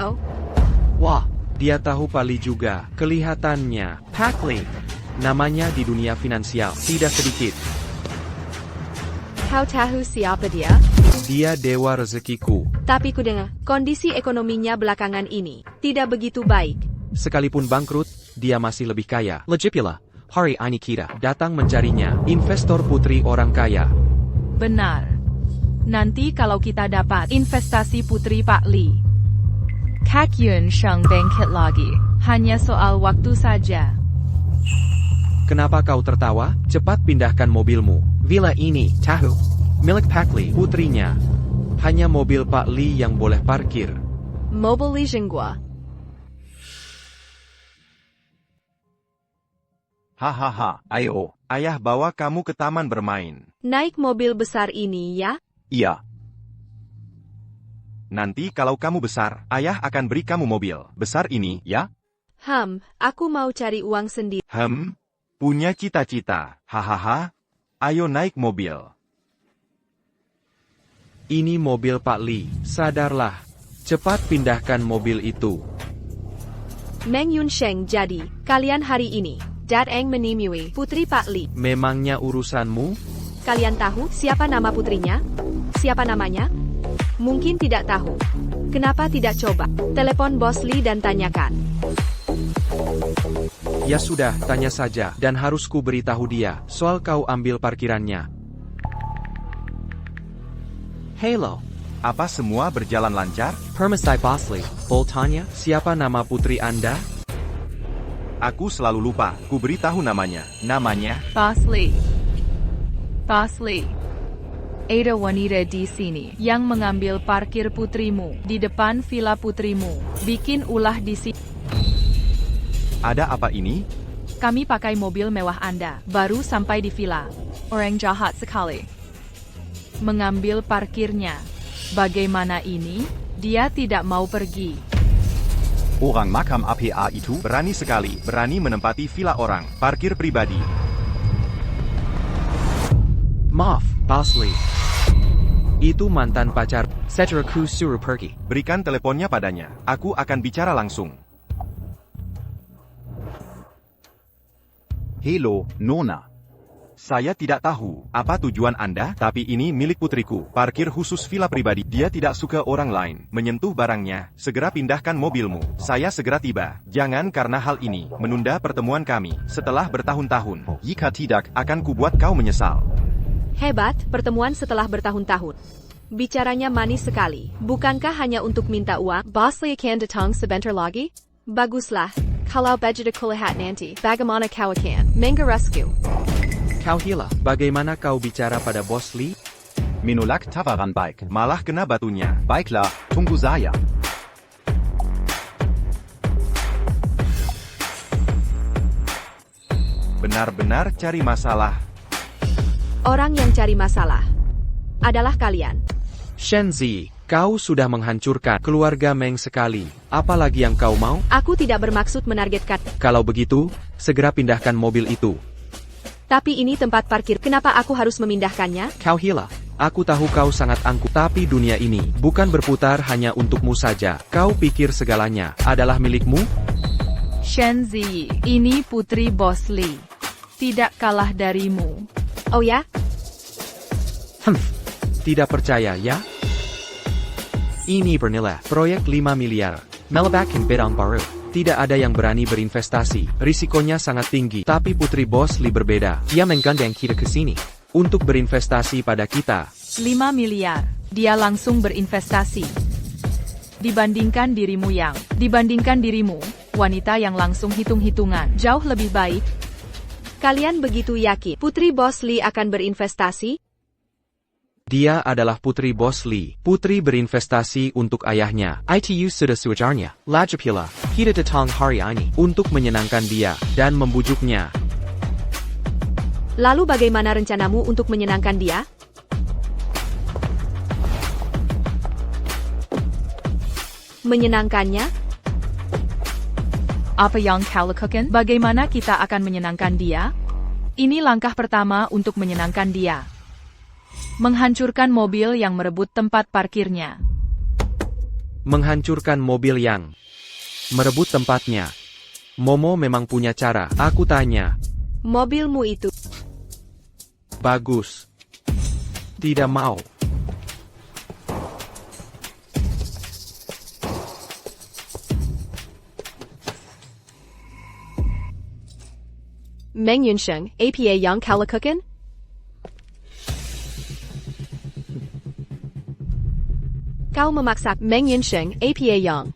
Speaker 1: Wah, dia tahu Pali juga. Kelihatannya, Pak Li. Namanya di dunia finansial tidak sedikit.
Speaker 2: Kau tahu siapa dia?
Speaker 1: Dia dewa rezekiku.
Speaker 2: Tapi ku dengar, kondisi ekonominya belakangan ini tidak begitu baik.
Speaker 1: Sekalipun bangkrut, dia masih lebih kaya. Legipula, hari ini kita datang mencarinya, investor putri orang kaya.
Speaker 5: Benar. Nanti kalau kita dapat investasi putri Pak Li, Kak Yun Sheng bangkit lagi. Hanya soal waktu saja.
Speaker 1: Kenapa kau tertawa? Cepat pindahkan mobilmu. Villa ini, tahu, milik Pak Li, putrinya. Hanya mobil Pak Li yang boleh parkir.
Speaker 2: Mobil Li Zhenghua.
Speaker 11: Hahaha, ayo.
Speaker 9: Ayah bawa kamu ke taman bermain.
Speaker 2: Naik mobil besar ini ya?
Speaker 11: Iya.
Speaker 9: Nanti kalau kamu besar, ayah akan beri kamu mobil besar ini, ya?
Speaker 2: Aku mau cari uang sendiri.
Speaker 9: Punya cita-cita. Hahaha. Ayo naik mobil.
Speaker 1: Ini mobil Pak Li, sadarlah. Cepat pindahkan mobil itu.
Speaker 2: Meng Yunsheng jadi, kalian hari ini, datang menemui putri Pak Li.
Speaker 1: Memangnya urusanmu?
Speaker 2: Kalian tahu siapa nama putrinya? Siapa namanya? Mungkin tidak tahu. Kenapa tidak coba telepon Bos Li dan tanyakan?
Speaker 1: Ya sudah, tanya saja, dan harus ku beritahu dia, soal kau ambil parkirannya. Halo.
Speaker 9: Apa semua berjalan lancar?
Speaker 1: Permisi Bos Li, Boltanya, siapa nama putri Anda?
Speaker 9: Aku selalu lupa, ku beritahu namanya. Namanya?
Speaker 5: Bos Li. Bos Li. Ada wanita di sini yang mengambil parkir putrimu di depan villa putrimu. Bikin ulah di sini.
Speaker 9: Ada apa ini?
Speaker 5: Kami pakai mobil mewah Anda, baru sampai di villa. Orang jahat sekali. Mengambil parkirnya. Bagaimana ini? Dia tidak mau pergi.
Speaker 11: Orang makam APA itu?
Speaker 9: Berani sekali, berani menempati villa orang, parkir pribadi.
Speaker 1: Maaf, Bos Li. Itu mantan pacar, Setraku suruh pergi.
Speaker 9: Berikan teleponnya padanya, aku akan bicara langsung.
Speaker 11: Hello, Nona.
Speaker 9: Saya tidak tahu apa tujuan Anda, tapi ini milik putriku. Parkir khusus villa pribadi. Dia tidak suka orang lain menyentuh barangnya. Segera pindahkan mobilmu. Saya segera tiba. Jangan karena hal ini menunda pertemuan kami. Setelah bertahun-tahun. Jika tidak, akan kubuat kau menyesal.
Speaker 2: Hebat, pertemuan setelah bertahun-tahun. Bicaranya manis sekali. Bukankah hanya untuk minta uang? Bos Li akan datang sebentar lagi? Baguslah. Kalau budget kulihat nanti, bagaimana kau akan mengurusku?
Speaker 1: Kau hila, bagaimana kau bicara pada Bos Li?
Speaker 11: Menolak tawaran baik.
Speaker 9: Malah kena batunya.
Speaker 11: Baiklah, tunggu saya.
Speaker 9: Benar-benar cari masalah.
Speaker 2: Orang yang cari masalah adalah kalian.
Speaker 1: Shenzi, kau sudah menghancurkan keluarga Meng sekali. Apalagi yang kau mau?
Speaker 2: Aku tidak bermaksud menargetkan.
Speaker 1: Kalau begitu, segera pindahkan mobil itu.
Speaker 2: Tapi ini tempat parkir, kenapa aku harus memindahkannya?
Speaker 1: Kau hila. Aku tahu kau sangat angkuh, tapi dunia ini bukan berputar hanya untukmu saja. Kau pikir segalanya adalah milikmu?
Speaker 5: Shenzi, ini putri Bos Li. Tidak kalah darimu.
Speaker 2: Oh ya?
Speaker 1: Tidak percaya ya? Ini bernilai proyek 5 miliar. Melebakin bedang baru. Tidak ada yang berani berinvestasi. Risikonya sangat tinggi. Tapi putri Bos Li berbeda. Dia menggandeng kita ke sini untuk berinvestasi pada kita.
Speaker 5: 5 miliar. Dia langsung berinvestasi. Dibandingkan dirimu, wanita yang langsung hitung-hitungan, jauh lebih baik.
Speaker 2: Kalian begitu yakin putri Bos Li akan berinvestasi?
Speaker 1: Dia adalah putri Bos Li. Putri berinvestasi untuk ayahnya. ITU sudah sujarnya. Lajapila, kita datang hari ini untuk menyenangkan dia dan membujuknya.
Speaker 2: Lalu bagaimana rencanamu untuk menyenangkan dia? Menyenangkannya?
Speaker 5: Apa yang kau lakukan? Bagaimana kita akan menyenangkan dia? Ini langkah pertama untuk menyenangkan dia. Menghancurkan mobil yang merebut tempat parkirnya.
Speaker 1: Menghancurkan mobil yang merebut tempatnya. Momo memang punya cara. Aku tanya.
Speaker 2: Mobilmu itu.
Speaker 1: Bagus. Tidak mau.
Speaker 2: Meng Yunsheng, apa yang kau lakukan? Kau memaksa Meng Yunsheng, apa yang?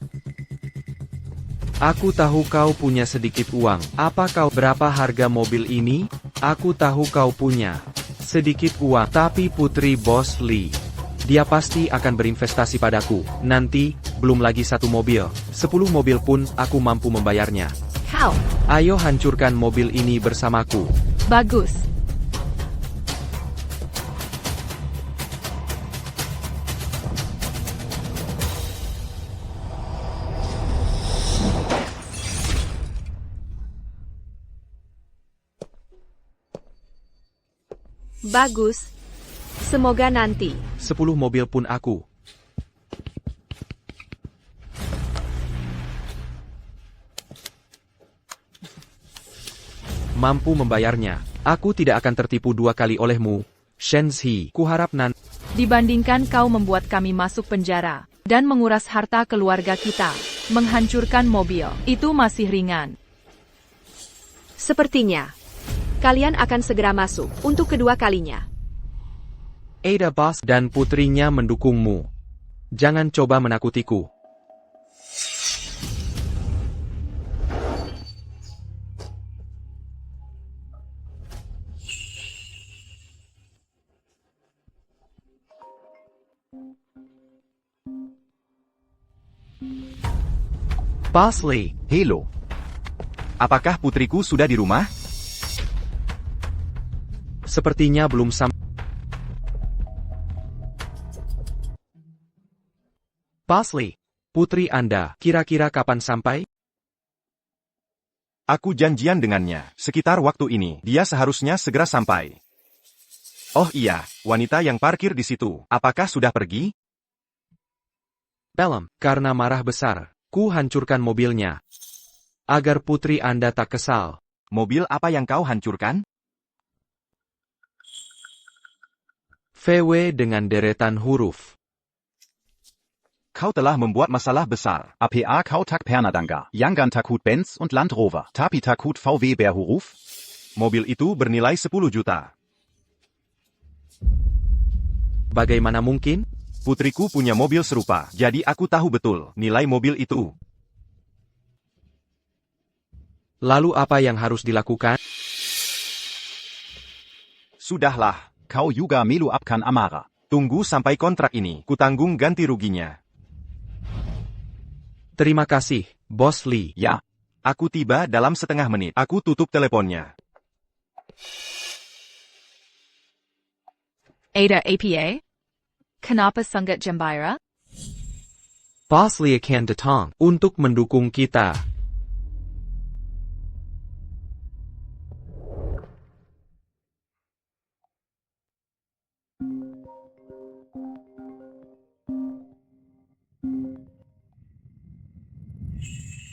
Speaker 1: Aku tahu kau punya sedikit uang. Apa kau berapa harga mobil ini? Aku tahu kau punya sedikit uang. Tapi putri Bos Lee, dia pasti akan berinvestasi padaku. Nanti, belum lagi 1 mobil. 10 mobil pun aku mampu membayarnya.
Speaker 2: Kau.
Speaker 1: Ayo hancurkan mobil ini bersamaku.
Speaker 5: Bagus.
Speaker 2: Bagus. Semoga nanti.
Speaker 1: 10 mobil pun aku. Mampu membayarnya. Aku tidak akan tertipu 2 kali olehmu, Shenzi. Kuharap nanti.
Speaker 5: Dibandingkan kau membuat kami masuk penjara dan menguras harta keluarga kita, menghancurkan mobil, itu masih ringan.
Speaker 2: Sepertinya, kalian akan segera masuk untuk kedua kalinya.
Speaker 1: Ada Boss dan putrinya mendukungmu. Jangan coba menakutiku. Boss Lee.
Speaker 9: Hello. Apakah putriku sudah di rumah?
Speaker 1: Sepertinya belum sampai. Boss Lee, putri Anda, kira-kira kapan sampai?
Speaker 9: Aku janjian dengannya. Sekitar waktu ini, dia seharusnya segera sampai. Oh iya, wanita yang parkir di situ, apakah sudah pergi?
Speaker 1: Belum, karena marah besar. Ku hancurkan mobilnya. Agar putri Anda tak kesal.
Speaker 9: Mobil apa yang kau hancurkan?
Speaker 1: VW dengan deretan huruf.
Speaker 9: Kau telah membuat masalah besar.
Speaker 11: APA kau tak pernah dangga. Yangan takut Benz und Land Rover. Tapi takut VW berhuruf?
Speaker 9: Mobil itu bernilai 10 juta.
Speaker 1: Bagaimana mungkin?
Speaker 9: Putriku punya mobil serupa, jadi aku tahu betul nilai mobil itu.
Speaker 1: Lalu apa yang harus dilakukan?
Speaker 9: Sudahlah,
Speaker 11: Kau juga meluapkan amarah.
Speaker 9: tunggu sampai kontrak ini, kutanggung ganti ruginya.
Speaker 1: Terima kasih, Bos Lee.
Speaker 11: Ya.
Speaker 9: Aku tiba dalam setengah menit. Aku tutup teleponnya.
Speaker 5: Ada APA? Kenapa sangat gembira?
Speaker 1: Boss Lee akan datang untuk mendukung kita.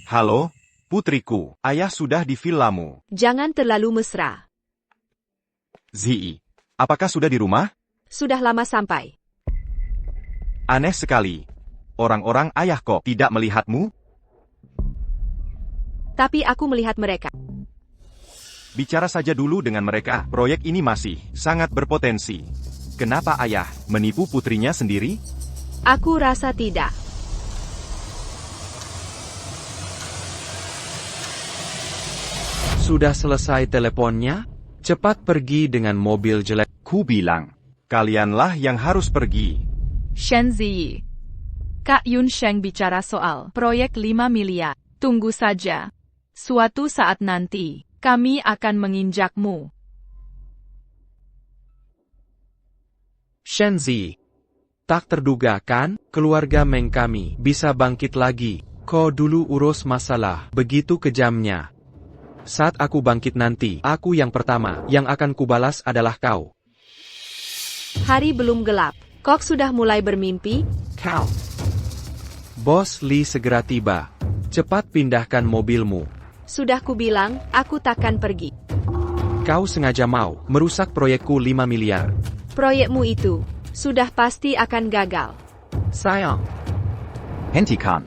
Speaker 9: Halo, putriku, ayah sudah di villamu.
Speaker 2: Jangan terlalu mesra.
Speaker 9: Zii, apakah sudah di rumah?
Speaker 2: Sudah lama sampai.
Speaker 9: Aneh sekali. Orang-orang ayah kok tidak melihatmu?
Speaker 2: Tapi aku melihat mereka.
Speaker 9: Bicara saja dulu dengan mereka, proyek ini masih sangat berpotensi. Kenapa ayah menipu putrinya sendiri?
Speaker 2: Aku rasa tidak.
Speaker 1: Sudah selesai teleponnya? Cepat pergi dengan mobil jelek.
Speaker 9: Ku bilang, kalianlah yang harus pergi.
Speaker 5: Shenzi. Kak Yun Sheng bicara soal proyek 5 miliar. Tunggu saja. Suatu saat nanti, kami akan menginjakmu.
Speaker 1: Shenzi. Tak terduga kan, keluarga Meng kami bisa bangkit lagi. Kau dulu urus masalah, begitu kejamnya. Saat aku bangkit nanti, aku yang pertama yang akan kubalas adalah kau.
Speaker 2: Hari belum gelap. Kok sudah mulai bermimpi?
Speaker 1: Kau. Bos Lee segera tiba. Cepat pindahkan mobilmu.
Speaker 2: Sudah kubilang, aku takkan pergi.
Speaker 1: Kau sengaja mau merusak proyekku 5 miliar.
Speaker 2: Proyekmu itu sudah pasti akan gagal.
Speaker 1: Sayang.
Speaker 11: Hentikan.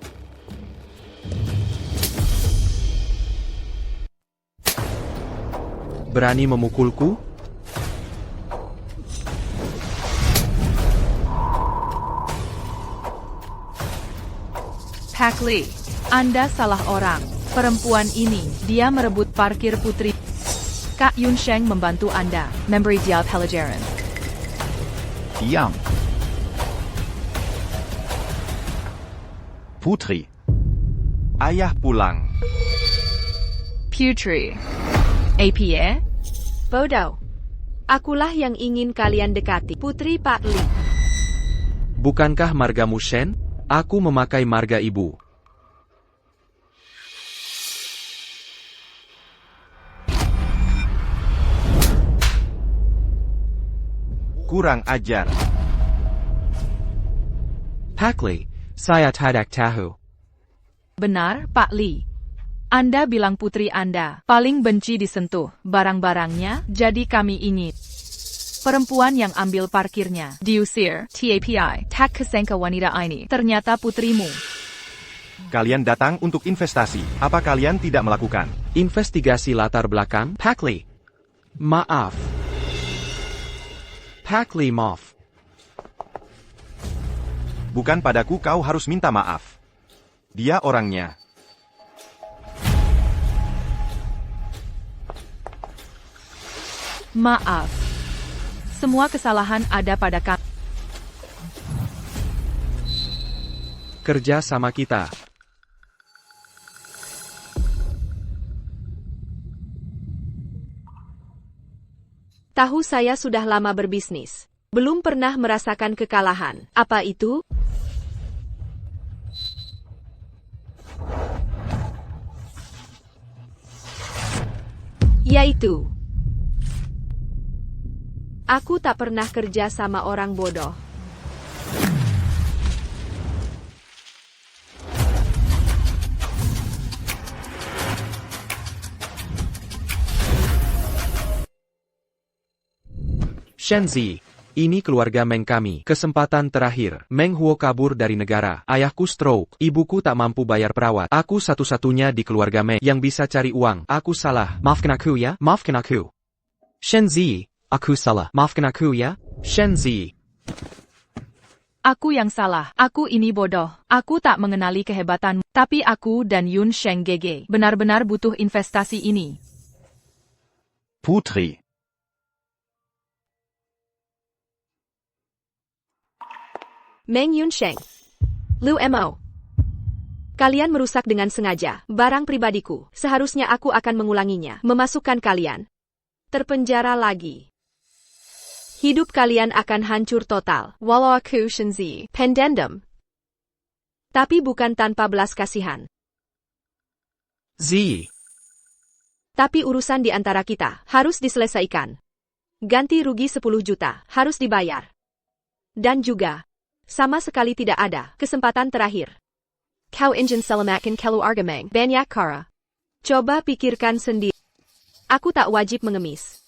Speaker 1: Berani memukulku?
Speaker 5: Pak Lee, Anda salah orang. Perempuan ini, dia merebut parkir putri. Kak Yun Sheng membantu Anda, memberi dia pelajaran.
Speaker 11: Diam. Putri.
Speaker 9: Ayah pulang.
Speaker 5: Putri. APA?
Speaker 2: Bodoh. Akulah yang ingin kalian dekati. Putri Pak Lee.
Speaker 1: Bukankah margamu Shen? Aku memakai marga ibu.
Speaker 9: Kurang ajar.
Speaker 1: Pak Lee, saya tidak tahu.
Speaker 5: Benar, Pak Lee. Anda bilang putri Anda paling benci disentuh barang-barangnya, jadi kami ingin perempuan yang ambil parkirnya diusir. TAPI, tak kesangka wanita ini ternyata putrimu.
Speaker 9: Kalian datang untuk investasi. Apa kalian tidak melakukan?
Speaker 1: Investigasi latar belakang? Pak Lee. Maaf. Pak Lee, maaf.
Speaker 9: Bukan padaku kau harus minta maaf. Dia orangnya.
Speaker 5: Maaf. Semua kesalahan ada pada kami.
Speaker 1: Kerja sama kita.
Speaker 2: Tahu saya sudah lama berbisnis. Belum pernah merasakan kekalahan. Apa itu? Yaitu, aku tak pernah kerja sama orang bodoh.
Speaker 1: Shenzi, ini keluarga Meng kami. Kesempatan terakhir. Meng Huo kabur dari negara. Ayahku stroke. Ibuku tak mampu bayar perawat. Aku satu-satunya di keluarga Meng yang bisa cari uang. Aku salah. Maafkan aku ya. Maafkan aku. Shenzi, aku salah. Maafkan aku ya. Shenzi.
Speaker 5: Aku yang salah. Aku ini bodoh. Aku tak mengenali kehebatanmu. Tapi aku dan Yun Sheng GG benar-benar butuh investasi ini.
Speaker 11: Putri.
Speaker 2: Meng Yun Sheng. Lu Mo. Kalian merusak dengan sengaja barang pribadiku. Seharusnya aku akan mengulanginya. Memasukkan kalian terpenjara lagi. Hidup kalian akan hancur total. Walau aku Shenzi pendendam. Tapi bukan tanpa belas kasihan.
Speaker 1: Zi.
Speaker 2: Tapi urusan di antara kita harus diselesaikan. Ganti rugi 10 juta harus dibayar. Dan juga, sama sekali tidak ada kesempatan terakhir. Kau ingin selamatkan keluarga Meng banyak cara. Coba pikirkan sendiri. Aku tak wajib mengemis.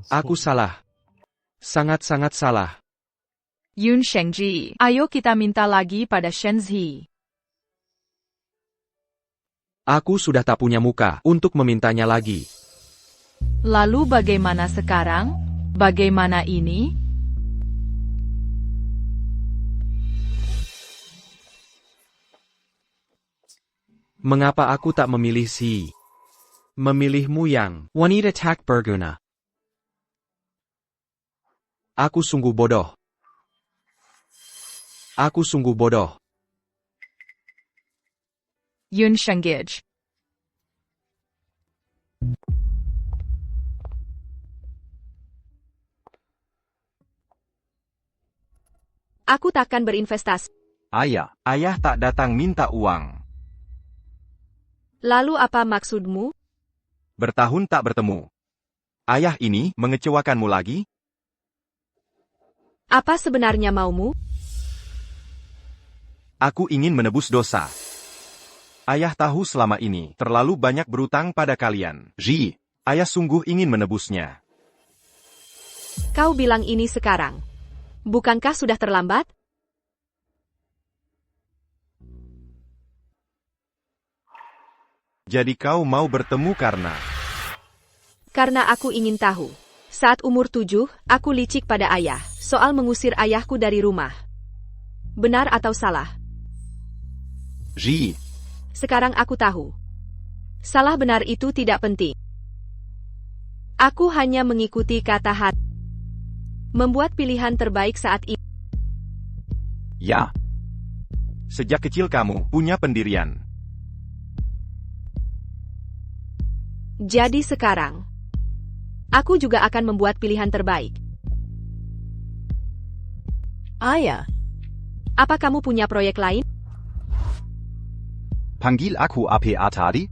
Speaker 1: Aku salah. Sangat-sangat salah.
Speaker 5: Yun Shengji, ayo kita minta lagi pada Shenzi.
Speaker 1: Aku sudah tak punya muka untuk memintanya lagi.
Speaker 5: Lalu bagaimana sekarang? Bagaimana ini?
Speaker 1: Mengapa aku tak memilih si? Memilihmu yang wanita tak berguna. Aku sungguh bodoh. Aku sungguh bodoh.
Speaker 5: Yun Shengij.
Speaker 2: Aku takkan berinvestasi.
Speaker 11: Ayah,
Speaker 9: Ayah tak datang minta uang.
Speaker 2: Lalu apa maksudmu?
Speaker 9: Bertahun tak bertemu. Ayah ini mengecewakanmu lagi?
Speaker 2: Apa sebenarnya maumu?
Speaker 9: Aku ingin menebus dosa. Ayah tahu selama ini terlalu banyak berutang pada kalian.
Speaker 11: Ji,
Speaker 9: Ayah sungguh ingin menebusnya.
Speaker 2: Kau bilang ini sekarang. Bukankah sudah terlambat?
Speaker 9: Jadi kau mau bertemu karena...
Speaker 2: Karena aku ingin tahu. Saat umur 7, aku licik pada ayah, soal mengusir ayahku dari rumah. Benar atau salah?
Speaker 11: Ji,
Speaker 2: Sekarang aku tahu. Salah benar itu tidak penting. Aku hanya mengikuti kata hati. Membuat pilihan terbaik saat ini.
Speaker 11: ja,
Speaker 9: Sejak kecil kamu punya pendirian.
Speaker 2: Jadi sekarang, aku juga akan membuat pilihan terbaik. Ayah, apa kamu punya proyek lain?
Speaker 11: panggil aku apa tadi?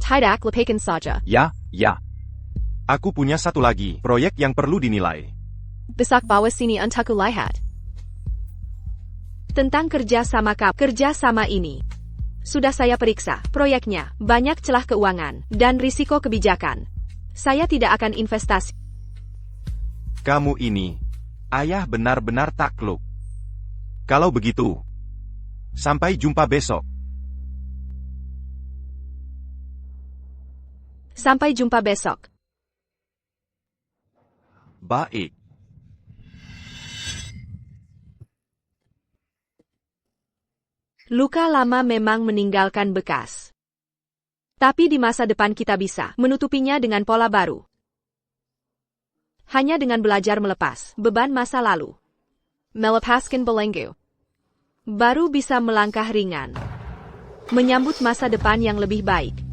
Speaker 2: Tidak lepakan saja.
Speaker 11: Ja, ja,
Speaker 9: Aku punya satu lagi proyek yang perlu dinilai.
Speaker 2: Besak bawa sini untuk lihat. Tentang kerja sama ini. Sudah saya periksa, proyeknya, banyak celah keuangan, dan risiko kebijakan. Saya tidak akan investasi.
Speaker 9: Kamu ini, ayah benar-benar takluk. Kalau begitu, sampai jumpa besok.
Speaker 2: Sampai jumpa besok.
Speaker 9: Baik.
Speaker 2: Luka lama memang meninggalkan bekas. Tapi di masa depan kita bisa menutupinya dengan pola baru. Hanya dengan belajar melepas beban masa lalu. Melepaskan belenggu. Baru bisa melangkah ringan. Menyambut masa depan yang lebih baik.